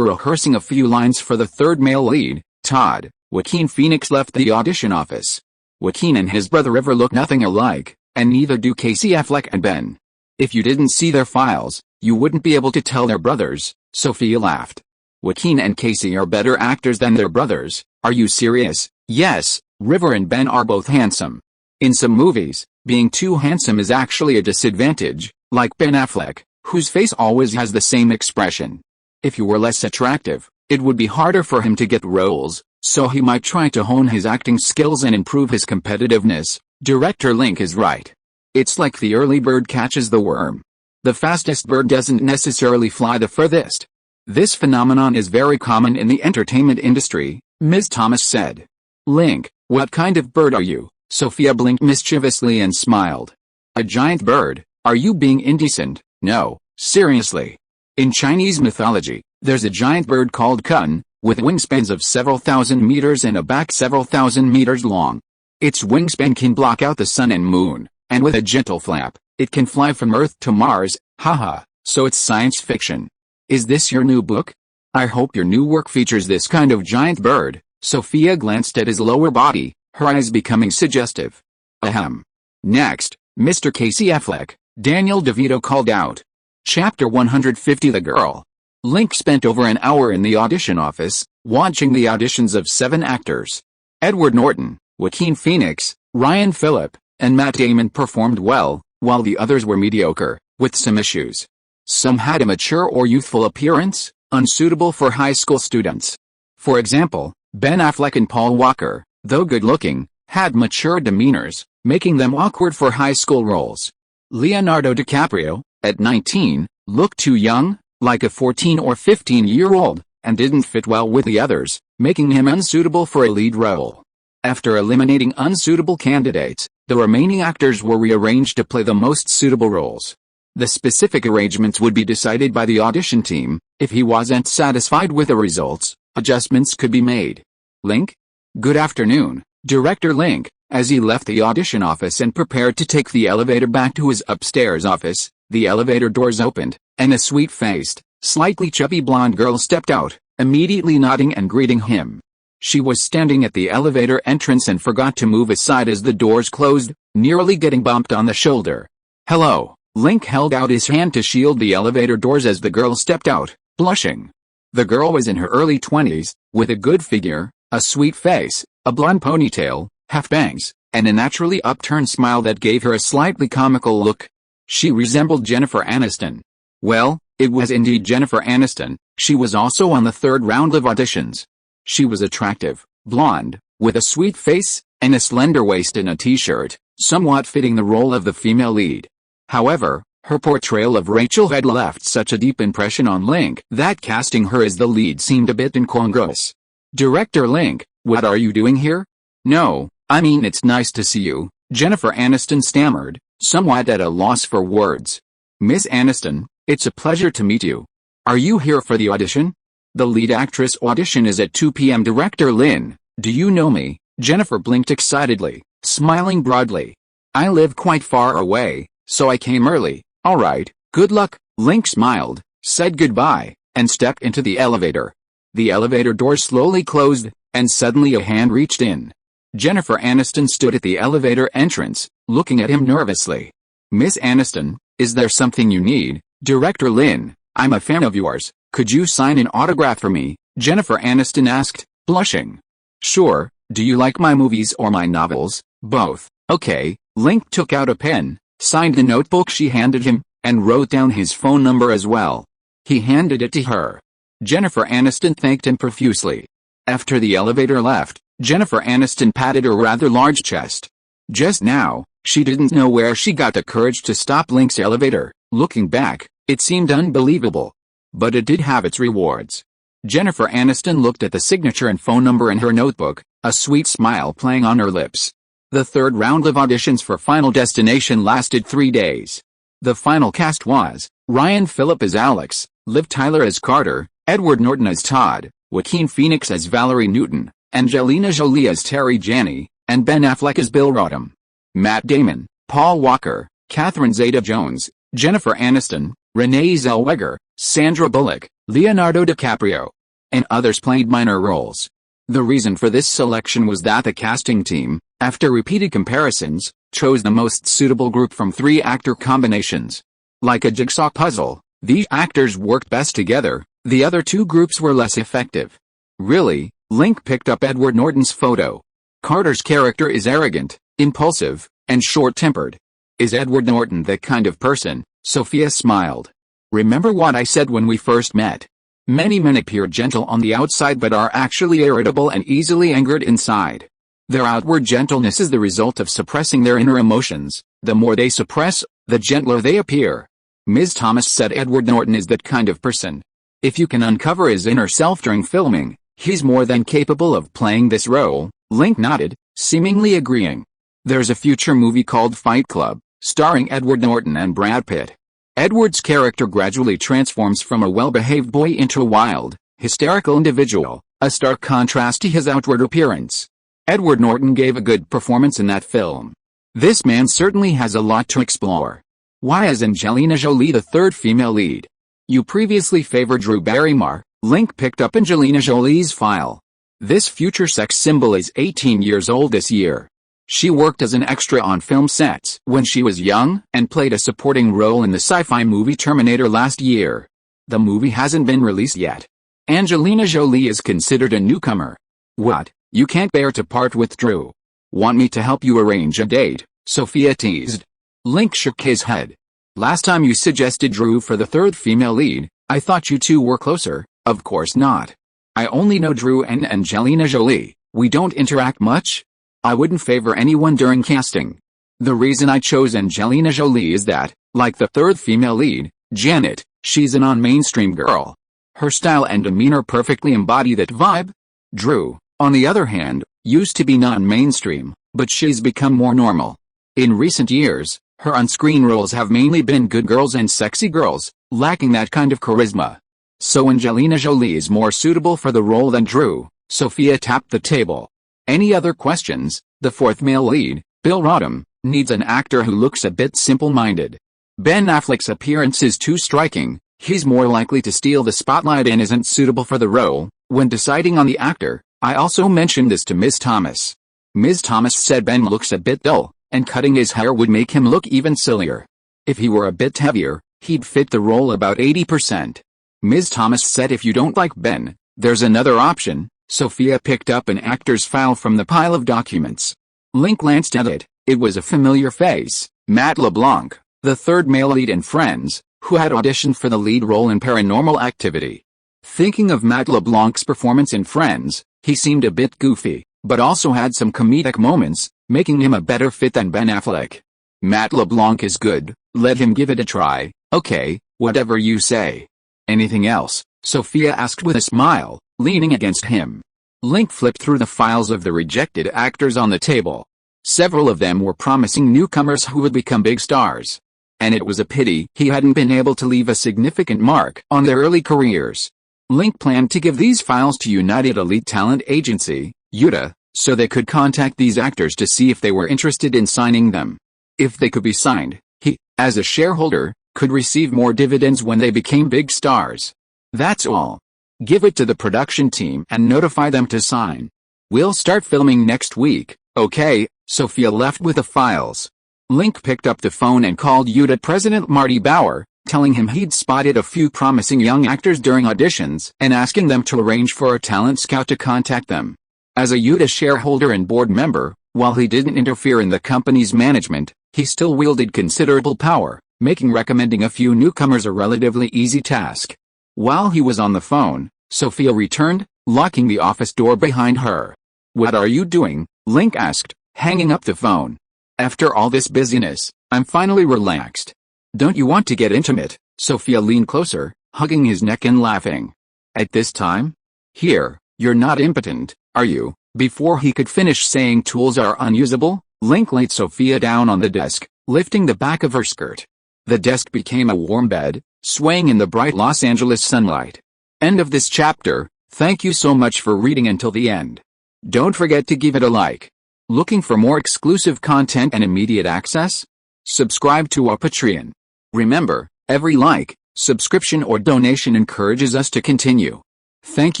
rehearsing a few lines for the third male lead, Todd, Joaquin Phoenix left the audition office. Joaquin and his brother River look nothing alike, and neither do Casey Affleck and Ben. If you didn't see their files, you wouldn't be able to tell they're brothers, Sophia laughed. Joaquin and Casey are better actors than their brothers. Are you serious? Yes, River and Ben are both handsome. In some movies, being too handsome is actually a disadvantage, like Ben Affleck, whose face always has the same expression. If you were less attractive, it would be harder for him to get roles, so he might try to hone his acting skills and improve his competitiveness. Director Link is right. It's like the early bird catches the worm. The fastest bird doesn't necessarily fly the furthest. This phenomenon is very common in the entertainment industry, Ms. Thomas said. Link, what kind of bird are you? Sophia blinked mischievously and smiled. A giant bird. Are you being indecent? No, seriously. In Chinese mythology, there's a giant bird called Kun, with wingspans of several thousand meters and a back several thousand meters long. Its wingspan can block out the sun and moon, and with a gentle flap, it can fly from Earth to Mars. Haha, so it's science fiction. Is this your new book? I hope your new work features this kind of giant bird. Sophia glanced at his lower body, her eyes becoming suggestive. Ahem. Next, Mr. Casey Affleck, Daniel DeVito called out. Chapter 150. The Girl. Link spent over an hour in the audition office, watching the auditions of 7 actors. Edward Norton, Joaquin Phoenix, Ryan Phillip, and Matt Damon performed well, while the others were mediocre, with some issues. Some had a mature or youthful appearance, unsuitable for high school students. For example, Ben Affleck and Paul Walker, though good-looking, had mature demeanors, making them awkward for high school roles. Leonardo DiCaprio, at 19, looked too young, like a 14 or 15-year-old, and didn't fit well with the others, making him unsuitable for a lead role. After eliminating unsuitable candidates, the remaining actors were rearranged to play the most suitable roles. The specific arrangements would be decided by the audition team. If he wasn't satisfied with the results, adjustments could be made. Link? Good afternoon, Director Link. As he left the audition office and prepared to take the elevator back to his upstairs office, the elevator doors opened, and a sweet-faced, slightly chubby blonde girl stepped out, immediately nodding and greeting him. She was standing at the elevator entrance and forgot to move aside as the doors closed, nearly getting bumped on the shoulder. "Hello." Link held out his hand to shield the elevator doors as the girl stepped out, blushing. The girl was in her early 20s, with a good figure, a sweet face, a blonde ponytail, half bangs, and a naturally upturned smile that gave her a slightly comical look. She resembled Jennifer Aniston. Well, it was indeed Jennifer Aniston. She was also on the third round of auditions. She was attractive, blonde, with a sweet face, and a slender waist in a t-shirt, somewhat fitting the role of the female lead. However, her portrayal of Rachel had left such a deep impression on Link that casting her as the lead seemed a bit incongruous. "Director Link, what are you doing here?" "No, I mean it's nice to see you," Jennifer Aniston stammered, somewhat at a loss for words. "Miss Aniston, it's a pleasure to meet you. Are you here for the audition?" "The lead actress audition is at 2 p.m. Director Lin, do you know me?" Jennifer blinked excitedly, smiling broadly. "I live quite far away, so I came early." "All right, good luck." Link smiled, said goodbye, and stepped into the elevator. The elevator doors slowly closed, and suddenly a hand reached in. Jennifer Aniston stood at the elevator entrance, looking at him nervously. "Miss Aniston, is there something you need?" "Director Lin, I'm a fan of yours. Could you sign an autograph for me?" Jennifer Aniston asked, blushing. "Sure, do you like my movies or my novels?" "Both." "Okay." Link took out a pen, signed the notebook she handed him, and wrote down his phone number as well. He handed it to her. Jennifer Aniston thanked him profusely. After the elevator left, Jennifer Aniston patted her rather large chest. Just now, she didn't know where she got the courage to stop Link's elevator. Looking back, it seemed unbelievable. But it did have its rewards. Jennifer Aniston looked at the signature and phone number in her notebook, a sweet smile playing on her lips. The third round of auditions for Final Destination lasted 3 days. The final cast was Ryan Phillip as Alex, Liv Tyler as Carter, Edward Norton as Todd, Joaquin Phoenix as Valerie Newton, Angelina Jolie as Terry Janney, and Ben Affleck as Bill Rodham. Matt Damon, Paul Walker, Catherine Zeta-Jones, Jennifer Aniston, Renee Zellweger, Sandra Bullock, Leonardo DiCaprio, and others played minor roles. The reason for this selection was that the casting team, after repeated comparisons, chose the most suitable group from 3 actor combinations. Like a jigsaw puzzle, these actors worked best together, the other 2 groups were less effective. Really, Link picked up Edward Norton's photo. Carter's character is arrogant, impulsive, and short-tempered. Is Edward Norton that kind of person? Sophia smiled. "Remember what I said when we first met? Many men appear gentle on the outside but are actually irritable and easily angered inside. Their outward gentleness is the result of suppressing their inner emotions. The more they suppress, the gentler they appear." Ms. Thomas said Edward Norton is that kind of person. If you can uncover his inner self during filming, he's more than capable of playing this role. Link nodded, seemingly agreeing. There's a future movie called Fight Club, starring Edward Norton and Brad Pitt. Edward's character gradually transforms from a well-behaved boy into a wild, hysterical individual, a stark contrast to his outward appearance. Edward Norton gave a good performance in that film. This man certainly has a lot to explore. Why is Angelina Jolie the third female lead? You previously favored Drew Barrymore. Link picked up Angelina Jolie's file. This future sex symbol is 18 years old this year. She worked as an extra on film sets when she was young and played a supporting role in the sci-fi movie Terminator last year. The movie hasn't been released yet. Angelina Jolie is considered a newcomer. What, you can't bear to part with Drew? Want me to help you arrange a date? Sophia teased. Link shook his head. Last time you suggested Drew for the third female lead, I thought you two were closer. Of course not. I only know Drew and Angelina Jolie. We don't interact much. I wouldn't favor anyone during casting. The reason I chose Angelina Jolie is that, like the third female lead, Janet, she's a non-mainstream girl. Her style and demeanor perfectly embody that vibe. Drew, on the other hand, used to be non-mainstream, but she's become more normal. In recent years, her on-screen roles have mainly been good girls and sexy girls, lacking that kind of charisma. So Angelina Jolie is more suitable for the role than Drew. Sophia tapped the table. Any other questions? The fourth male lead, Bill Rodham, needs an actor who looks a bit simple-minded. Ben Affleck's appearance is too striking. He's more likely to steal the spotlight and isn't suitable for the role. When deciding on the actor, I also mentioned this to Ms. Thomas. Ms. Thomas said Ben looks a bit dull, and cutting his hair would make him look even sillier. If he were a bit heavier, he'd fit the role about 80%. Ms. Thomas said if you don't like Ben, there's another option. Sophia picked up an actor's file from the pile of documents. Link glanced at it. It was a familiar face, Matt LeBlanc, the third male lead in Friends, who had auditioned for the lead role in Paranormal Activity. Thinking of Matt LeBlanc's performance in Friends, he seemed a bit goofy, but also had some comedic moments, making him a better fit than Ben Affleck. Matt LeBlanc is good, let him give it a try. Okay, whatever you say. Anything else? Sophia asked with a smile, leaning against him. Link flipped through the files of the rejected actors on the table. Several of them were promising newcomers who would become big stars. And it was a pity he hadn't been able to leave a significant mark on their early careers. Link planned to give these files to United Elite Talent Agency, UTA, so they could contact these actors to see if they were interested in signing them. If they could be signed, he, as a shareholder, could receive more dividends when they became big stars. That's all. Give it to the production team and notify them to sign. We'll start filming next week, okay? Sophia left with the files. Link picked up the phone and called UTA President Marty Bauer, telling him he'd spotted a few promising young actors during auditions and asking them to arrange for a talent scout to contact them. As a UTA shareholder and board member, while he didn't interfere in the company's management, he still wielded considerable power, making recommending a few newcomers a relatively easy task. While he was on the phone, Sophia returned, locking the office door behind her. "What are you doing?" Link asked, hanging up the phone. "After all this busyness, I'm finally relaxed." "Don't you want to get intimate?" Sophia leaned closer, hugging his neck and laughing. "At this time? Here, you're not impotent, are you?" Before he could finish saying tools are unusable, Link laid Sophia down on the desk, lifting the back of her skirt. The desk became a warm bed, swaying in the bright Los Angeles sunlight. End of this chapter. Thank you so much for reading until the end. Don't forget to give it a like. Looking for more exclusive content and immediate access? Subscribe to our Patreon. Remember, every like, subscription or donation encourages us to continue. Thank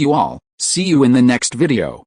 you all. See you in the next video.